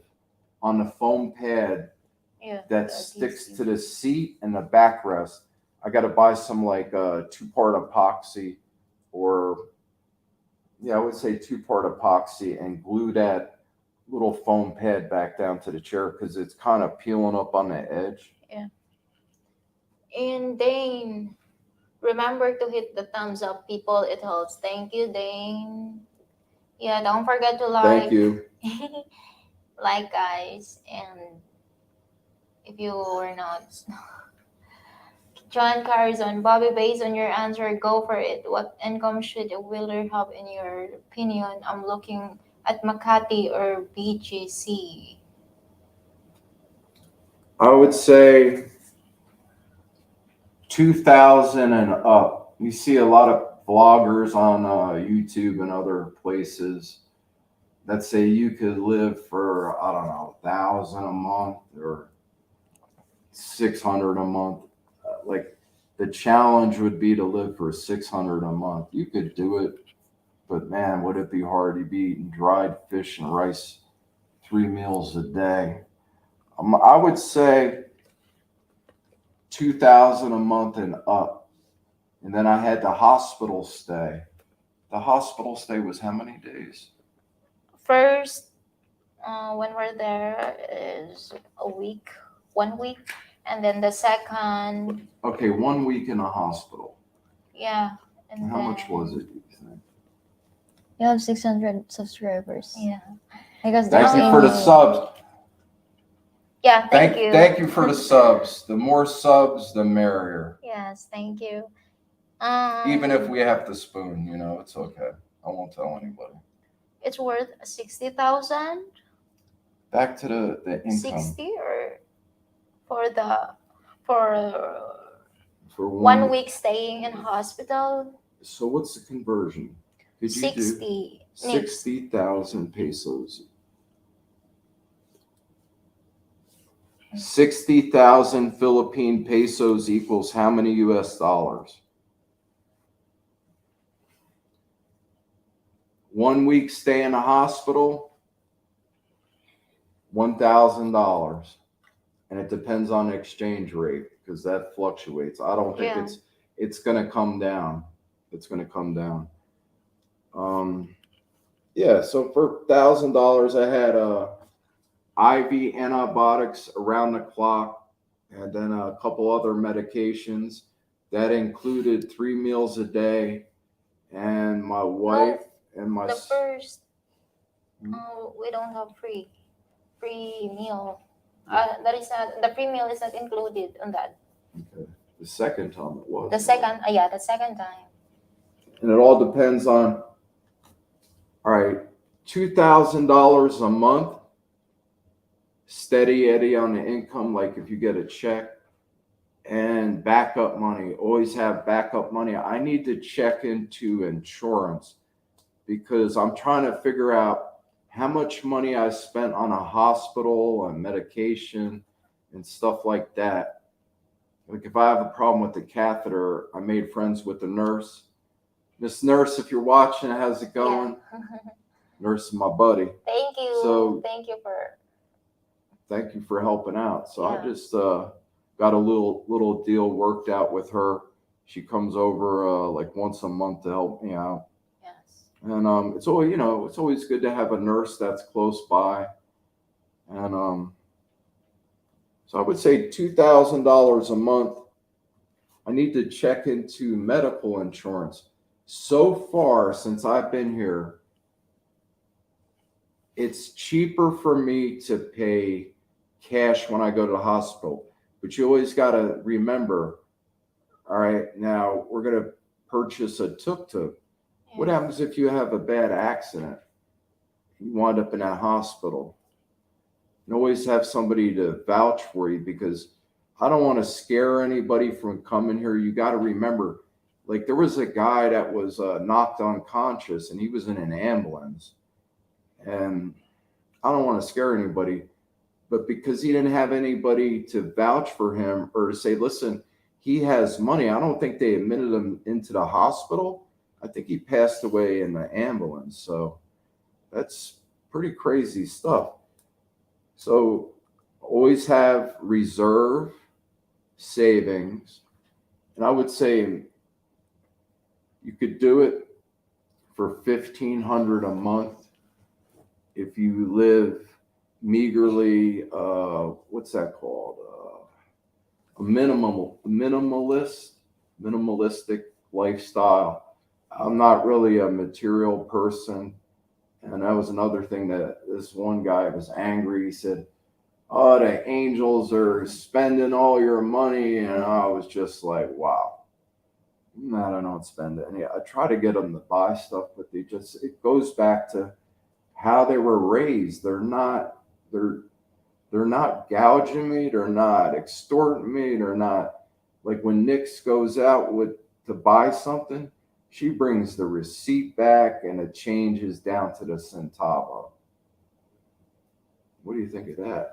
on the foam pad that sticks to the seat and the backrest. I got to buy some like two-part epoxy, or I would say two-part epoxy, and glue that little foam pad back down to the chair because it's kind of peeling up on the edge. Yeah. And then Remember to hit the thumbs up, people. It helps. Thank you, Dane. Yeah, don't forget to Thank like. you. Like, guys. And if you were not, John carries on. Bobby, based on your answer, go for it. What income should a wheeler have in your opinion? I'm looking at Makati or BGC. I would say 2,000 and up. You see a lot of vloggers on YouTube and other places that say you could live for, I don't know, 1,000 a month or 600 a month. Like the challenge would be to live for 600 a month. You could do it, but man, would it be hard? You'd be eating dried fish and rice 3 meals a day. I would say 2,000 a month and up. And then I had the hospital stay. The hospital stay was how many days? First, when we're there is a week, 1 week, and then the second, Okay, 1 week in a hospital. yeah, and How then, much was it, you think? You have 600 subscribers. Yeah, Because Thank there's you for the only- subs. yeah. Thank you. Thank you for the subs. The more subs, the merrier. Yes, thank you. Even if we have to spoon, it's okay. I won't tell anybody. It's worth 60,000, Back to the income. 60, or for the for For 1 week staying in hospital, So what's the conversion? Could you 60. do 60,000 pesos? 60,000 Philippine pesos equals how many US dollars? 1 week stay in a hospital, $1,000. And it depends on the exchange rate because that fluctuates. I don't think Yeah. it's going to come down. It's going to come down. Yeah, so for $1,000, I had IV antibiotics around the clock, and then a couple other medications that included 3 meals a day. And my wife and my The first, Hmm? we don't have free meal. That is not, the free meal is not included on that. Okay. The second time it was. The second, the second time. And it all depends on. All right, $2,000 a month, steady Eddie on the income, like if you get a check, and backup money. Always have backup money. I need to check into insurance because I'm trying to figure out how much money I spent on a hospital and medication and stuff like that. Like if I have a problem with the catheter, I made friends with the nurse. Miss Nurse, if you're watching, how's it going? Yeah. Nurse is my buddy. Thank you. So- Thank you for. Thank you for helping out. So I Yeah. just got a little deal worked out with her. She comes over like once a month to help me out. Yes. And it's always good to have a nurse that's close by. And so I would say $2,000 a month. I need to check into medical insurance. So far since I've been here, it's cheaper for me to pay cash when I go to the hospital. But you always got to remember, all right, now we're going to purchase a tuk-tuk. What happens if you have a bad accident? You wind up in a hospital. You always have somebody to vouch for you because I don't want to scare anybody from coming here. You got to remember, like there was a guy that was knocked unconscious and he was in an ambulance. And I don't want to scare anybody, but because he didn't have anybody to vouch for him or to say, listen, he has money. I don't think they admitted him into the hospital. I think he passed away in the ambulance. So that's pretty crazy stuff. So always have reserve savings. And I would say you could do it for $1,500 a month if you live meagerly. What's that called? A minimalist. minimalistic lifestyle. I'm not really a material person. And that was another thing that this one guy was angry. He said, "Oh, the angels are spending all your money." And I was just like, wow. No, I don't spend any. I try to get them to buy stuff, but it goes back to how they were raised. They're they're not gouging me, they're not extorting me, they're not like when Nix goes out with to buy something, she brings the receipt back and it changes down to the centavo. What do you think of that?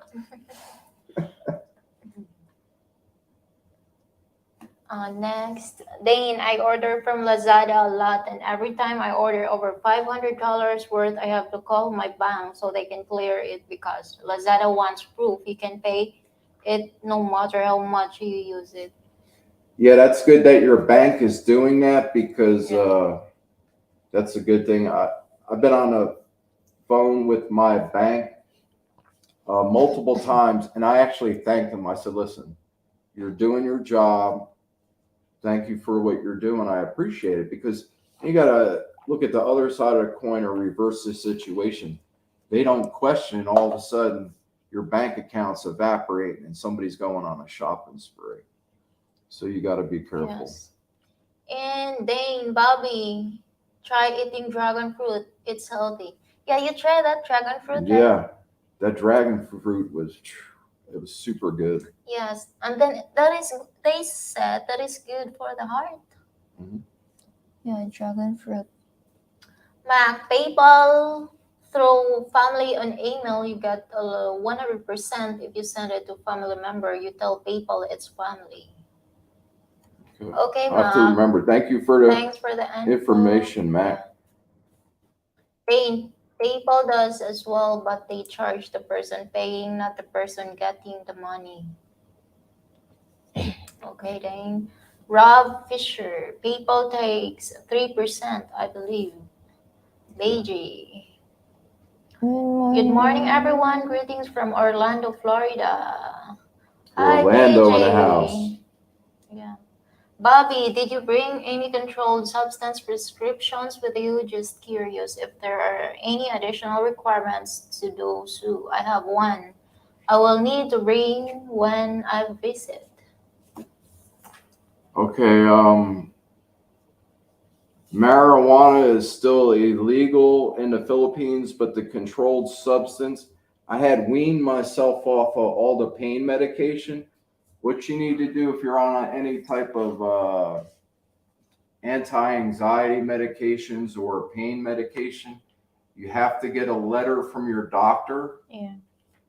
Next, Dane, I order from Lazada a lot, and every time I order over $500 worth, I have to call my bank so they can clear it because Lazada wants proof you can pay it no matter how much you use it. Yeah, that's good that your bank is doing that because that's a good thing. I've been on a phone with my bank multiple times, and I actually thanked them. I said, "Listen, you're doing your job. Thank you for what you're doing. I appreciate it." Because you got to look at the other side of the coin or reverse the situation. They don't question all of a sudden your bank accounts evaporate and somebody's going on a shopping spree. So you got to be careful. Yes. And Dane, Bobby, try eating dragon fruit. It's healthy. Yeah, you try that dragon fruit. Yeah, that dragon fruit was super good. Yes, and then they said that is good for the heart. Mm-hmm. Yeah, dragon fruit. Mac, PayPal through family on email, you get 100% if you send it to family member. You tell PayPal it's family. Okay, I have to Mac. remember. Thank you for the Thanks for the information, Mac. PayPal does as well, but they charge the person paying, not the person getting the money. Okay, then. Rob Fisher, PayPal takes 3%, I believe. Beiji. Good morning, everyone. Greetings from Orlando, Florida. Hi, Orlando in the KJ. house. Yeah. Bobby, did you bring any controlled substance prescriptions with you? Just curious if there are any additional requirements to do so. I have one. I will need to bring when I visit. Okay, marijuana is still illegal in the Philippines, but the controlled substance, I had weaned myself off of all the pain medication. What you need to do if you're on any type of anti-anxiety medications or pain medication, you have to get a letter from your doctor. Yeah.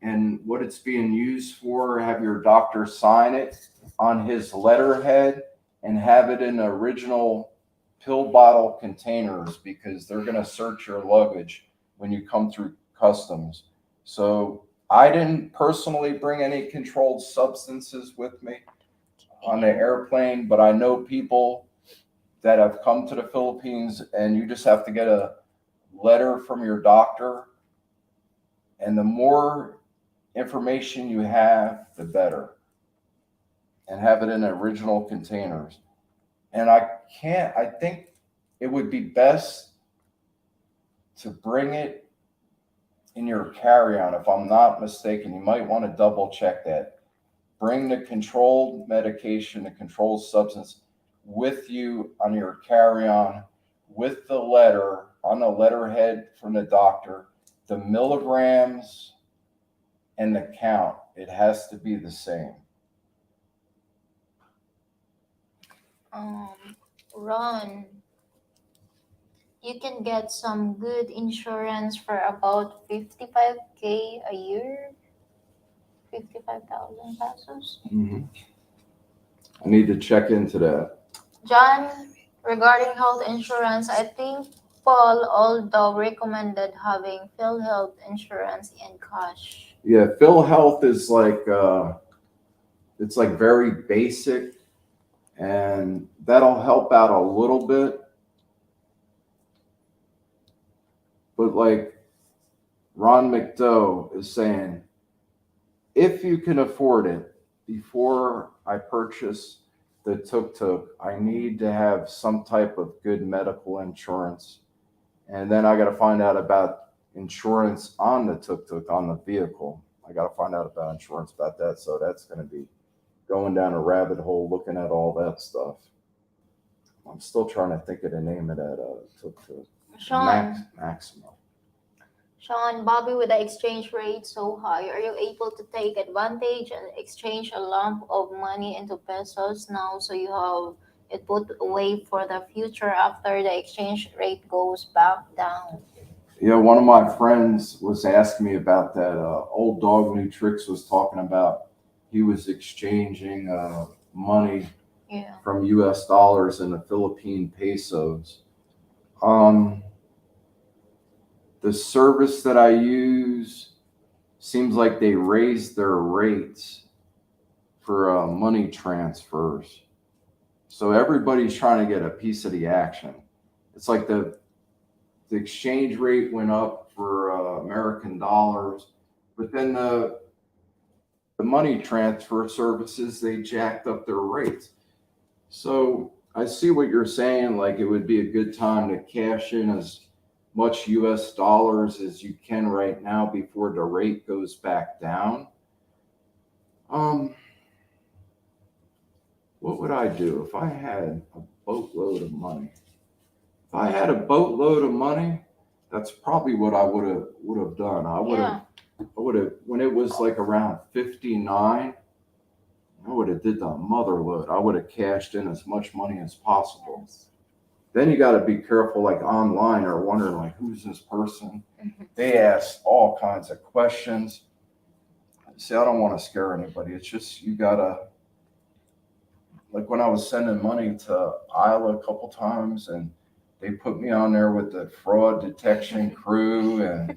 And what it's being used for, have your doctor sign it on his letterhead and have it in original pill bottle containers because they're going to search your luggage when you come through customs. So I didn't personally bring any controlled substances with me on the airplane, but I know people that have come to the Philippines and you just have to get a letter from your doctor. And the more information you have, the better. And have it in original containers. And I think it would be best to bring it in your carry-on. If I'm not mistaken, you might want to double check that. Bring the controlled medication, the controlled substance with you on your carry-on with the letter on the letterhead from the doctor, the milligrams and the count. It has to be the same. Ron, you can get some good insurance for about 55K a year. 55,000 pesos. Mm-hmm. I need to check into that. John, regarding health insurance, I think Paul although recommended having PhilHealth insurance in cash. Yeah, PhilHealth is like it's like very basic, and that'll help out a little bit. But like Ron McDough is saying, if you can afford it, before I purchase the tuk-tuk, I need to have some type of good medical insurance. And then I got to find out about insurance on the tuk-tuk, on the vehicle. I got to find out about insurance about that. So that's going to be going down a rabbit hole looking at all that stuff. I'm still trying to think of the name of that tuk-tuk. Sean, Maxima. Sean, Bobby, with the exchange rate so high, are you able to take advantage and exchange a lump of money into pesos now so you have it put away for the future after the exchange rate goes back down? Yeah, one of my friends was asking me about that. Old Dog New Tricks was talking about he was exchanging money Yeah. from U.S. dollars into Philippine pesos. Um, the service that I use seems like they raised their rates for money transfers. So everybody's trying to get a piece of the action. It's like the exchange rate went up for American dollars, but then the money transfer services, they jacked up their rates. So I see what you're saying. Like it would be a good time to cash in as much US dollars as you can right now before the rate goes back down. Um, what would I do if I had a boatload of money? If I had a boatload of money, that's probably what I would have done. Yeah. I would have when it was like around 59, I would have did the mother load. I would have cashed in as much money as possible. Yes. Then you got to be careful, like online, or wondering like who's this person. Mhm. They ask all kinds of questions. See, I don't want to scare anybody. It's just you gotta, like when I was sending money to Isla a couple times, and they put me on there with the fraud detection crew, and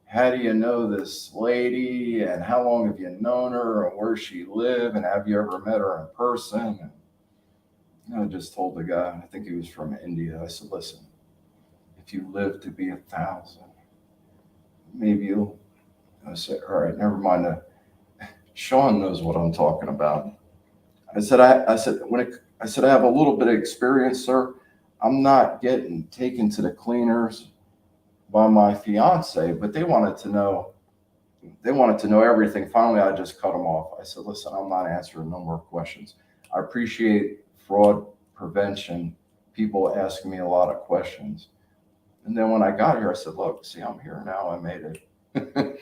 how do you know this lady, and how long have you known her, and where she live, and have you ever met her in person? And I just told the guy, I think he was from India. I said, listen, if you live to be 1,000, maybe you'll. I said, all right, never mind. Sean knows what I'm talking about. I said I have a little bit of experience, sir. I'm not getting taken to the cleaners by my fiance, but they wanted to know. They wanted to know everything. Finally, I just cut them off. I said, listen, I'm not answering no more questions. I appreciate fraud prevention, people asking me a lot of questions. And then when I got here, I said, look, see, I'm here now. I made it.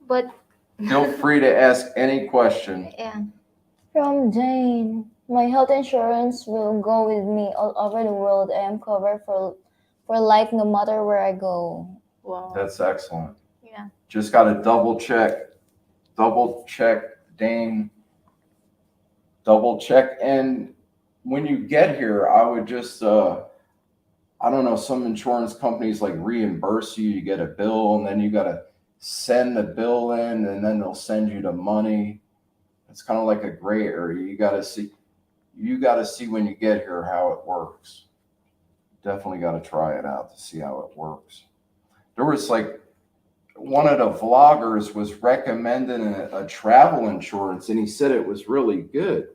But Feel free to ask any question. yeah. From Jane, my health insurance will go with me all over the world. I am covered for life no matter where I go. Wow. That's excellent. Yeah. Just got to double check, Dane, double check. And when you get here, I would just, I don't know, some insurance companies like reimburse you. You get a bill, and then you got to send the bill in, and then they'll send you the money. It's kind of like a gray area. You got to see when you get here how it works. Definitely got to try it out to see how it works. There was like one of the vloggers was recommending a travel insurance, and he said it was really good.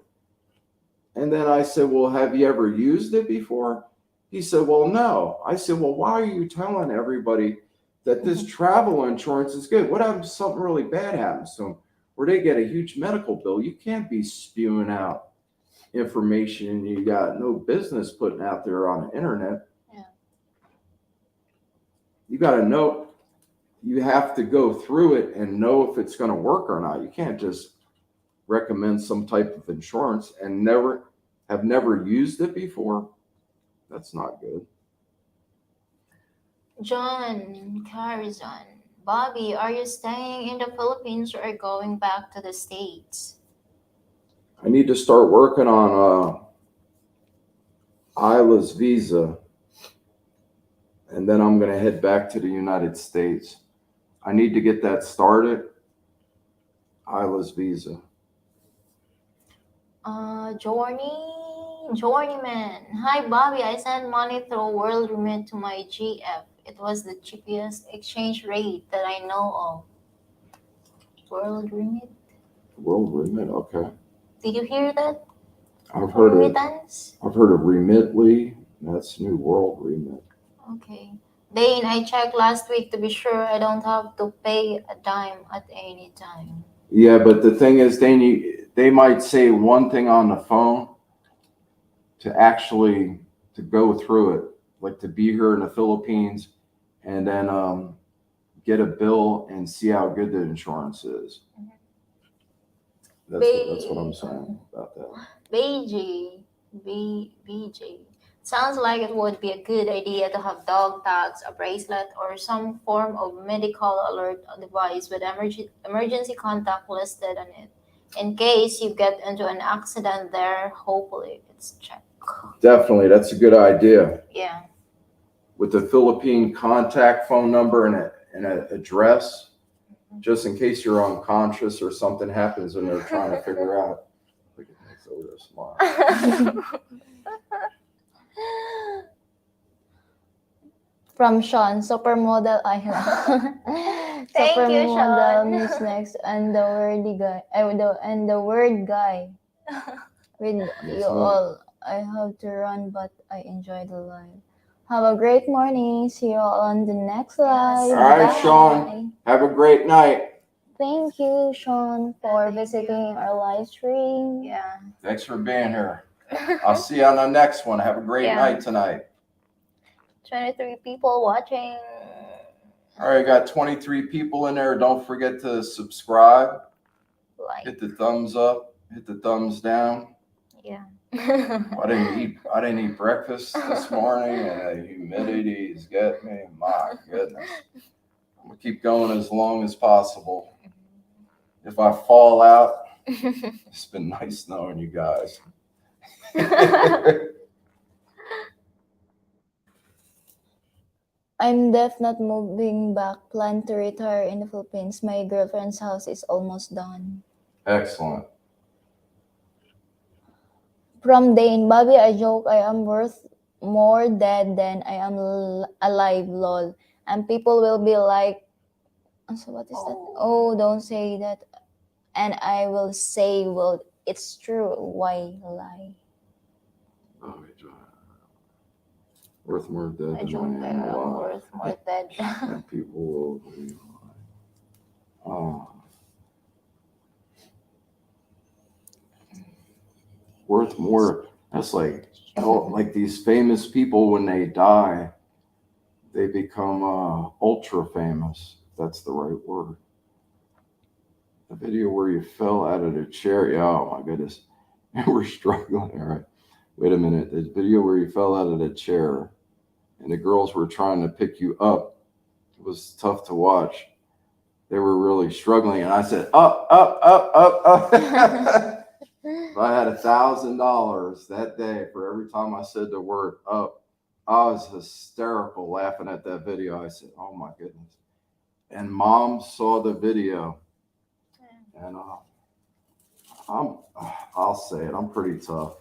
And then I said, well, have you ever used it before? He said, well, no. I said, well, why are you telling everybody that this travel insurance is good? What happens if something really bad happens to them, where they get a huge medical bill? You can't be spewing out information you got no business putting out there on the internet. Yeah. You got to know, you have to go through it and know if it's going to work or not. You can't just recommend some type of insurance and never used it before. That's not good. John Carizon, Bobby, are you staying in the Philippines or going back to the States? I need to start working on Isla's visa, and then I'm going to head back to the United States. I need to get that started. Isla's visa. Journeyman. Hi, Bobby. I sent money through World Remit to my GF. It was the cheapest exchange rate that I know of. World Remit? World Remit, okay. Did you hear that? I've heard of Remittance? Remitly. That's New World Remit. Okay. Dane, I checked last week to be sure I don't have to pay a dime at any time. Yeah, but the thing is, they might say one thing on the phone to actually to go through it, like to be here in the Philippines, and then get a bill and see how good the insurance is. That's what I'm saying about that. BG, BJ. Sounds like it would be a good idea to have dog tags, a bracelet, or some form of medical alert device with emergency contact listed on it. In case you get into an accident there, hopefully it's checked. Definitely, that's a good idea. Yeah. With the Philippine contact phone number and an address, just in case you're unconscious or something happens and they're trying to figure out. Look at Nick's over there smiling. From Sean, supermodel Ayla. Thank you, Supermodel Sean. Miss Next and the wordy guy. And the word guy. With you all. I have to run, but I enjoy the live. Have a great morning. See you all on the next live. All right, Bye. Sean. Have a great night. Thank you, Sean, for visiting our live stream. Yeah. Thanks for being here. I'll see you on the next one. Have a great night tonight. 23 people watching. All right, got 23 people in there. Don't forget to subscribe. Like. Hit the thumbs up. Hit the thumbs down. Yeah. I didn't eat breakfast this morning, and the humidity's getting me. My goodness. I'm gonna keep going as long as possible. If I fall out, it's been nice knowing you guys. I'm deaf, not moving back. Plan to retire in the Philippines. My girlfriend's house is almost done. Excellent. From Dane, Bobby, I joke I am worth more dead than I am alive, lol. And people will be like, so what is that? Oh, don't say that. And I will say, well, it's true. Why lie? Oh, worth more dead I than joke I I am am alive. worth more dead. And people will be worth more. That's like these famous people when they die, they become ultra famous. If that's the right word. The video where you fell out of the chair. Yeah, oh my goodness. We're struggling. All right. Wait a minute. The video where you fell out of the chair and the girls were trying to pick you up. It was tough to watch. They were really struggling. And I said, up, up, up, up, up. If I had $1,000 that day for every time I said the word up, I was hysterical laughing at that video. I said, oh my goodness. And Mom saw the video. And I'll say it, I'm pretty tough.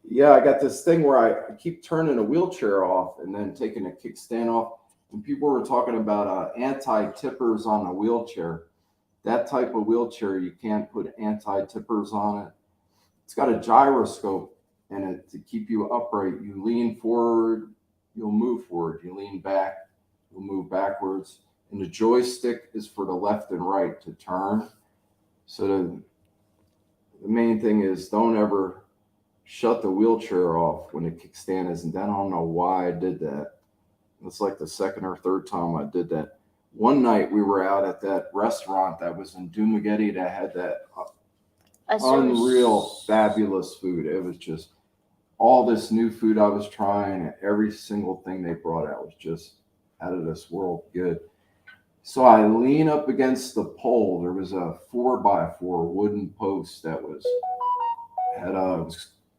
Yeah, I got this thing where I keep turning a wheelchair off and then taking a kickstand off. And people were talking about anti-tippers on a wheelchair. That type of wheelchair, you can't put anti-tippers on it. It's got a gyroscope in it to keep you upright. You lean forward, you'll move forward. You lean back, you'll move backwards. And the joystick is for the left and right to turn. So the main thing is don't ever shut the wheelchair off when the kickstand isn't. I don't know why I did that. It's like the second or third time I did that. One night we were out at that restaurant that was in Dumaguete that had that unreal, fabulous food. It was just all this new food I was trying, and every single thing they brought out was just out of this world good. So I lean up against the pole. There was a 4x4 wooden post that was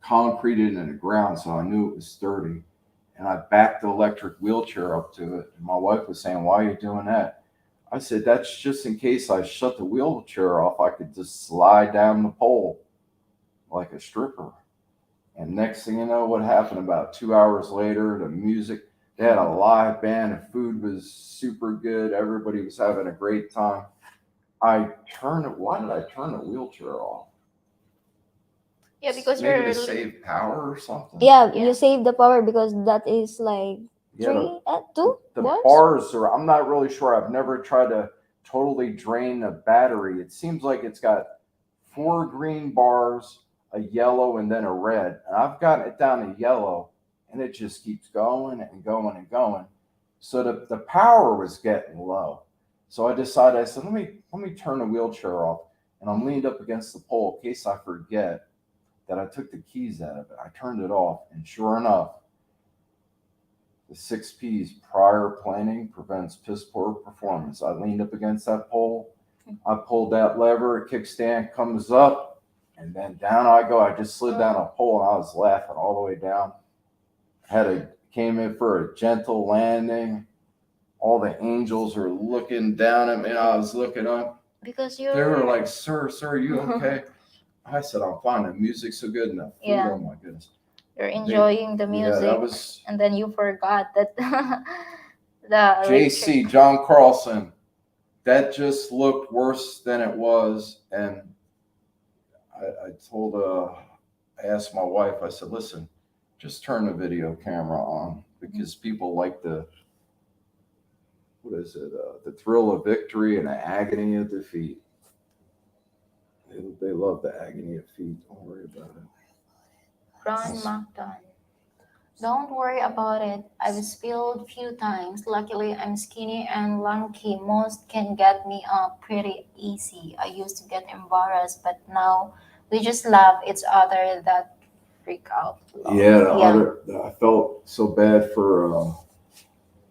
concreted in the ground, so I knew it was sturdy. And I backed the electric wheelchair up to it. And my wife was saying, why are you doing that? I said, that's just in case I shut the wheelchair off, I could just slide down the pole like a stripper. And next thing you know, what happened about 2 hours later, the music, they had a live band, the food was super good. Everybody was having a great time. Why did I turn the wheelchair off? Yeah, because maybe you're to save power or something. Yeah, Yeah. you save the power because that is like Yeah, two the bars. bars are, I'm not really sure. I've never tried to totally drain a battery. It seems like it's got 4 green bars, a yellow, and then a red. And I've gotten it down to yellow, and it just keeps going and going and going. So the power was getting low. So I decided, I said, let me turn the wheelchair off. And I'm leaned up against the pole in case I forget that I took the keys out of it. I turned it off, and sure enough, the 6 P's: prior planning prevents piss poor performance. I leaned up against that pole. I pulled that lever, kickstand comes up, and then down I go. I just slid down a pole, and I was laughing all the way down. Came in for a gentle landing. All the angels are looking down at me. I was looking up. Because They were you're like, "Sir, are you okay?" I said, "I'm fine. The music's so good, and the food, Yeah. oh my goodness." you're enjoying the Yeah, music, that was and then you forgot that the JC, John Carlson. That just looked worse than it was. And I asked my wife, I said, listen, just turn the video camera on because people like the thrill of victory and the agony of defeat. They love the agony of defeat. Don't worry about it. Ron Macdon. Don't worry about it. I've spilled few times. Luckily, I'm skinny and lanky. Most can get me up pretty easy. I used to get embarrassed, but now we just love each other. That freak out. I felt so bad for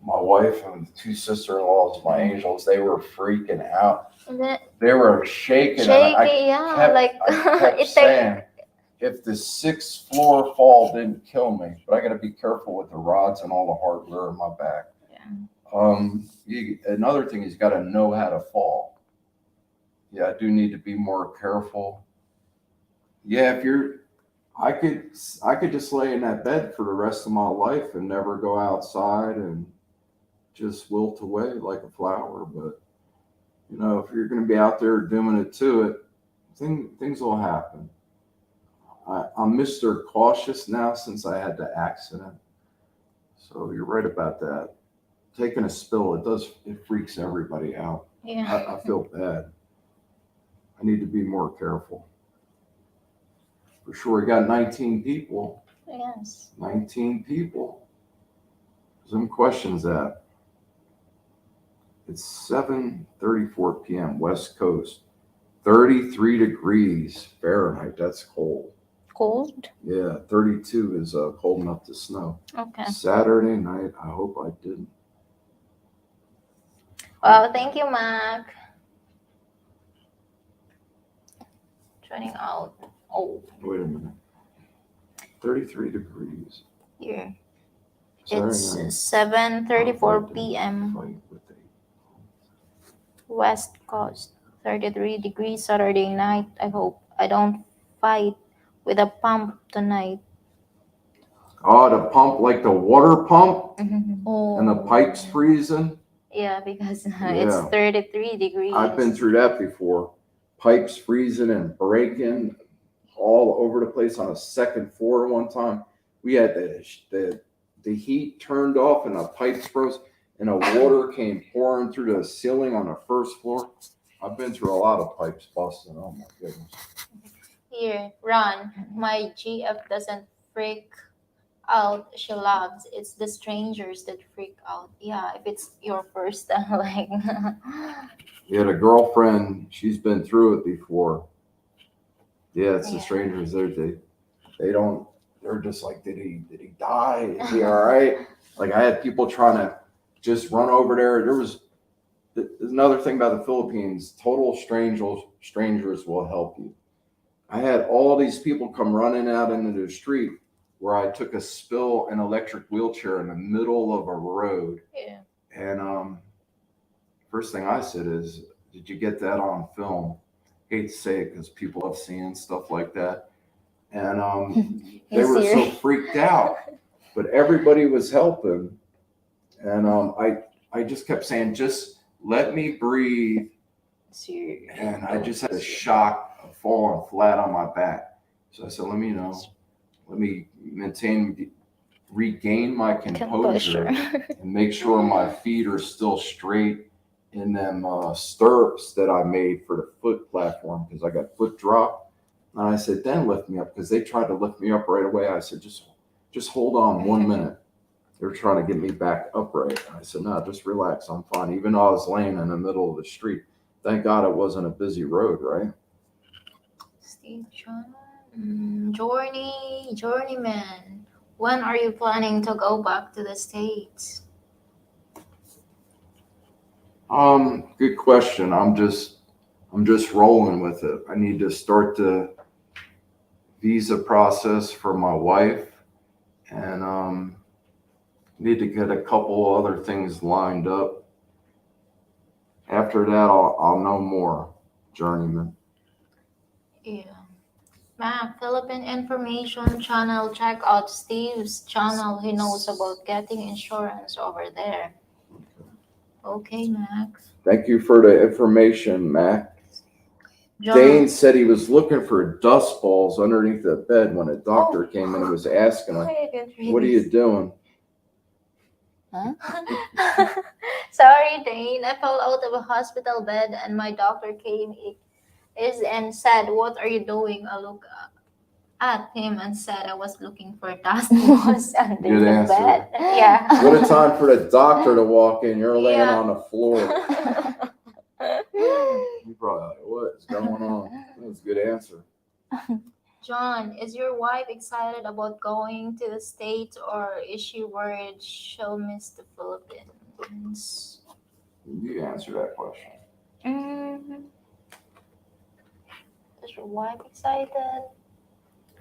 my wife and the 2 sister-in-laws, my angels. They were freaking out. And then They were shaking. shaky, yeah, Kept, like I kept it saying, if the 6th floor fall didn't kill me, but I got to be careful with the rods and all the hardware in my back. Yeah. Another thing is you got to know how to fall. Yeah, I do need to be more careful. Yeah, I could just lay in that bed for the rest of my life and never go outside and just wilt away like a flower. But if you're going to be out there doing it to it, things will happen. I'm Mr. Cautious now since I had the accident. So you're right about that. Taking a spill, it freaks everybody out. Yeah. I feel bad. I need to be more careful. For sure, we got 19 people. Yes. 19 people. Some questions at. It's 7:34 p.m. West Coast. 33 degrees Fahrenheit. That's cold. Cold? Yeah, 32 is cold enough to snow. Okay. Saturday night, I hope I didn't. Well, thank you, Mac. Turning out. Oh, Wait a minute. 33 degrees. here. Saturday It's night. 7:34 p.m. Fight with the West Coast. 33 degrees Saturday night. I hope I don't fight with a pump tonight. Oh, the pump, like the water pump, Oh. and the pipes freezing. Yeah, because it's Yeah. 33 degrees. I've been through that before. Pipes freezing and breaking all over the place on a second floor one time. We had the heat turned off and the pipes froze and the water came pouring through the ceiling on the first floor. I've been through a lot of pipes busting. Oh my goodness. Here, Ron, my GF doesn't freak out. She loves. It's the strangers that freak out. Yeah, if it's your first time, like. Yeah, the girlfriend, she's been through it before. Yeah, it's the strangers. They're just like, did he die? Is he all right? Like I had people trying to just run over there. There's another thing about the Philippines. Total strangers will help you. I had all these people come running out into the street where I took a spill an electric wheelchair in the middle of a road. Yeah. And first thing I said is, did you get that on film? Hate to say it because people love seeing stuff like that. And they were so freaked out. But everybody was helping. And I just kept saying, just let me breathe. And I just had a shock of falling flat on my back. So I said, let me regain my composure and make sure my feet are still straight in them stirrups that I made for the foot platform because I got foot drop. And I said, then lift me up because they tried to lift me up right away. I said, just hold on 1 minute. They're trying to get me back upright. I said, no, just relax. I'm fine. Even though I was laying in the middle of the street. Thank God it wasn't a busy road, right? Steve John. Journeyman. When are you planning to go back to the States? Good question. I'm just rolling with it. I need to start the visa process for my wife and need to get a couple other things lined up. After that, I'll know more, journeyman. Yeah. Man, Philippine Information Channel. Check out Steve's channel. He knows about getting insurance over there. Okay, Max. Thank you for the information, Mac. John. Dane said he was looking for dust balls underneath the bed when a doctor came in and was asking him, what are you doing? Huh? Sorry, Dane. I fell out of a hospital bed and my doctor came and said, what are you doing? I looked at him and said I was looking for dust balls under Good the answer. bed. Yeah. What a time for the doctor to walk in. You're laying Yeah. on the floor. You probably like, what is going on? That was a good answer. John, is your wife excited about going to the States or is she worried she'll miss the Philippines? You answer that question. Is your wife excited?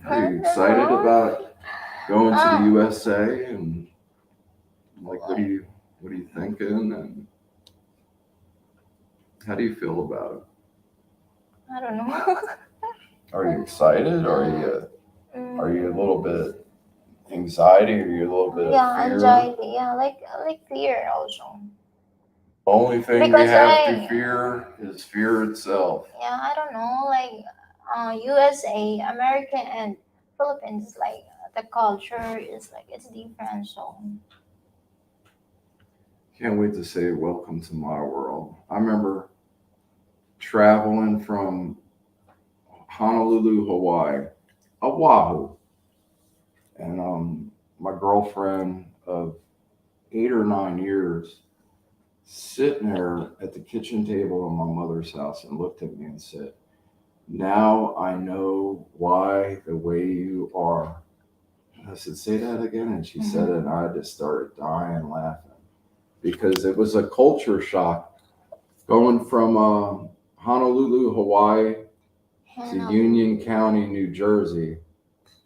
Are you excited about going to the USA and like what are you thinking and how do you feel about it? I don't know. Are you excited or are you a little bit anxiety or are you a little bit of fear? Anxiety. Yeah, like fear also. The only thing Because we have to fear is fear itself. Yeah, I don't know. Like USA, America, and Philippines, like the culture is like it's different. So Can't wait to say welcome to my world. I remember traveling from Honolulu, Hawaii, Oahu, and my girlfriend of 8 or 9 years sitting there at the kitchen table in my mother's house and looked at me and said, now I know why the way you are. And I said, say that again. And she said it, and I just started dying laughing because it was a culture shock going from Honolulu, Hawaii to Union County, New Jersey.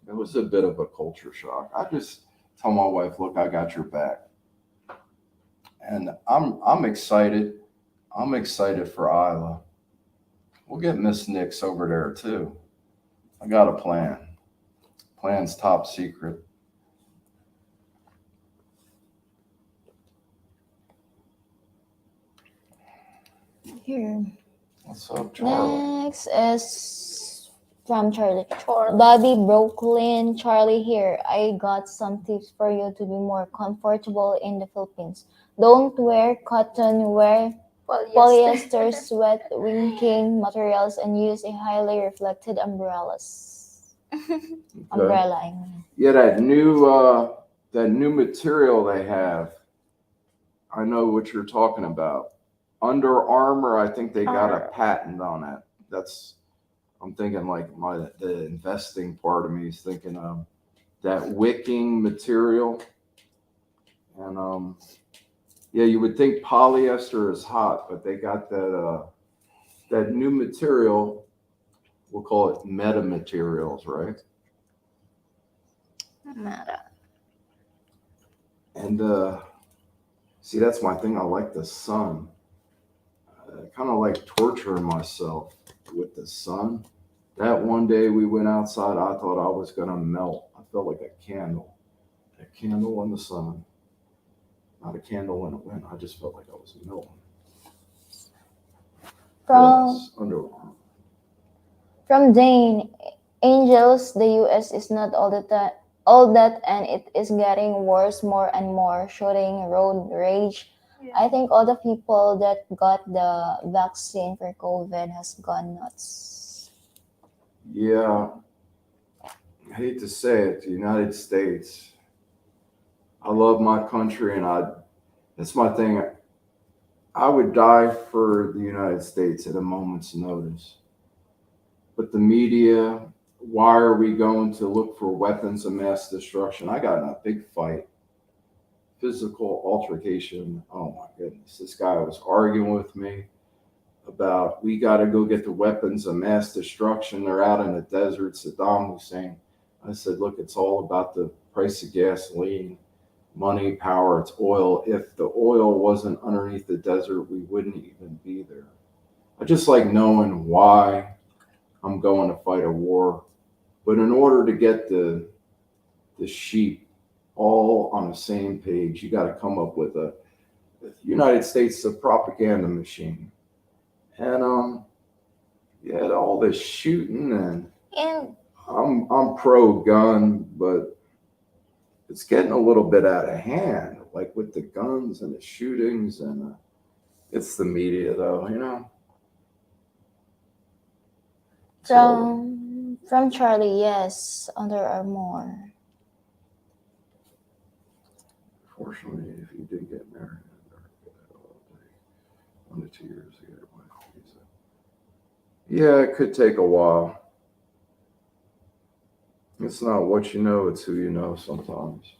It was a bit of a culture shock. I just tell my wife, look, I got your back. And I'm excited. I'm excited for Isla. We'll get Miss Nix over there too. I got a plan. Plan's top secret. Here. What's up, Charlie? Next is from Charlie. Bobby Brooklyn, Charlie here. I got some tips for you to be more comfortable in the Philippines. Don't wear cotton, wear polyester sweat winking materials, and use a highly reflected umbrellas. Okay. Umbrella, I mean. Yeah, that new material they have. I know what you're talking about. Under Armour, I think they got a patent on it. I'm thinking like the investing part of me is thinking that wicking material. And yeah, you would think polyester is hot, but they got that new material. We'll call it meta materials, right? Meta. And see, that's my thing. I like the sun. I kind of like torturing myself with the sun. That one day we went outside, I thought I was going to melt. I felt like a candle in the sun. Not a candle in the wind. I just felt like I was melting. From Dane, Angels, the US is not all that, and it is getting worse more and more. Shooting, road rage. I think all the people that got the vaccine for COVID has gone nuts. Yeah, I hate to say it, the United States. I love my country, and that's my thing. I would die for the United States at a moment's notice. But the media, why are we going to look for weapons of mass destruction? I got in a big fight, physical altercation. Oh my goodness. This guy was arguing with me about we got to go get the weapons of mass destruction. They're out in the desert, Saddam Hussein. I said, look, it's all about the price of gasoline, money, power, it's oil. If the oil wasn't underneath the desert, we wouldn't even be there. I just like knowing why I'm going to fight a war. But in order to get the sheep all on the same page, you got to come up with the United States, a propaganda machine. And you had all this shooting, And I'm pro gun, but it's getting a little bit out of hand, like with the guns and the shootings, and it's the media, though, you know. So From Charlie, yes, there are more. fortunately, if you did get married, 1 to 2 years ago, yeah, it could take a while. It's not what you know, it's who you know sometimes.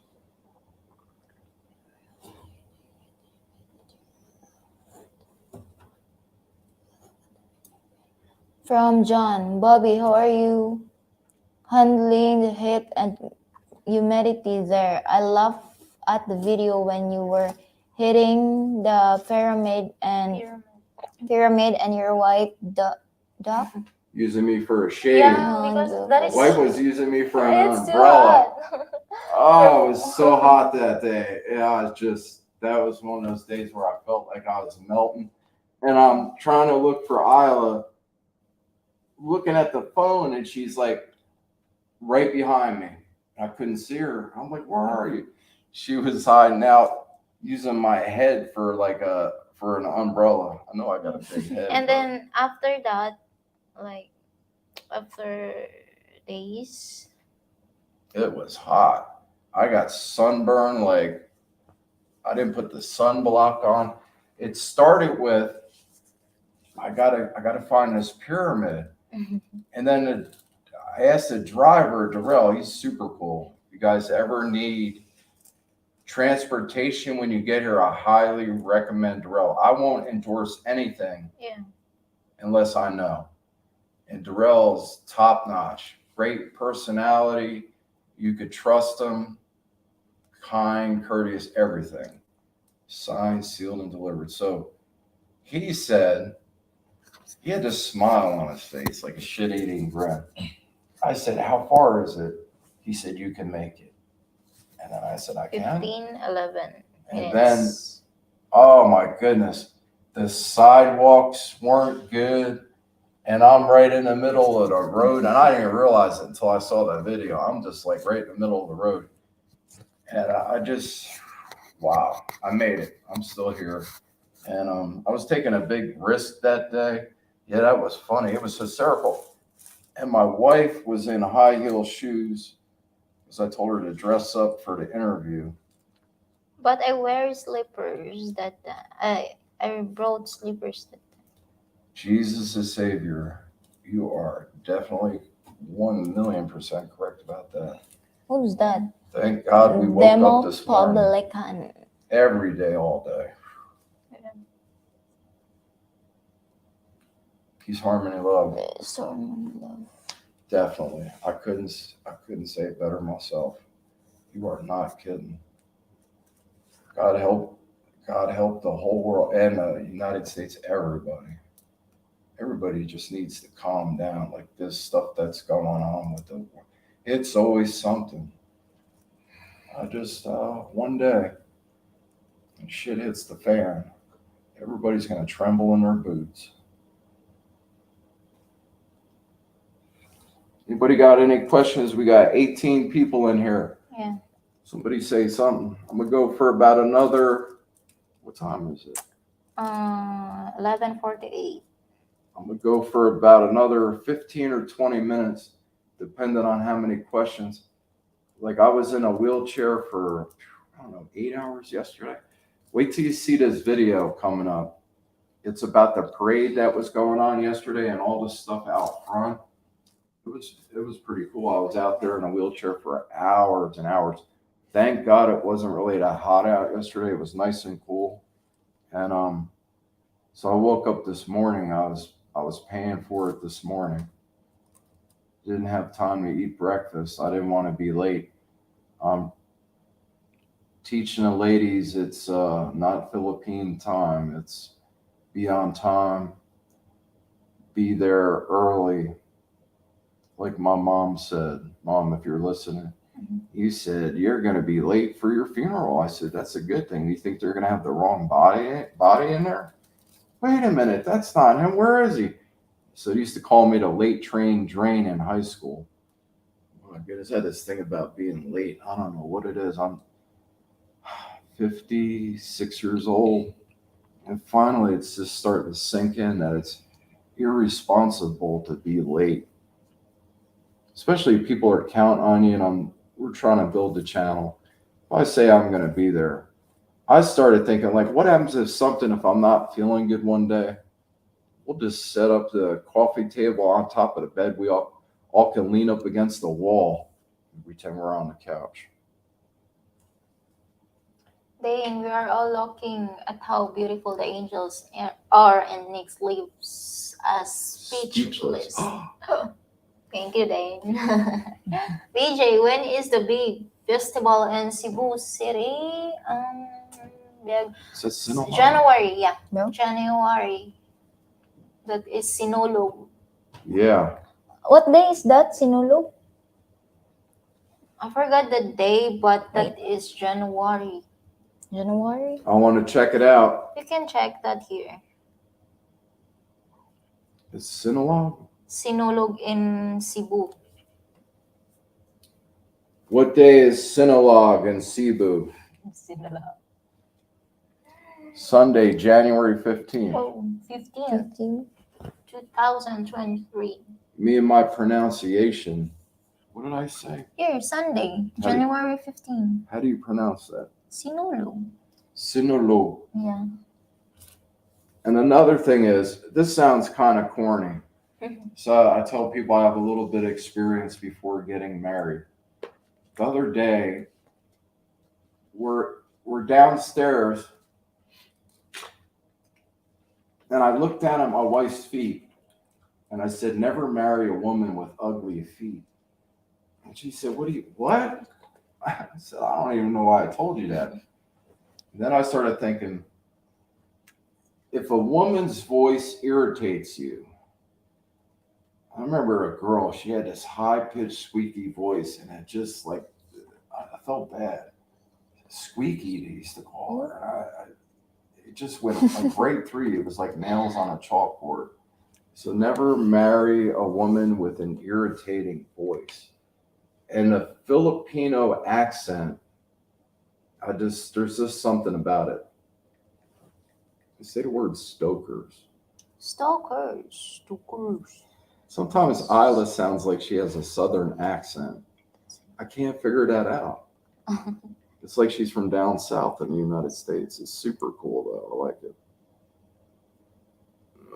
From John, Bobby, how are you handling the heat and humidity there? I laugh at the video when you were hitting the pyramid and your wife duck. Using me for a shade. yeah, because that My is wife was using me for an it's too umbrella. hot. Oh, it was so hot that day. Yeah, that was one of those days where I felt like I was melting. And I'm trying to look for Isla, looking at the phone, and she's like right behind me. I couldn't see her. I'm like, where are you? She was hiding out using my head for for an umbrella. I know I got a big head. And but then after that, like after days, it was hot. I got sunburned, like I didn't put the sunblock on. It started with I gotta find this pyramid. And then I asked the driver, Darrell, he's super cool. If you guys ever need transportation when you get here, I highly recommend Darrell. I won't endorse anything yeah. unless I know. And Darrell's top notch, great personality. You could trust him, kind, courteous, everything. Signed, sealed, and delivered. So he said he had this smile on his face, like a shit-eating grin. I said, how far is it? He said, you can make it. And then I said, I can. 11 And minutes. then, oh my goodness, the sidewalks weren't good. And I'm right in the middle of the road. And I didn't realize it until I saw that video. I'm just like right in the middle of the road. And I just, wow, I made it. I'm still here. And I was taking a big risk that day. Yeah, that was funny. It was hysterical. And my wife was in high heel shoes because I told her to dress up for the interview. But I wear slippers that I brought slippers that Jesus is Savior. You are definitely 1,000,000% correct about that. Who's that? Thank God we woke Demo up this morning. Publican. Every day, all day. Peace, harmony, love. So love. Definitely. I couldn't say it better myself. You are not kidding. God help the whole world and the United States, everybody. Everybody just needs to calm down. Like this stuff that's going on with the, it's always something. I just one day, and shit hits the fan, everybody's gonna tremble in their boots. Anybody got any questions? We got 18 people in here. Yeah. Somebody say something. I'm gonna go for about another. What time is it? 11:48. I'm gonna go for about another 15 or 20 minutes, depending on how many questions. Like I was in a wheelchair for I don't know 8 hours yesterday. Wait till you see this video coming up. It's about the parade that was going on yesterday and all this stuff out front. It was pretty cool. I was out there in a wheelchair for hours and hours. Thank God it wasn't really that hot out yesterday. It was nice and cool. And so I woke up this morning. I was paying for it this morning. Didn't have time to eat breakfast. I didn't want to be late. I'm teaching the ladies it's not Philippine time. It's be on time, be there early. Like my mom said, Mom, if you're listening, you said you're going to be late for your funeral. I said, that's a good thing. You think they're going to have the wrong body in there? Wait a minute, that's not him. Where is he? So they used to call me the late train drain in high school. Oh my goodness, I had this thing about being late. I don't know what it is. I'm 56 years old. And finally, it's just starting to sink in that it's irresponsible to be late. Especially if people are counting on you and we're trying to build the channel. If I say I'm going to be there, I started thinking, like, what happens if I'm not feeling good one day? We'll just set up the coffee table on top of the bed. We all can lean up against the wall and pretend we're on the couch. Dang, we are all looking at how beautiful the angels are, and Nick leaves us speechless. Thank you, Dane. BJ, when is the big festival in Cebu City? January, yeah. No? January. That is Sinulog. Yeah. What day is that, Sinulog? I forgot the day, but that is January. January? I want to check it out. You can check that here. It's Sinulog? Sinulog in Cebu. What day is Sinulog in Cebu? Sinulog. Sunday, January 15th. Oh, 15th, 15? 2023. Me and my pronunciation. What did I say? Here, Sunday, January 15th. How do you pronounce that? Sinulog. Sinulog. Yeah. And another thing is, this sounds kind of corny. So I tell people I have a little bit of experience before getting married. The other day, we're downstairs, and I looked down at my wife's feet, and I said, never marry a woman with ugly feet. And she said, what? I said, I don't even know why I told you that. And then I started thinking, if a woman's voice irritates you, I remember a girl, she had this high-pitched, squeaky voice, and it just like, I felt bad. Squeaky, they used to call her. It just went like right through you. It was like nails on a chalkboard. So never marry a woman with an irritating voice. And the Filipino accent, there's just something about it. Say the word stokers. Stalkers. Sometimes Isla sounds like she has a southern accent. I can't figure that out. It's like she's from down south in the United States. It's super cool, though. I like it.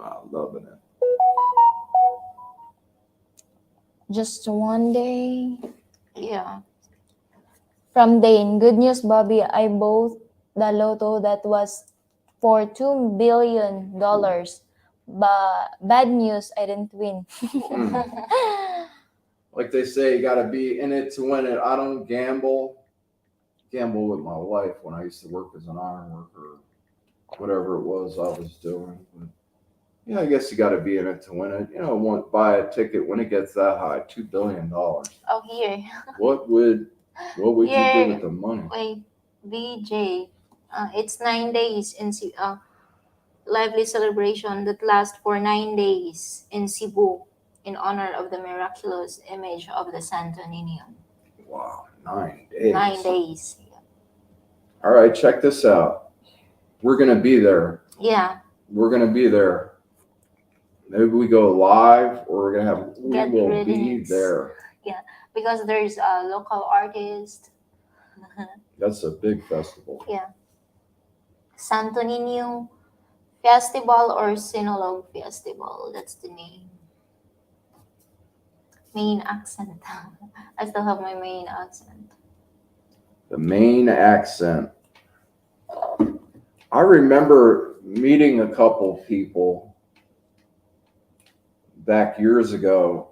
I'm loving it. Just one day. Yeah. From Dane, good news, Bobby. I bought the lotto that was for $2 billion. But bad news, I didn't win. Like they say, you got to be in it to win it. I don't gamble with my wife when I used to work as an iron worker, whatever it was I was doing. But yeah, I guess you got to be in it to win it. Buy a ticket when it gets that high, $2 billion. Oh, here. What would you do with the money? Wait, VJ. It's 9 days in lively celebration that lasts for 9 days in Cebu. in honor of the miraculous image of the Santo Niño. Wow, 9 days. 9 days. All right, check this out. We're gonna be there. Yeah. We're gonna be there. Maybe we go live, or we're gonna have. We Get will ready. be there. Yeah, because there's a local artist. That's a big festival. Yeah. Santo Niño Festival or Sinologue Festival. That's the name. Main accent. I still have my main accent. The main accent. I remember meeting a couple people back years ago,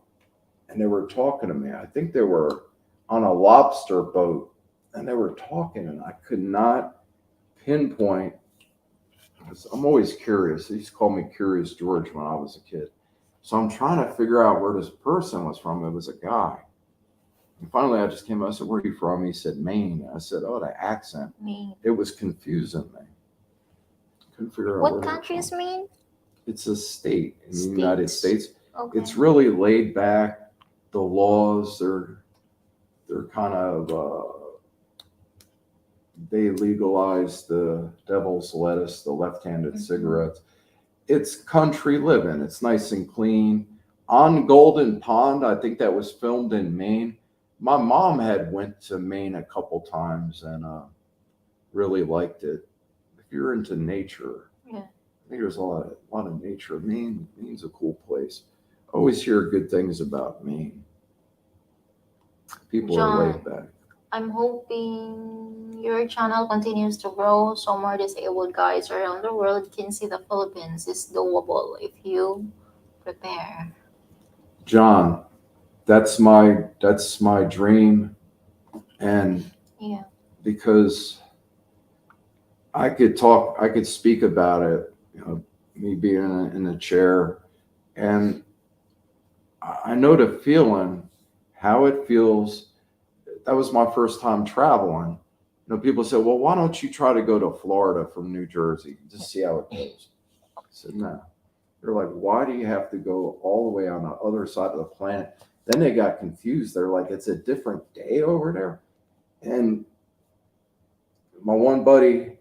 and they were talking to me. I think they were on a lobster boat, and they were talking, and I could not pinpoint. I'm always curious. They used to call me Curious George when I was a kid. So I'm trying to figure out where this person was from. It was a guy. And finally, I just came up. I said, "Where are you from?" He said, "Maine." I said, "Oh, the accent." Maine. It was confusing me. Couldn't figure out What where they're country is from. Maine? It's a state in the United States. Okay. It's really laid back. The laws, they're kind of they legalized the devil's lettuce, the left-handed cigarettes. It's country living. It's nice and clean. On Golden Pond, I think that was filmed in Maine. My mom had went to Maine a couple times and really liked it. If you're into nature, Yeah. I think there's a lot of nature. Maine's a cool place. Always hear good things about Maine. People are laid back. I'm hoping your channel continues to grow so more disabled guys around the world can see the Philippines is doable if you prepare. John, that's my dream, and Yeah. because I could speak about it, me being in a chair, and I know the feeling, how it feels. That was my first time traveling. People say, "Well, why don't you try to go to Florida from New Jersey, just see how it goes?" I said, "No." They're like, "Why do you have to go all the way on the other side of the planet?" Then they got confused. They're like, "It's a different day over there." And my one buddy,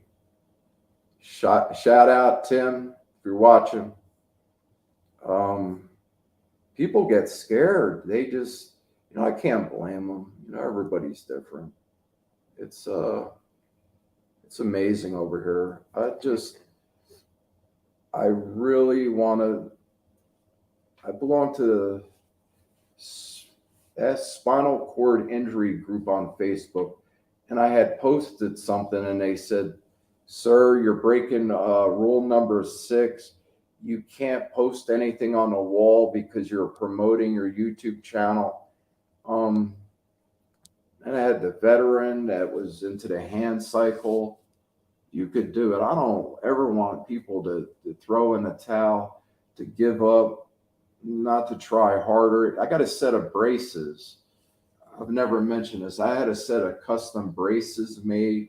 shout out Tim, if you're watching. People get scared. They just, I can't blame them. Everybody's different. It's amazing over here. I really want to. I belong to the spinal cord injury group on Facebook, and I had posted something, and they said, "Sir, you're breaking rule number 6. You can't post anything on the wall because you're promoting your YouTube channel." And I had the veteran that was into the hand cycle. You could do it. I don't ever want people to throw in the towel, to give up, not to try harder. I got a set of braces. I've never mentioned this. I had a set of custom braces made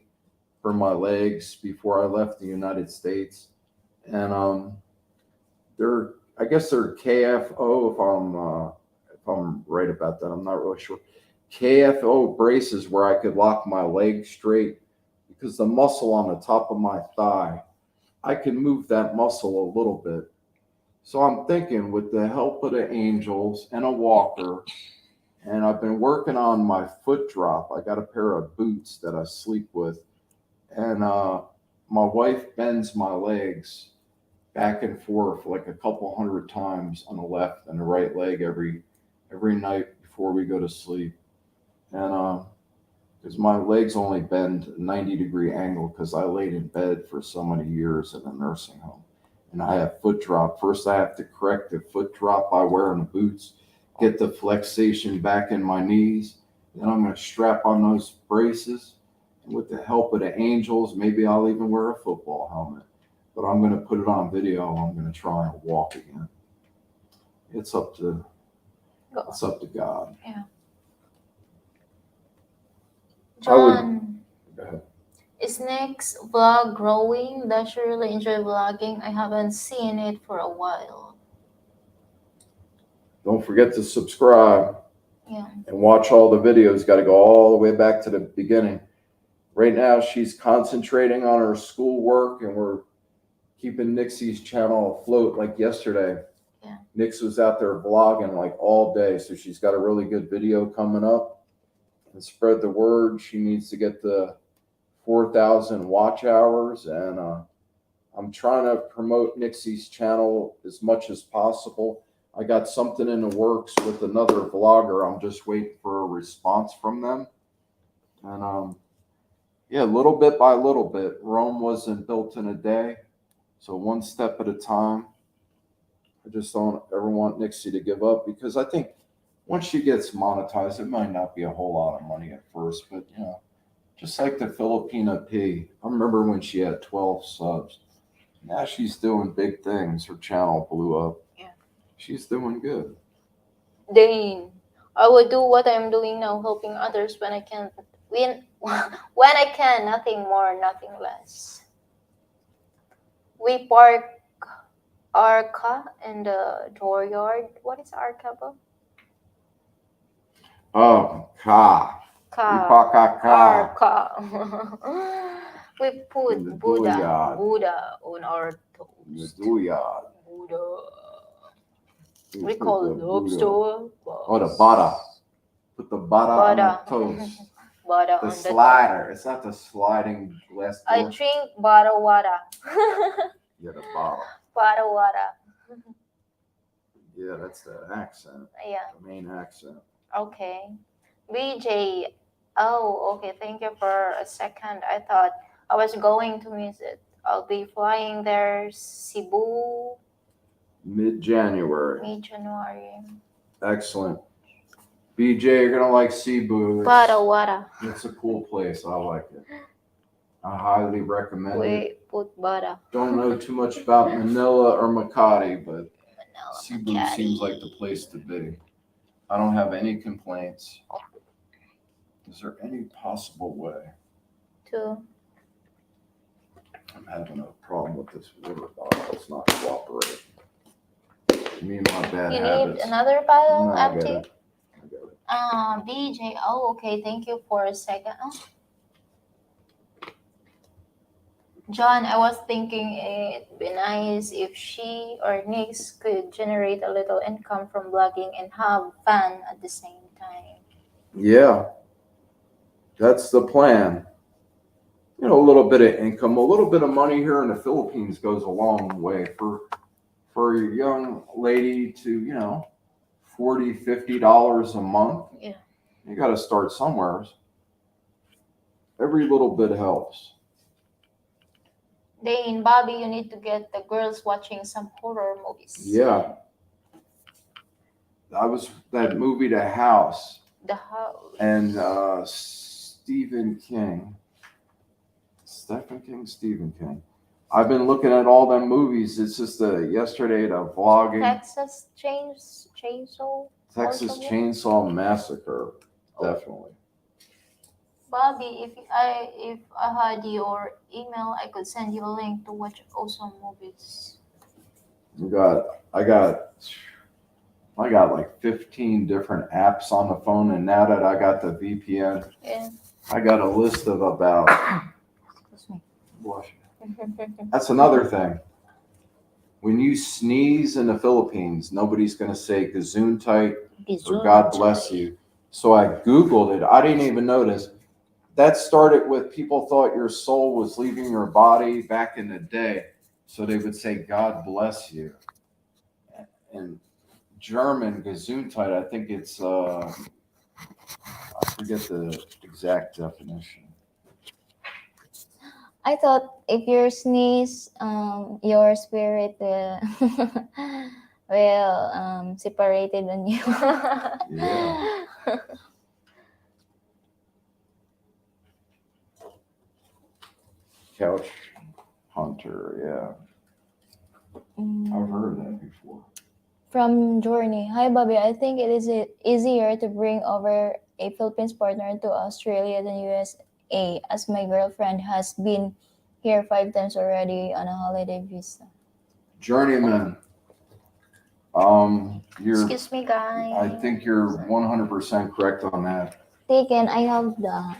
for my legs before I left the United States. And I guess they're KFO if I'm right about that. I'm not really sure. KFO braces where I could lock my leg straight, because the muscle on the top of my thigh, I can move that muscle a little bit. So I'm thinking, with the help of the angels and a walker, and I've been working on my foot drop. I got a pair of boots that I sleep with, and my wife bends my legs back and forth like a couple hundred times on the left and the right leg every night before we go to sleep. And because my legs only bend 90-degree angle because I laid in bed for so many years in a nursing home. And I have foot drop. First, I have to correct the foot drop by wearing the boots, get the flexation back in my knees. Then I'm going to strap on those braces. And with the help of the angels, maybe I'll even wear a football helmet. But I'm going to put it on video. I'm going to try and walk again. It's up to God. Yeah. John, is next vlog growing? Does you really enjoy vlogging? I haven't seen it for a while. Don't forget to subscribe Yeah. and watch all the videos. Got to go all the way back to the beginning. Right now, she's concentrating on her schoolwork, and we're keeping Nixie's channel afloat. Like yesterday, Yeah. Nix was out there vlogging like all day, so she's got a really good video coming up. And spread the word. She needs to get the 4,000 watch hours, and I'm trying to promote Nixie's channel as much as possible. I got something in the works with another vlogger. I'm just waiting for a response from them. And yeah, little bit by little bit. Rome wasn't built in a day. So one step at a time. I just don't ever want Nixie to give up, because I think once she gets monetized, it might not be a whole lot of money at first, but just like the Filipina P. I remember when she had 12 subs. Now she's doing big things. Her channel blew up. Yeah. She's doing good. Then I will do what I'm doing now, helping others when I can. When I can, nothing more, nothing less. We park our car in the dooryard. What is our car? Oh, ka. We park our Our car car. We in the put dooryard. Buddha on our In the toast. dooryard. Buddha. We We put call the it Buddha. lobster. Oh, the butter. Put the butter on the Butter. toast. Butter The on slider. It's not the sliding glass I door. drink butter water. Yeah, the bottle. Butter water. Yeah, that's the accent. Yeah. The main accent. Okay. BJ. Oh, okay. Thank you for a second. I thought I was going to miss it. I'll be flying there Cebu Mid-January. mid-January. Excellent. BJ, you're going to like Cebu. Butter water. It's a cool place. I like it. I highly recommend it. We put butter. Don't know too much about Manila or Makati, but Manila, Cebu Makati. seems like the place to be. I don't have any complaints. Is there any possible way? Two. I'm having a problem with this water bottle. It's not cooperating. Me and my bad You habits. need another bottle, No, I empty? got it. I got it. BJ. Oh, okay. Thank you for a second. John, I was thinking it'd be nice if she or Nix could generate a little income from blogging and have fun at the same time. Yeah, that's the plan. A little bit of income, a little bit of money here in the Philippines goes a long way for a young lady to, $40, $50 a month. Yeah. You got to start somewhere. Every little bit helps. Dane, Bobby, you need to get the girls watching some horror movies. Yeah. That was that movie, The House. The House. And Stephen King. I've been looking at all them movies. It's just yesterday the vlogging. Texas Chainsaw. Texas Chainsaw Massacre, definitely. Bobby, if I had your email, I could send you a link to watch awesome movies. I got like 15 different apps on the phone, and now that I got the VPN, Yeah. I got a list of about. Excuse me. That's another thing. When you sneeze in the Philippines, nobody's going to say Gesundheit or God bless you. So I Googled it. I didn't even notice. That started with people thought your soul was leaving your body back in the day. So they would say, God bless you. In German, Gesundheit, I think it's, I forget the exact definition. I thought if you sneeze, your spirit will separated on you. Yeah. Couch Hunter, yeah. I've heard that before. From Journey. Hi, Bobby. I think it is easier to bring over a Philippines partner to Australia than USA, as my girlfriend has been here 5 times already on a holiday visa. Journeyman. You're. Excuse me, guys. I think you're 100% correct on that. Taken, I have the.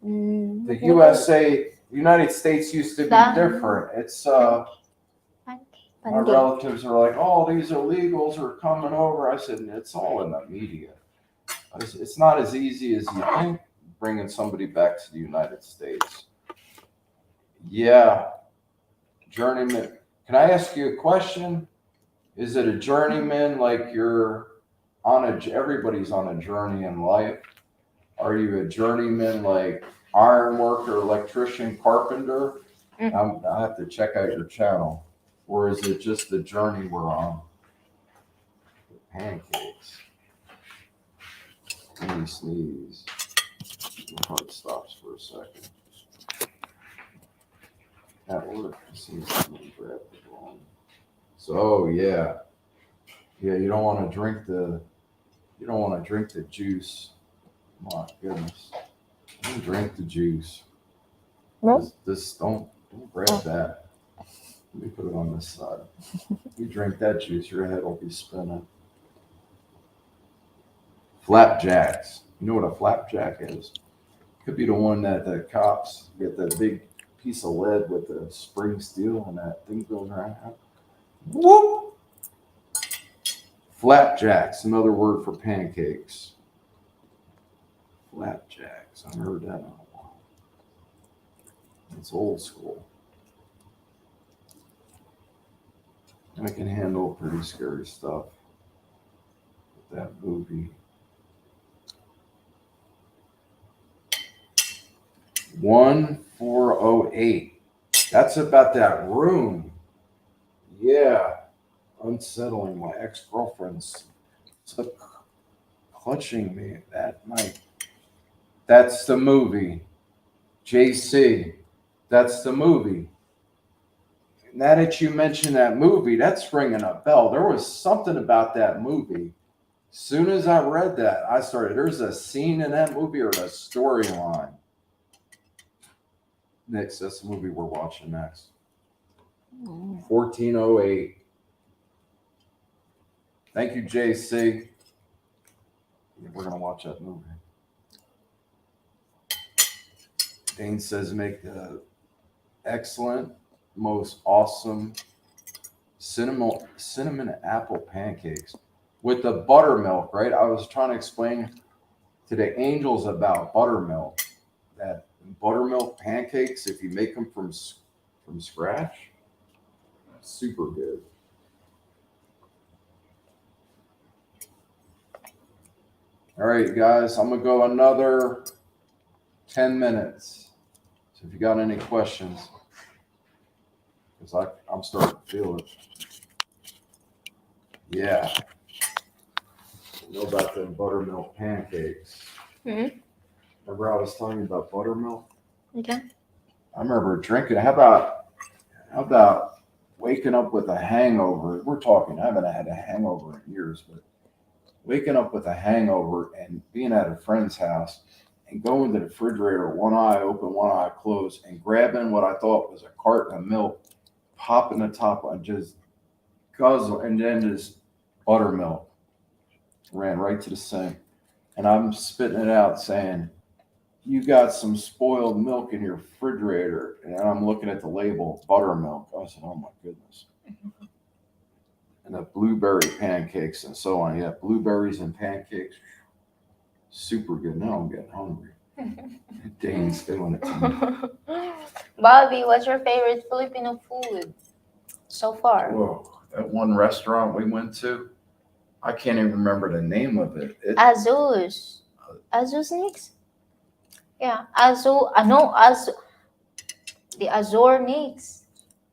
The USA, United States used to be The- different. It's my Pancake. relatives are like, oh, these illegals are coming over. I said, it's all in the media. It's not as easy as you think bringing somebody back to the United States. Yeah, journeyman. Can I ask you a question? Is it a journeyman like you're on everybody's on a journey in life? Are you a journeyman like ironworker, electrician, carpenter? I have to check out your channel. Or is it just the journey we're on? Pancakes. Let me sneeze. My heart stops for a second. At work, it seems to be grab the wrong. So yeah. Yeah, you don't want to drink the juice. My goodness. Don't drink the juice. No? This don't grab that. Let me put it on this side. You drink that juice, your head will be spinning. Flapjacks. You know what a flapjack is? Could be the one that the cops get the big piece of lead with the spring steel and that thing goes around. Whoop! Flapjacks, another word for pancakes. Flapjacks. I haven't heard that in a while. It's old school. I can handle pretty scary stuff with that movie. 1408. That's about that room. Yeah. Unsettling. My ex-girlfriend's clutching me that night. That's the movie. JC. That's the movie. Now that you mention that movie, that's ringing a bell. There was something about that movie. Soon as I read that, I started, there's a scene in that movie or a storyline. Next, that's the movie we're watching next. 1408. Thank you, JC. We're going to watch that movie. Dane says make the excellent, most awesome cinnamon apple pancakes with the buttermilk, right? I was trying to explain to the angels about buttermilk. That buttermilk pancakes, if you make them from scratch, super good. All right, guys, I'm gonna go another 10 minutes. So if you got any questions, because I'm starting to feel it. Yeah. You know about the buttermilk pancakes. Mm-hmm. Remember I was telling you about buttermilk? Okay. I remember drinking. How about waking up with a hangover? We're talking, I haven't had a hangover in years, but waking up with a hangover and being at a friend's house and going to the refrigerator, one eye open, one eye closed, and grabbing what I thought was a carton of milk, popping the top and just guzzle, and then this buttermilk ran right to the sink. And I'm spitting it out saying, you got some spoiled milk in your refrigerator. And I'm looking at the label, buttermilk. I said, oh my goodness. And the blueberry pancakes and so on. Yeah, blueberries and pancakes. Super good. Now I'm getting hungry. Dane's doing it to me. Bobby, what's your favorite Filipino food so far? Whoa, that one restaurant we went to, I can't even remember the name of it. Azus. Azus Nix? Yeah, the Azor Nix.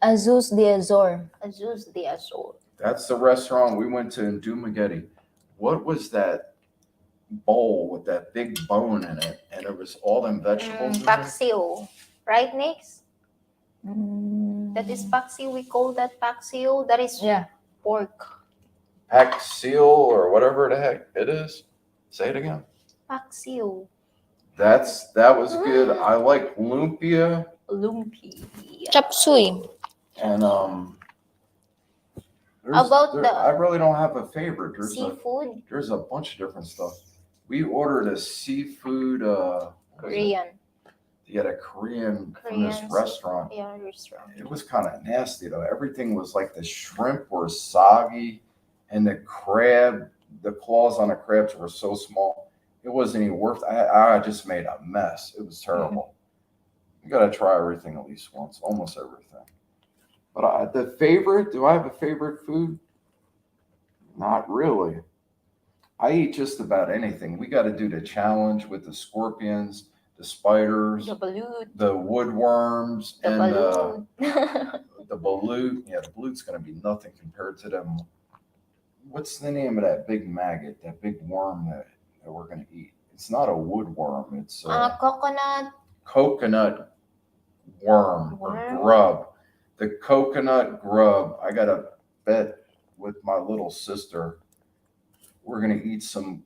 Azus de Azor. Azus the Azor. That's the restaurant we went to in Dumaguete. What was that bowl with that big bone in it? And it was all them vegetables in it? Paksiw. Right, Nix? Mm. That is paksiw. We call that paksiw. That is Yeah. pork. Pack seal or whatever the heck it is. Say it again. Paksiw. That was good. I like lumpia Lumpia. Chop suey. and I really don't have a favorite. Seafood? There's a bunch of different stuff. We ordered a seafood. Korean. You had a Korean from this restaurant. Yeah, restaurant. It was kind of nasty though. Everything was like the shrimp were soggy, and the crab, the claws on the crabs were so small. It wasn't even worth. I just made a mess. It was terrible. You got to try everything at least once, almost everything. But the favorite, do I have a favorite food? Not really. I eat just about anything. We got to do the challenge with the scorpions, the spiders, The balut. the woodworms, The and balut. the balut. Yeah, the balut's going to be nothing compared to them. What's the name of that big maggot, that big worm that we're going to eat? It's not a woodworm. It's coconut worm or grub. The coconut grub. I got a bet with my little sister. We're going to eat some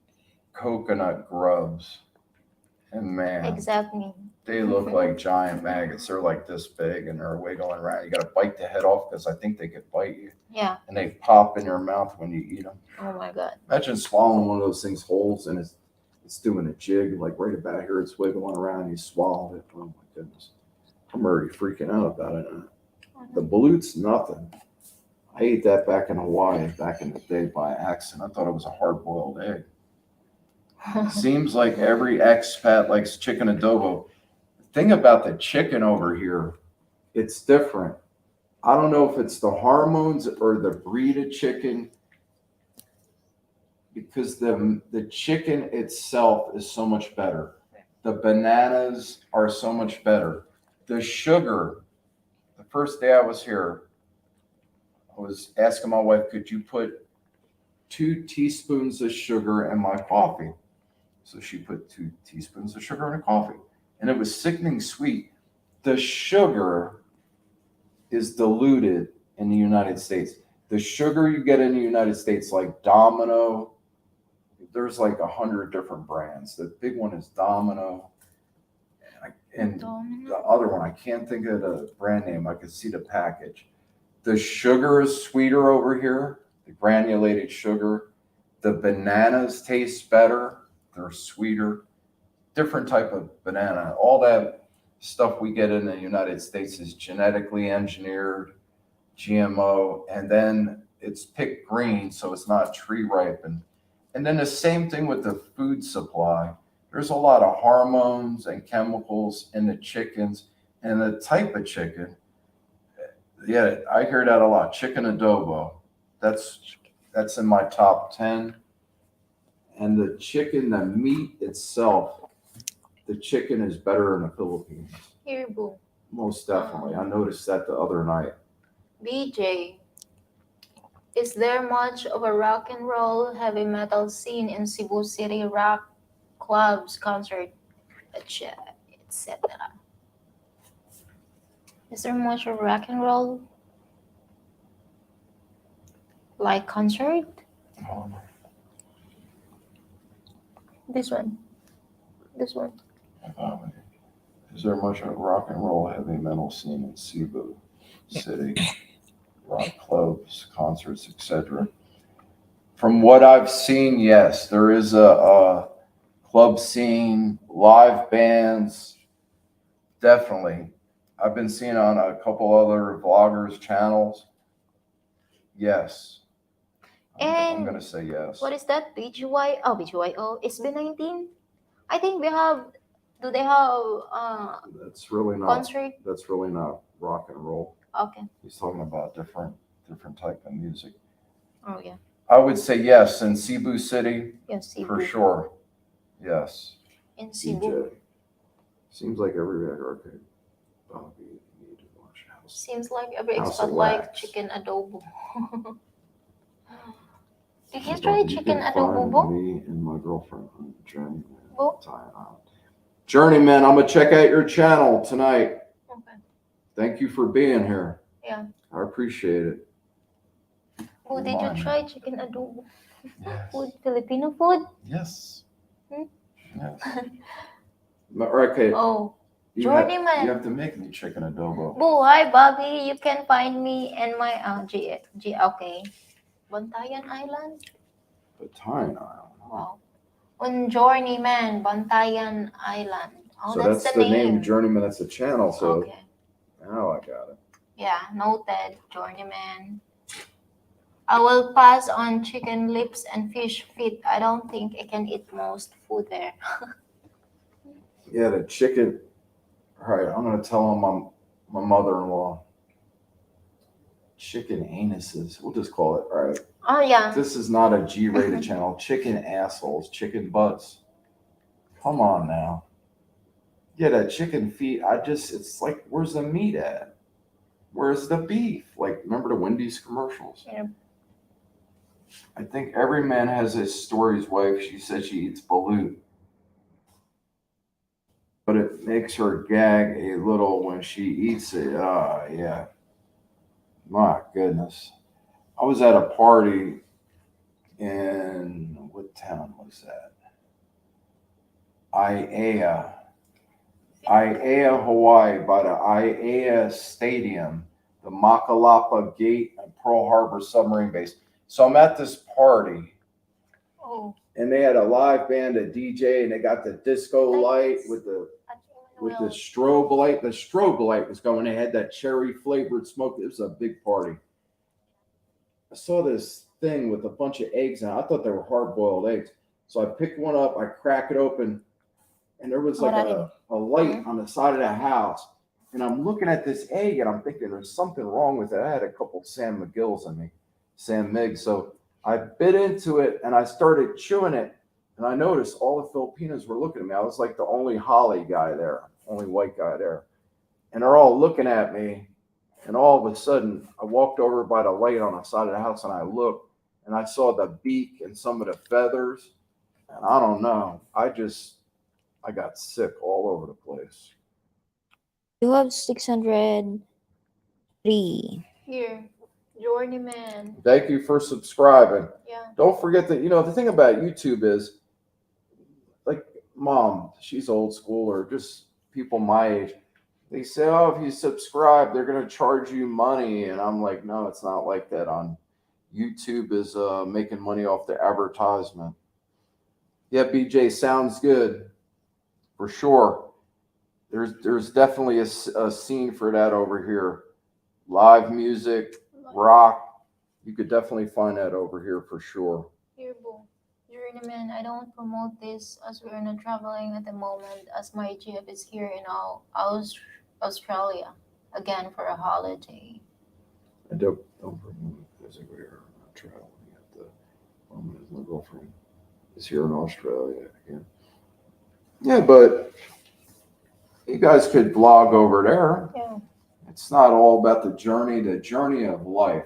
coconut grubs. And man, exactly. They look like giant maggots. They're like this big and they're wiggling around. You got to bite the head off because I think they could bite you. Yeah. And they pop in your mouth when you eat them. Oh my God. Imagine swallowing one of those things whole and it's doing a jig, like right about here, it's wiggling around. You swallow it. Oh my goodness. I'm already freaking out about it. The balut's nothing. I ate that back in Hawaii back in the day by accident. I thought it was a hard-boiled egg. Seems like every expat likes chicken adobo. The thing about the chicken over here, it's different. I don't know if it's the hormones or the breed of chicken, because the chicken itself is so much better. The bananas are so much better. The sugar, the first day I was here, I was asking my wife, could you put 2 teaspoons of sugar in my coffee? So she put 2 teaspoons of sugar in a coffee, and it was sickening sweet. The sugar is diluted in the United States. The sugar you get in the United States, like Domino, there's like 100 different brands. The big one is Domino. And the other one, I can't think of the brand name. I could see the package. The sugar is sweeter over here, the granulated sugar. The bananas taste better. They're sweeter. Different type of banana. All that stuff we get in the United States is genetically engineered, GMO, and then it's picked green, so it's not tree ripened. And then the same thing with the food supply. There's a lot of hormones and chemicals in the chickens and the type of chicken. Yeah, I hear that a lot. Chicken adobo. That's in my top 10. And the chicken, the meat itself, the chicken is better in the Philippines. Here, boo. Most definitely. I noticed that the other night. BJ, is there much of a rock and roll heavy metal scene in Cebu City rock clubs, concert, etc.? Is there much of rock and roll? Like concert? This one. Is there much of a rock and roll heavy metal scene in Cebu City? Rock clubs, concerts, etc. From what I've seen, yes, there is a club scene, live bands, definitely. I've been seeing on a couple other vloggers' channels. Yes. I'm going to say yes. What is that? BGY? Oh, BGYO. SB19? I think do they have that's really not concert? That's really not rock and roll. Okay. He's talking about different type of music. Oh yeah. I would say yes in Cebu City. Yes, Cebu. For sure. Yes. In Cebu. DJ. Seems like every okay. Bobby, you need to watch House. Seems like every House expert of like Wax. chicken adobo. Did you try chicken adobo, Bo? Me and my girlfriend on Journeyman. Journeyman, I'm gonna check out your channel tonight. Okay. Thank you for being here. Yeah. I appreciate it. Oh, did you try chicken adobo? Yes. Food, Filipino food? Yes. Hmm? Yes. Okay. Oh, You Journeyman. have to make me chicken adobo. Boo, hi Bobby. You can find me in my okay. Bantayan Island? Battalion Island. Wow. On Journeyman, Bantayan Island. Oh, So that's that's the the name name. Journeyman. That's the channel. So Okay. now I got it. Yeah, noted. Journeyman. I will pass on chicken lips and fish feet. I don't think I can eat most food there. Yeah, the chicken. All right, I'm gonna tell my mother-in-law. Chicken anuses. We'll just call it. All right. Oh yeah. This is not a G-rated channel. Chicken assholes. Chicken butts. Come on now. Yeah, that chicken feet. It's like, where's the meat at? Where's the beef? Like, remember the Wendy's commercials? Yeah. I think every man has his story's wife. She said she eats balut, but it makes her gag a little when she eats it. Ah, yeah. My goodness. I was at a party in, what town was that? Aiea, Hawaii, by the Aiea Stadium, the Makalapa Gate and Pearl Harbor submarine base. So I'm at this party, Oh. and they had a live band, a DJ, and they got the disco light with the strobe light. The strobe light was going. They had that cherry flavored smoke. It was a big party. I saw this thing with a bunch of eggs in it. I thought they were hard boiled eggs. So I picked one up, I crack it open, and there was like a light on the side of the house. And I'm looking at this egg and I'm thinking there's something wrong with it. I had a couple Sam McGills in me, Sam Mig. So I bit into it and I started chewing it. And I noticed all the Filipinos were looking at me. I was like the only Holly guy there, only white guy there. And they're all looking at me. And all of a sudden, I walked over by the light on the side of the house and I looked and I saw the beak and some of the feathers. And I don't know. I got sick all over the place. You have 603. Here, Journeyman. Thank you for subscribing. Yeah. Don't forget that, the thing about YouTube is, like, Mom, she's old school, or just people my age. They say, oh, if you subscribe, they're going to charge you money. And I'm like, no, it's not like that. On YouTube is making money off the advertisement. Yeah, BJ, sounds good. For sure. There's definitely a scene for that over here. Live music, rock. You could definitely find that over here for sure. Here, boo. Journeyman, I don't promote this as we're not traveling at the moment, as my GF is here in Australia again for a holiday. I don't promote it as we're not traveling at the moment. My girlfriend is here in Australia again. Yeah, but you guys could vlog over there. Yeah. It's not all about the journey of life.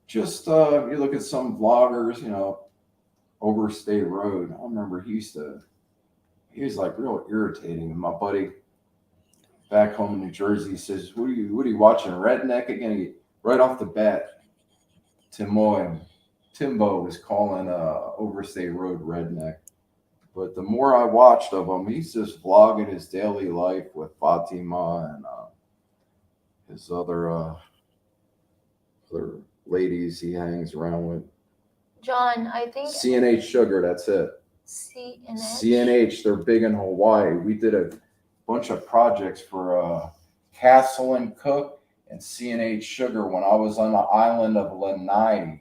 Just you look at some vloggers, Overstay Road. I remember he was like real irritating. And my buddy back home in New Jersey says, what are you watching? Redneck again? Right off the bat, Timbo was calling Overstay Road redneck. But the more I watched of him, he's just vlogging his daily life with Fatima and his other ladies he hangs around with. John, I think CNH Sugar, that's it. CNH, they're big in Hawaii. We did a bunch of projects for Castle and Cook and CNH Sugar when I was on the island of Lanai.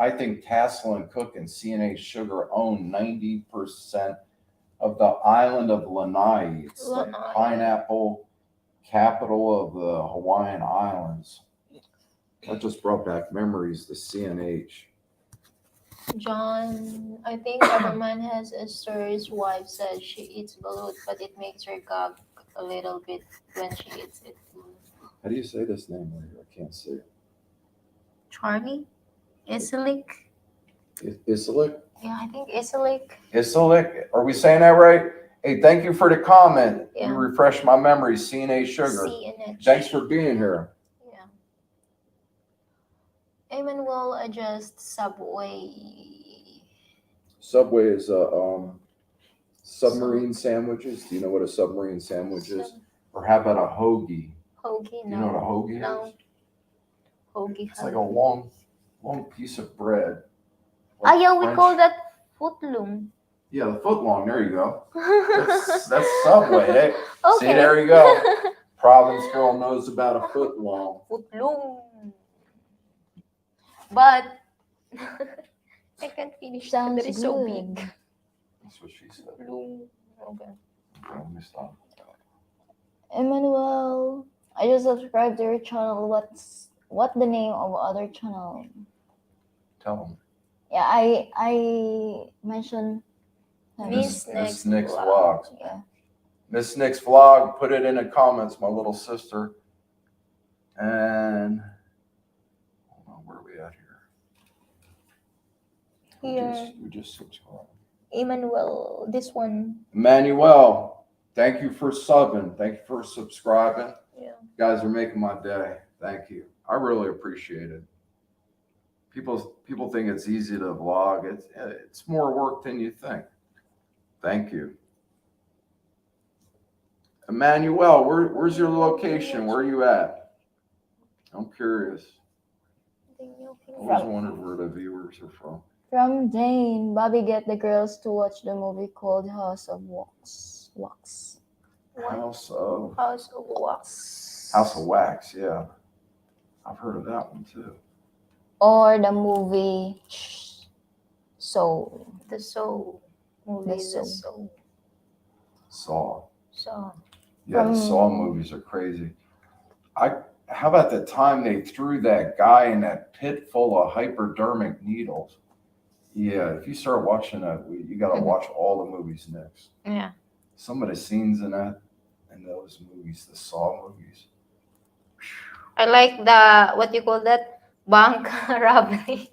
I think Castle and Cook and CNH Sugar own 90% of the island of Lanai. It's the pineapple capital of the Hawaiian Islands. That just brought back memories, the CNH. John, I think everyone has a story's wife says she eats balut, but it makes her gag a little bit when she eats it. How do you say this name right here? I can't see it. Charlie? Isalik? Isalik? Yeah, I think Isalik. Isalik? Are we saying that right? Hey, thank you for the comment. Yeah. You refreshed my memory. CNA Sugar. CNH. Thanks for being here. Yeah. Eamon will adjust Subway. Subway is submarine sandwiches. Do you know what a submarine sandwich is? Or how about a hoagie? Hoagie, no. You know what a hoagie No. is? Hoagie. It's like a long long piece of bread. Yeah, we French- call that footlong. Yeah, the foot long. There you go. That's Subway. Hey, Okay. see, there you go. Province girl knows about a foot long. Footlong. But I can't finish. Sounds That is so good. big. That's what she said. Footlong. Okay. Okay, let me stop. Emmanuel, I just subscribed to your channel. What the name of other channel? Tell them. Yeah, I mentioned Miss Miss Nick's Nick's vlog. vlogs. yeah. Miss Nick's vlog. Put it in the comments, my little sister. And hold on, where are we at here? Here. We just subscribed. Emmanuel, this one. Emmanuel, thank you for subbing. Thank you for subscribing. Yeah. You guys are making my day. Thank you. I really appreciate it. People think it's easy to vlog. It's more work than you think. Thank you. Emmanuel, where's your location? Where are you at? I'm curious. I always wondered where the viewers are from. From Dane, Bobby get the girls to watch the movie called House of Wax. House of Wax, yeah. I've heard of that one too. Or the movie Soul. The Soul. Movie, The Soul. Saw. So. Yeah, the Saw movies are crazy. How about the time they threw that guy in that pit full of hypodermic needles? Yeah, if you start watching that, you got to watch all the movies next. Yeah. Some of the scenes in those movies, the Saw movies. I like the, what you call that? Bank robbery.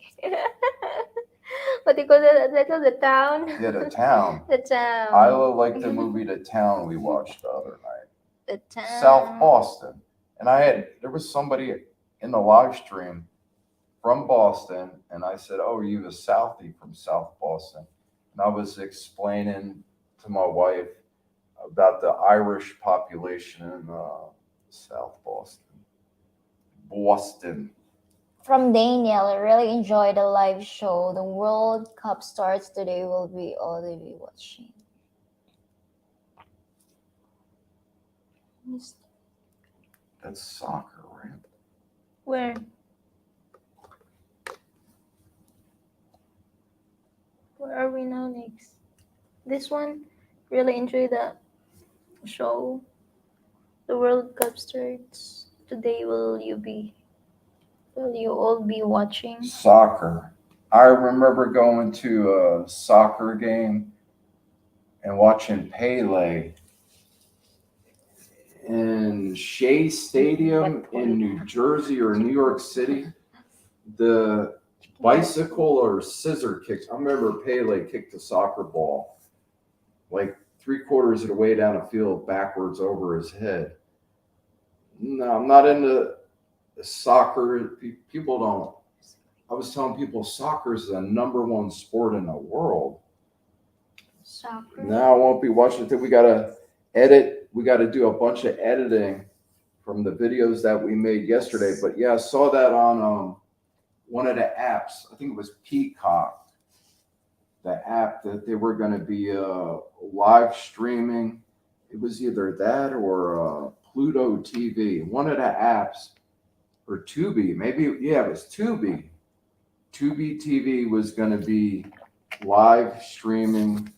What do you call that? The town? Yeah, The Town. The town. I like the movie The Town we watched the other night. The town. South Boston. And there was somebody in the live stream from Boston, and I said, "Oh, are you a Southie from South Boston?" And I was explaining to my wife about the Irish population in South Boston. From Daniel, I really enjoyed the live show. The World Cup starts today. Will be already watching. That's soccer, right? Where are we now next? This one? Really enjoy the show. The World Cup starts today. Will you all be watching? Soccer. I remember going to a soccer game and watching Pele in Shea Stadium in New Jersey or New York City. The bicycle or scissor kicks. I remember Pele kicked a soccer ball like 3/4 of the way down the field backwards over his head. No, I'm not into soccer. People don't. I was telling people soccer is the #1 sport in the world. Soccer. Now I won't be watching it. We got to edit. We got to do a bunch of editing from the videos that we made yesterday. But yeah, I saw that on one of the apps. I think it was Peacock, the app that they were going to be live streaming. It was either that or Pluto TV, one of the apps, or Tubi. Maybe, yeah, it was Tubi. Tubi TV was going to be live streaming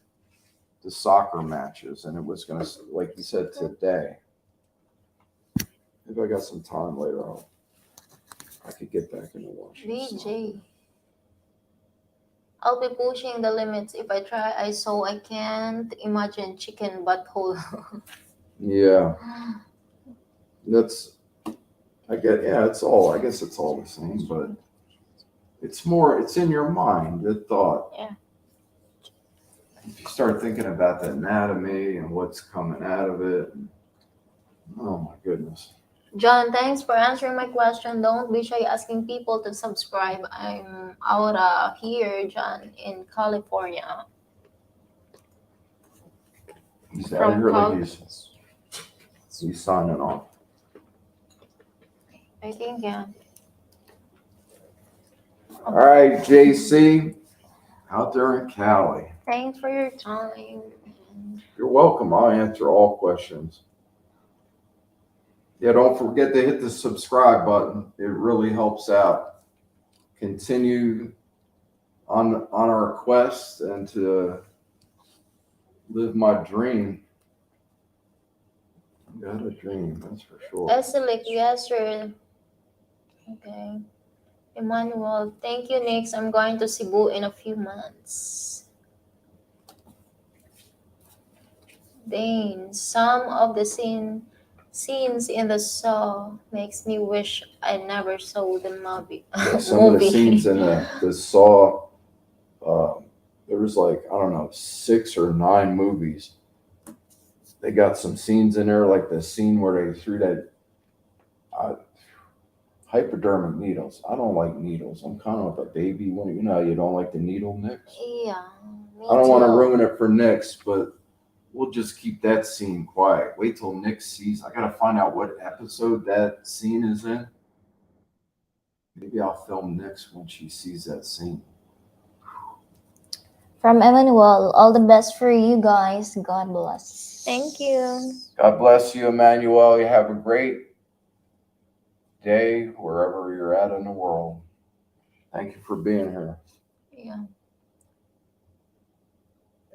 the soccer matches, and it was going to, like you said, today. If I got some time later on, I could get back into watching. VJ. I'll be pushing the limits. If I try, I can't imagine chicken butthole. Yeah. I guess it's all the same, but it's in your mind, the thought. Yeah. If you start thinking about the anatomy and what's coming out of it, oh my goodness. John, thanks for answering my question. Don't be shy asking people to subscribe. I'm out here, John, in California. He's out here like he's signing off. I think, yeah. All right, JC, out there in Cali. Thanks for your time. You're welcome. I'll answer all questions. Yeah, don't forget to hit the subscribe button. It really helps out. Continue on our quest and to live my dream. I got a dream, that's for sure. Esilic, yes, sir. Okay. Emmanuel, thank you, Nix. I'm going to Cebu in a few months. Dane, some of the scenes in the Saw makes me wish I never saw the movie. Yeah, some of the scenes in the Saw, there was like, I don't know, 6 or 9 movies. They got some scenes in there, like the scene where they threw that hypodermic needles. I don't like needles. I'm kind of a baby when you know how you don't like the needle, Nix. Yeah, me I don't want to too. ruin it for Nix, but we'll just keep that scene quiet. Wait till Nix sees. I gotta find out what episode that scene is in. Maybe I'll film Nix when she sees that scene. From Emmanuel, all the best for you guys. God bless. Thank you. God bless you, Emmanuel. You have a great day wherever you're at in the world. Thank you for being here. Yeah.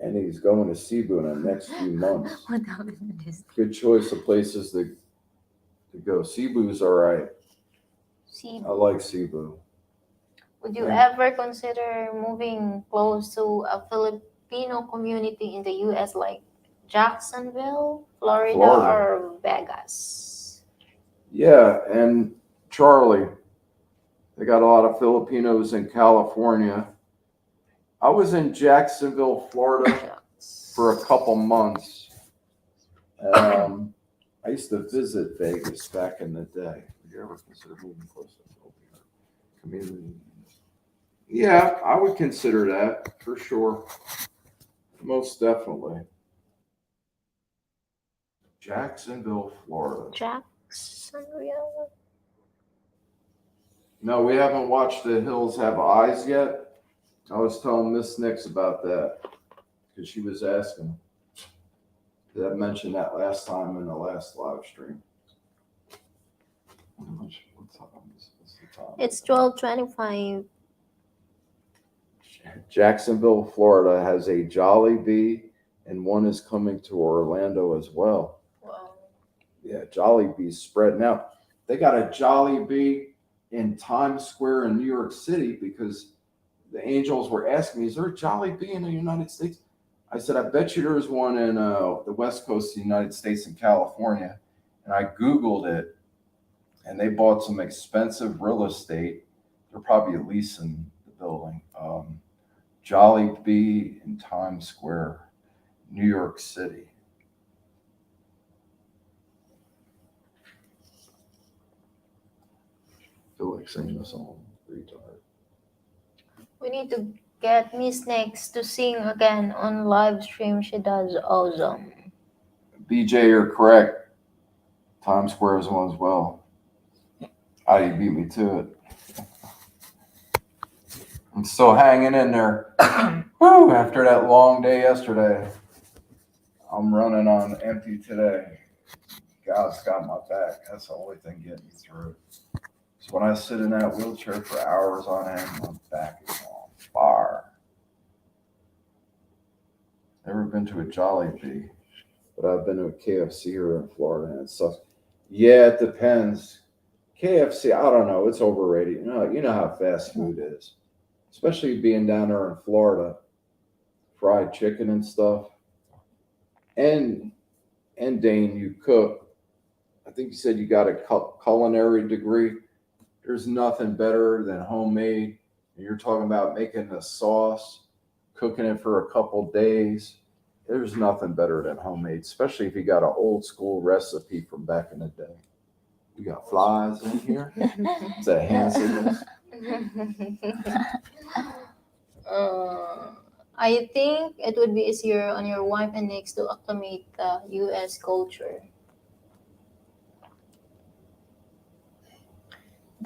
And he's going to Cebu in the next few months. What happened to this? Good choice of places to go. Cebu's all right. See, I like Cebu. would you Yeah. ever consider moving close to a Filipino community in the U.S. like Jacksonville, Florida, Florida. or Vegas? Yeah, and Charlie, they got a lot of Filipinos in California. I was in Jacksonville, Florida for a couple months. I used to visit Vegas back in the day. Would you ever consider moving close to a Filipino community? Yeah, I would consider that for sure. Most definitely. Jacksonville, Florida. Jacksonville. No, we haven't watched The Hills Have Eyes yet. I was telling Miss Nix about that because she was asking. Did I mention that last time in the last live stream? What's the time? It's 12:25. Jacksonville, Florida has a Jollibee, and one is coming to Orlando as well. Wow. Yeah, Jollibee's spreading out. They got a Jollibee in Times Square in New York City because the Angels were asking me, is there a Jollibee in the United States? I said, I bet you there's one in the West Coast of the United States in California. And I Googled it, and they bought some expensive real estate. They're probably leasing the building. Jollibee in Times Square, New York City. I feel like singing a song. Retard. We need to get Miss Next to sing again on live stream. She does awesome. BJ, you're correct. Times Square is one as well. You beat me to it. I'm still hanging in there. Woo, after that long day yesterday. I'm running on empty today. God's got my back. That's the only thing getting me through. So when I sit in that wheelchair for hours on end, my back is on fire. Never been to a Jollibee, but I've been to a KFC here in Florida, and it sucks. Yeah, it depends. KFC, I don't know. It's overrated. You know how fast food is, especially being down there in Florida. Fried chicken and stuff. And Dane, you cook. I think you said you got a culinary degree. There's nothing better than homemade. And you're talking about making the sauce, cooking it for a couple days. There's nothing better than homemade, especially if you got an old school recipe from back in the day. We got flies in here. Is that hand signals? I think it would be easier on your wife and Nix to acclimate the U.S. culture.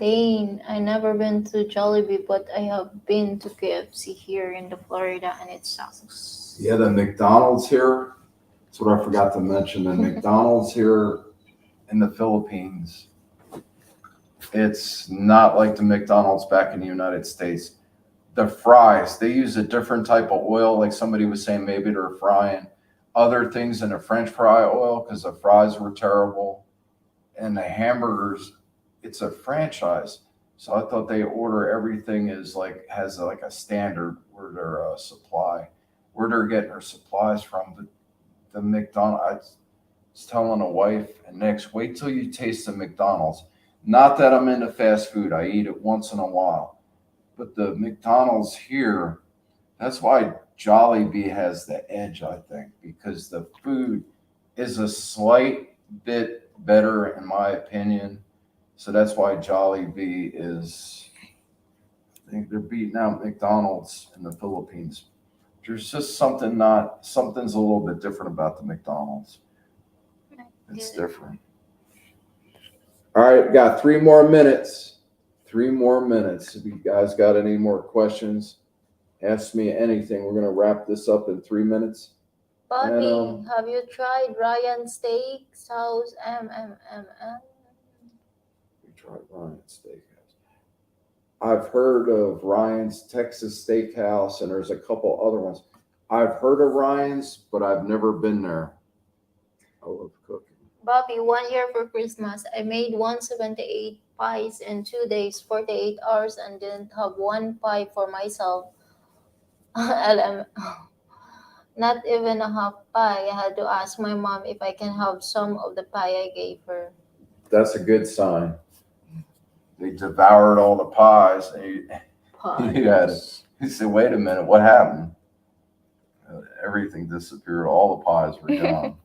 I never been to Jollibee, but I have been to KFC here in the Florida, and it sucks. Yeah, the McDonald's here. That's what I forgot to mention. The McDonald's here in the Philippines, it's not like the McDonald's back in the United States. The fries, they use a different type of oil. Like somebody was saying, maybe they're frying other things in the French fry oil because the fries were terrible. And the hamburgers, it's a franchise. So I thought they order everything is like has like a standard where their supply, where they're getting their supplies from. But the McDonald's, I was telling a wife, and next, wait till you taste the McDonald's. Not that I'm into fast food, I eat it once in a while. But the McDonald's here, that's why Jollibee has the edge, I think, because the food is a slight bit better, in my opinion. So that's why Jollibee is, I think they're beating out McDonald's in the Philippines. There's just something's a little bit different about the McDonald's. It's different. All right, got 3 more minutes. 3 more minutes. If you guys got any more questions, ask me anything. We're gonna wrap this up in 3 minutes. Bobby, And, have you tried Ryan Steaks House MMMM? We tried Ryan's Steakhouse. I've heard of Ryan's Texas Steakhouse, and there's a couple other ones. I've heard of Ryan's, but I've never been there. I love cooking. Bobby, 1 year for Christmas, I made 178 pies in 2 days, 48 hours, and didn't have one pie for myself. LM. Not even a half pie. I had to ask my mom if I can have some of the pie I gave her. That's a good sign. They devoured all the pies. And you had it. He said, wait a minute, what happened? Everything disappeared. All the pies were gone.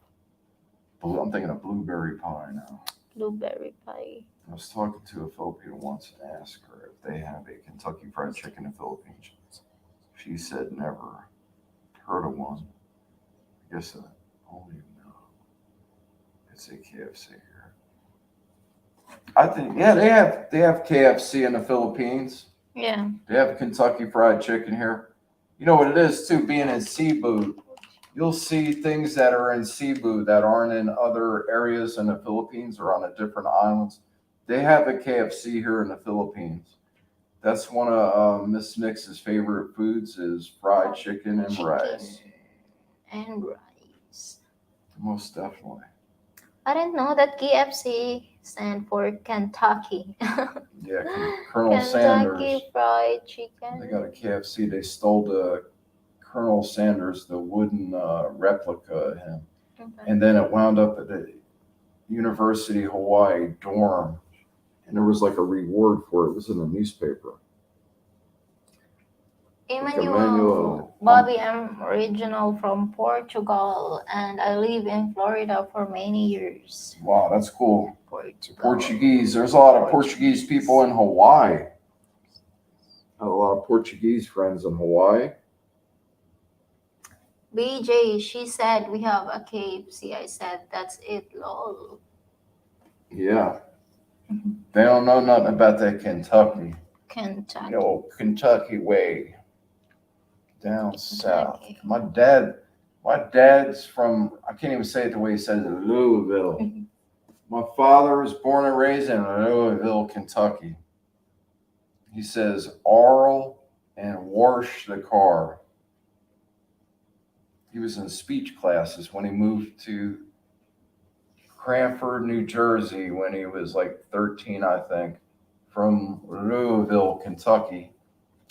I'm thinking of blueberry pie now. Blueberry pie. I was talking to a Filipino once and asked her if they have a Kentucky Fried Chicken in the Philippines. She said never heard of one. I guess I don't even know. It's a KFC here. I think they have KFC in the Philippines. Yeah. They have Kentucky Fried Chicken here. You know what it is too, being in Cebu. You'll see things that are in Cebu that aren't in other areas in the Philippines or on the different islands. They have a KFC here in the Philippines. That's one of Miss Nix's favorite foods is fried chicken and rice. And rice. Most definitely. I didn't know that KFC stand for Kentucky. Yeah, Colonel Sanders. Kentucky Fried Chicken. They got a KFC. They stole the Colonel Sanders, the wooden replica of him. Okay. And then it wound up at the University of Hawaii dorm. And there was like a reward for it. It was in the newspaper. Emmanuel. Bobby, I'm original from Portugal and I live in Florida for many years. Wow, that's cool. Portugal. Portuguese. There's a lot of Portuguese people in Hawaii. I have a lot of Portuguese friends in Hawaii. BJ, she said we have a KFC. I said that's it, lol. Yeah. They don't know nothing about that Kentucky. Kentucky. You know, Kentucky way. Down south. Kentucky. My dad's from, I can't even say it the way he says it, Louisville. My father was born and raised in Louisville, Kentucky. He says Arl and wash the car. He was in speech classes when he moved to Cranford, New Jersey when he was like 13, I think, from Louisville, Kentucky.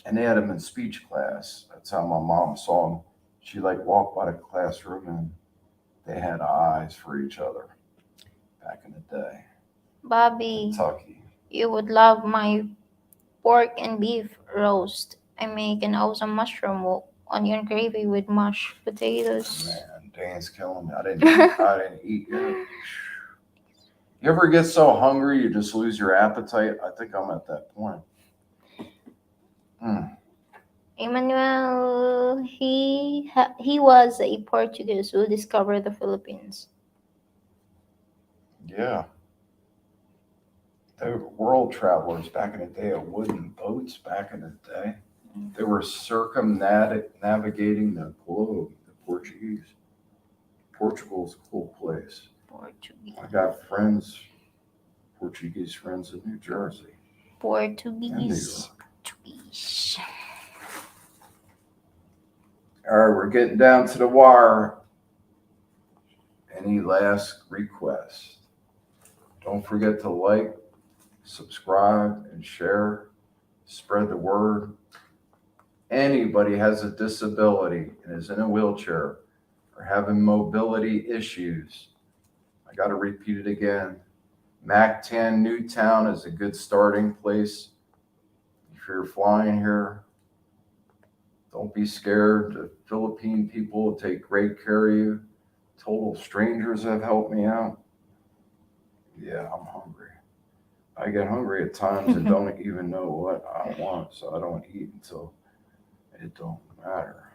And they had him in speech class. That's how my mom saw him. She like walked by the classroom and they had eyes for each other back in the day. Bobby, Kentucky. you would love my pork and beef roast. I make an awesome mushroom onion gravy with mashed potatoes. Man, Dane's killing me. I didn't eat yet. You ever get so hungry you just lose your appetite? I think I'm at that point. Emmanuel, he was a Portuguese who discovered the Philippines. Yeah. They were world travelers back in the day of wooden boats back in the day. They were circumnavigating the globe, the Portuguese. Portugal's a cool place. Portuguese. I got friends, Portuguese friends in New Jersey and New Portuguese. York. Portuguese. All right, we're getting down to the wire. Any last requests? Don't forget to like, subscribe, and share. Spread the word. Anybody has a disability and is in a wheelchair or having mobility issues, I got to repeat it again. MacTan Newtown is a good starting place. If you're flying here, don't be scared. The Philippine people will take great care of you. Total strangers have helped me out. Yeah, I'm hungry. I get hungry at times and don't even know what I want, so I don't eat until it don't matter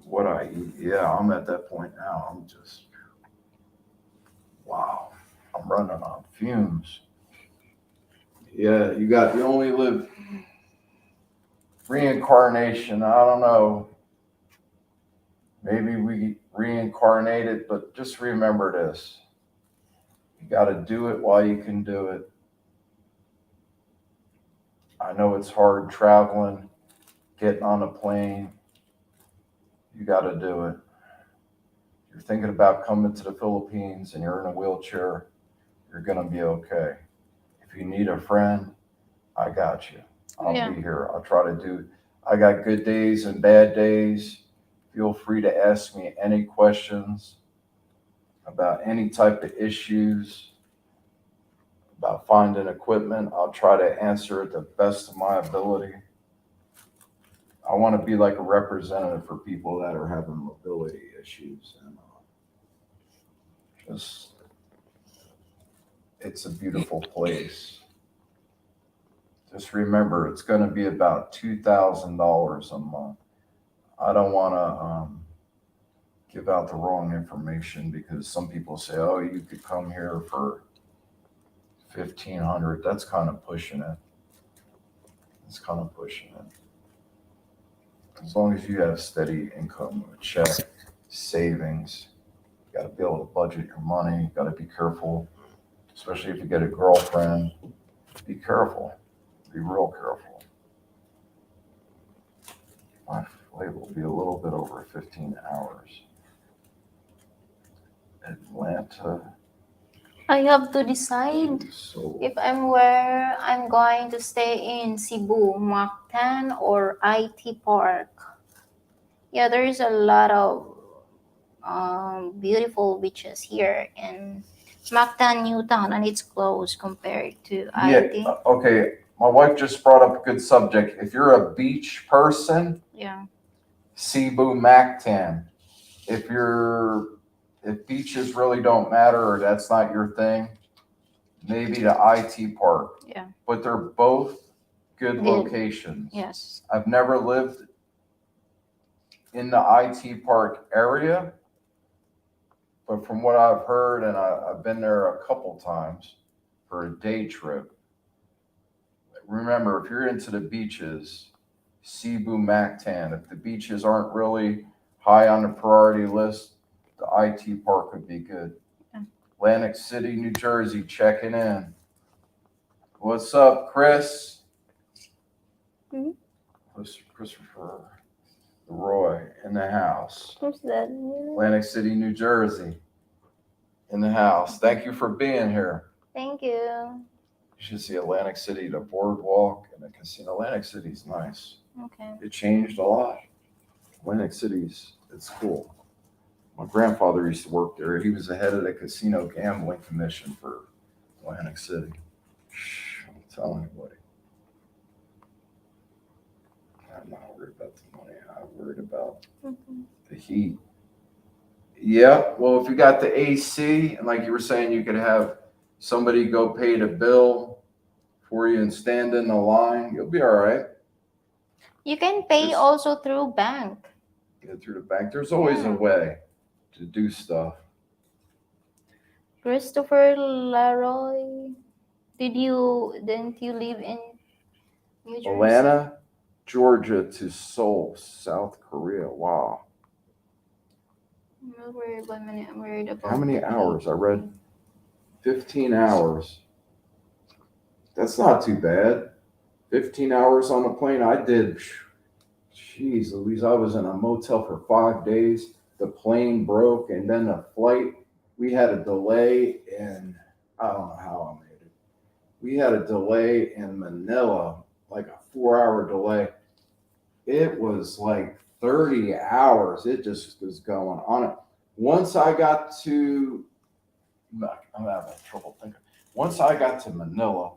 what I eat. Yeah, I'm at that point now. I'm just, wow, I'm running on fumes. Yeah, you only live. Reincarnation, I don't know. Maybe we reincarnated, but just remember this. You got to do it while you can do it. I know it's hard traveling, getting on a plane. You got to do it. If you're thinking about coming to the Philippines and you're in a wheelchair, you're going to be okay. If you need a friend, I got you. I'll Yeah. be here. I'll try to do. I got good days and bad days. Feel free to ask me any questions about any type of issues, about finding equipment. I'll try to answer it the best of my ability. I want to be like a representative for people that are having mobility issues. And just, it's a beautiful place. Just remember, it's going to be about $2,000 a month. I don't want to give out the wrong information because some people say, "Oh, you could come here for 1,500." That's kind of pushing it. It's kind of pushing it. As long as you have steady income, a check, savings, you got to be able to budget your money. You got to be careful, especially if you get a girlfriend. Be careful. Be real careful. My flight will be a little bit over 15 hours. Atlanta. I have to decide So if I'm going to stay in Cebu, Mactan, or IT Park. Yeah, there is a lot of beautiful beaches here in Mactan, Newtown, and it's close compared to IT. Okay. My wife just brought up a good subject. If you're a beach person, Yeah. Cebu Mactan. If beaches really don't matter or that's not your thing, maybe the IT Park. Yeah. But they're both good Good. locations. Yes. I've never lived in the IT Park area, but from what I've heard, and I've been there a couple times for a day trip. Remember, if you're into the beaches, Cebu Mactan. If the beaches aren't really high on the priority list, the IT Park would be good. Yeah. Atlantic City, New Jersey, checking in. What's up, Chris? Mhm. Christopher Roy in the house. Who's that? Atlantic City, New Jersey in the house. Thank you for being here. Thank you. You should see Atlantic City, the boardwalk, and the casino. Atlantic City's nice. Okay. It changed a lot. Atlantic City's, it's cool. My grandfather used to work there. He was the head of the casino gambling commission for Atlantic City. Don't tell anybody. I'm not worried about the money. I'm worried about the heat. Yeah, well, if you got the AC, and like you were saying, you could have somebody go pay the bill for you and stand in the line, you'll be all right. You can pay Just- also through bank. Get through the bank. There's always a Yeah. way to do stuff. Christopher Laroy. Didn't you live in New Jersey? Atlanta, Georgia to Seoul, South Korea. Wow. I'm not worried about money. I'm worried about How many the hours? I read pay. 15 hours. That's not too bad. 15 hours on a plane. I did, jeez Louise, I was in a motel for 5 days. The plane broke, and then the flight, we had a delay in, I don't know how I made it. We had a delay in Manila, like a 4 hour delay. It was like 30 hours. It just was going on it. Once I got to, I'm having trouble thinking. Once I got to Manila,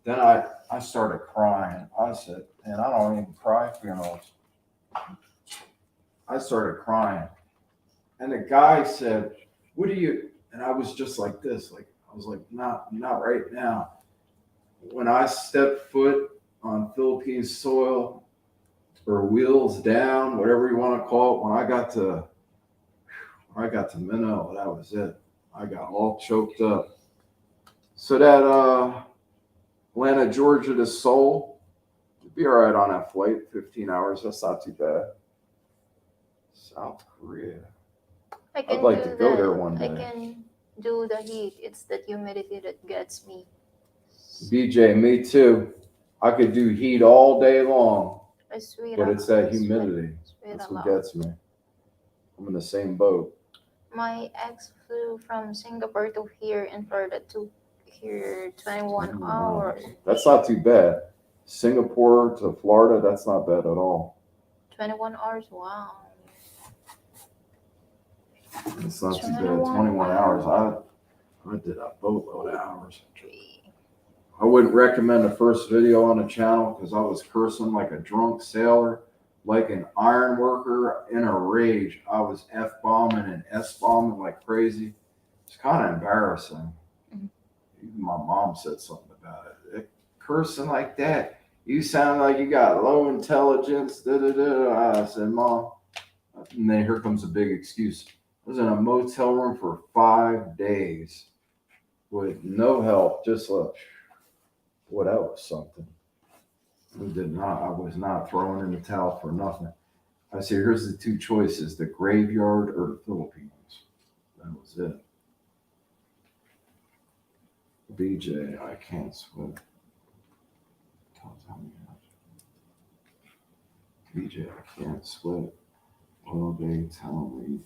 then I started crying. I said, and I don't even cry at funerals. I started crying. And the guy said, what do you, and I was just like this, like, I was like, not right now. When I stepped foot on Philippine soil, or wheels down, whatever you want to call it, when I got to Manila, that was it. I got all choked up. So that Atlanta, Georgia to Seoul, you'd be all right on that flight, 15 hours. That's not too bad. South Korea. I'd like to go there one I day. can do the heat. It's the humidity that gets me. BJ, me too. I could do heat all day long, I sweat. but it's that humidity. Sweat That's a what lot. gets me. I'm in the same boat. My ex flew from Singapore to here in Florida to here 21 hours. That's not too bad. Singapore to Florida, that's not bad at all. 21 hours, wow. It's not too bad. 21 hours. I did a boatload of hours. I wouldn't recommend the first video on the channel because I was cursing like a drunk sailor, like an iron worker in a rage. I was F-bombing and S-bombing like crazy. It's kind of embarrassing. Mhm. Even my mom said something about it. Cursing like that, you sound like you got low intelligence. Da, da, da. I said, Mom. And then here comes a big excuse. I was in a motel room for 5 days with no help, just like, what else? Something. I was not throwing in the towel for nothing. I said, here's the two choices, the graveyard or the Philippines. That was it. BJ, I can't swim. BJ, I can't sweat. Well, they tell me,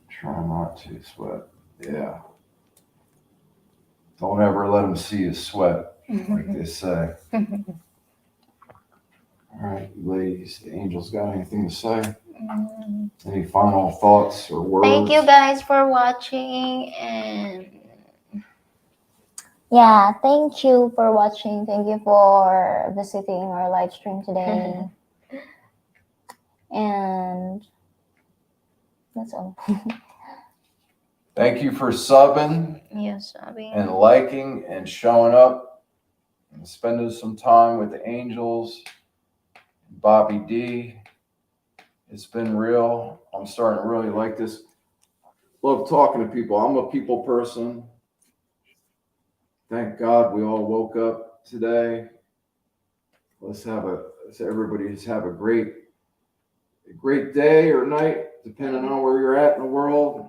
try not to sweat. Yeah. Don't ever let them see you sweat, like they say. All right, ladies, the angels got anything to say? Any final thoughts or words? Thank you guys for watching, and Yeah, thank you for watching. Thank you for visiting our live stream today. And that's all. Thank you for subbing yes, Abby. and liking and showing up and spending some time with the angels. Bobby D. It's been real. I'm starting to really like this. Love talking to people. I'm a people person. Thank God we all woke up today. Let's everybody just have a great day or night, depending on where you're at in the world.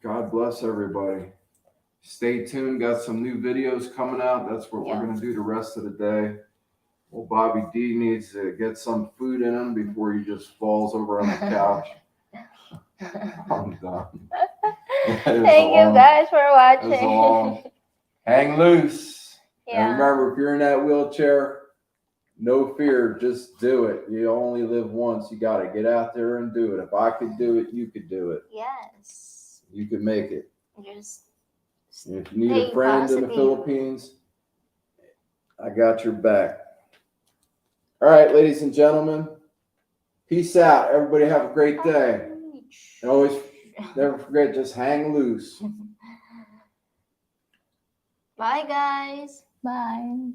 God bless everybody. Stay tuned. Got some new videos coming out. That's what we're going to do the rest of the day. Well, Bobby D needs to get some food in him before he just falls over on the couch. I'm done. Thank you guys for watching. Hang loose. Yeah. And remember, if you're in that wheelchair, no fear, just do it. You only live once. You got to get out there and do it. If I could do it, you could do it. Yes. You could make it. Just And if you need a friend in the Philippines, I got your back. All right, ladies and gentlemen, peace out. Everybody have a great day. And always never forget, just hang loose. Bye, guys. Bye.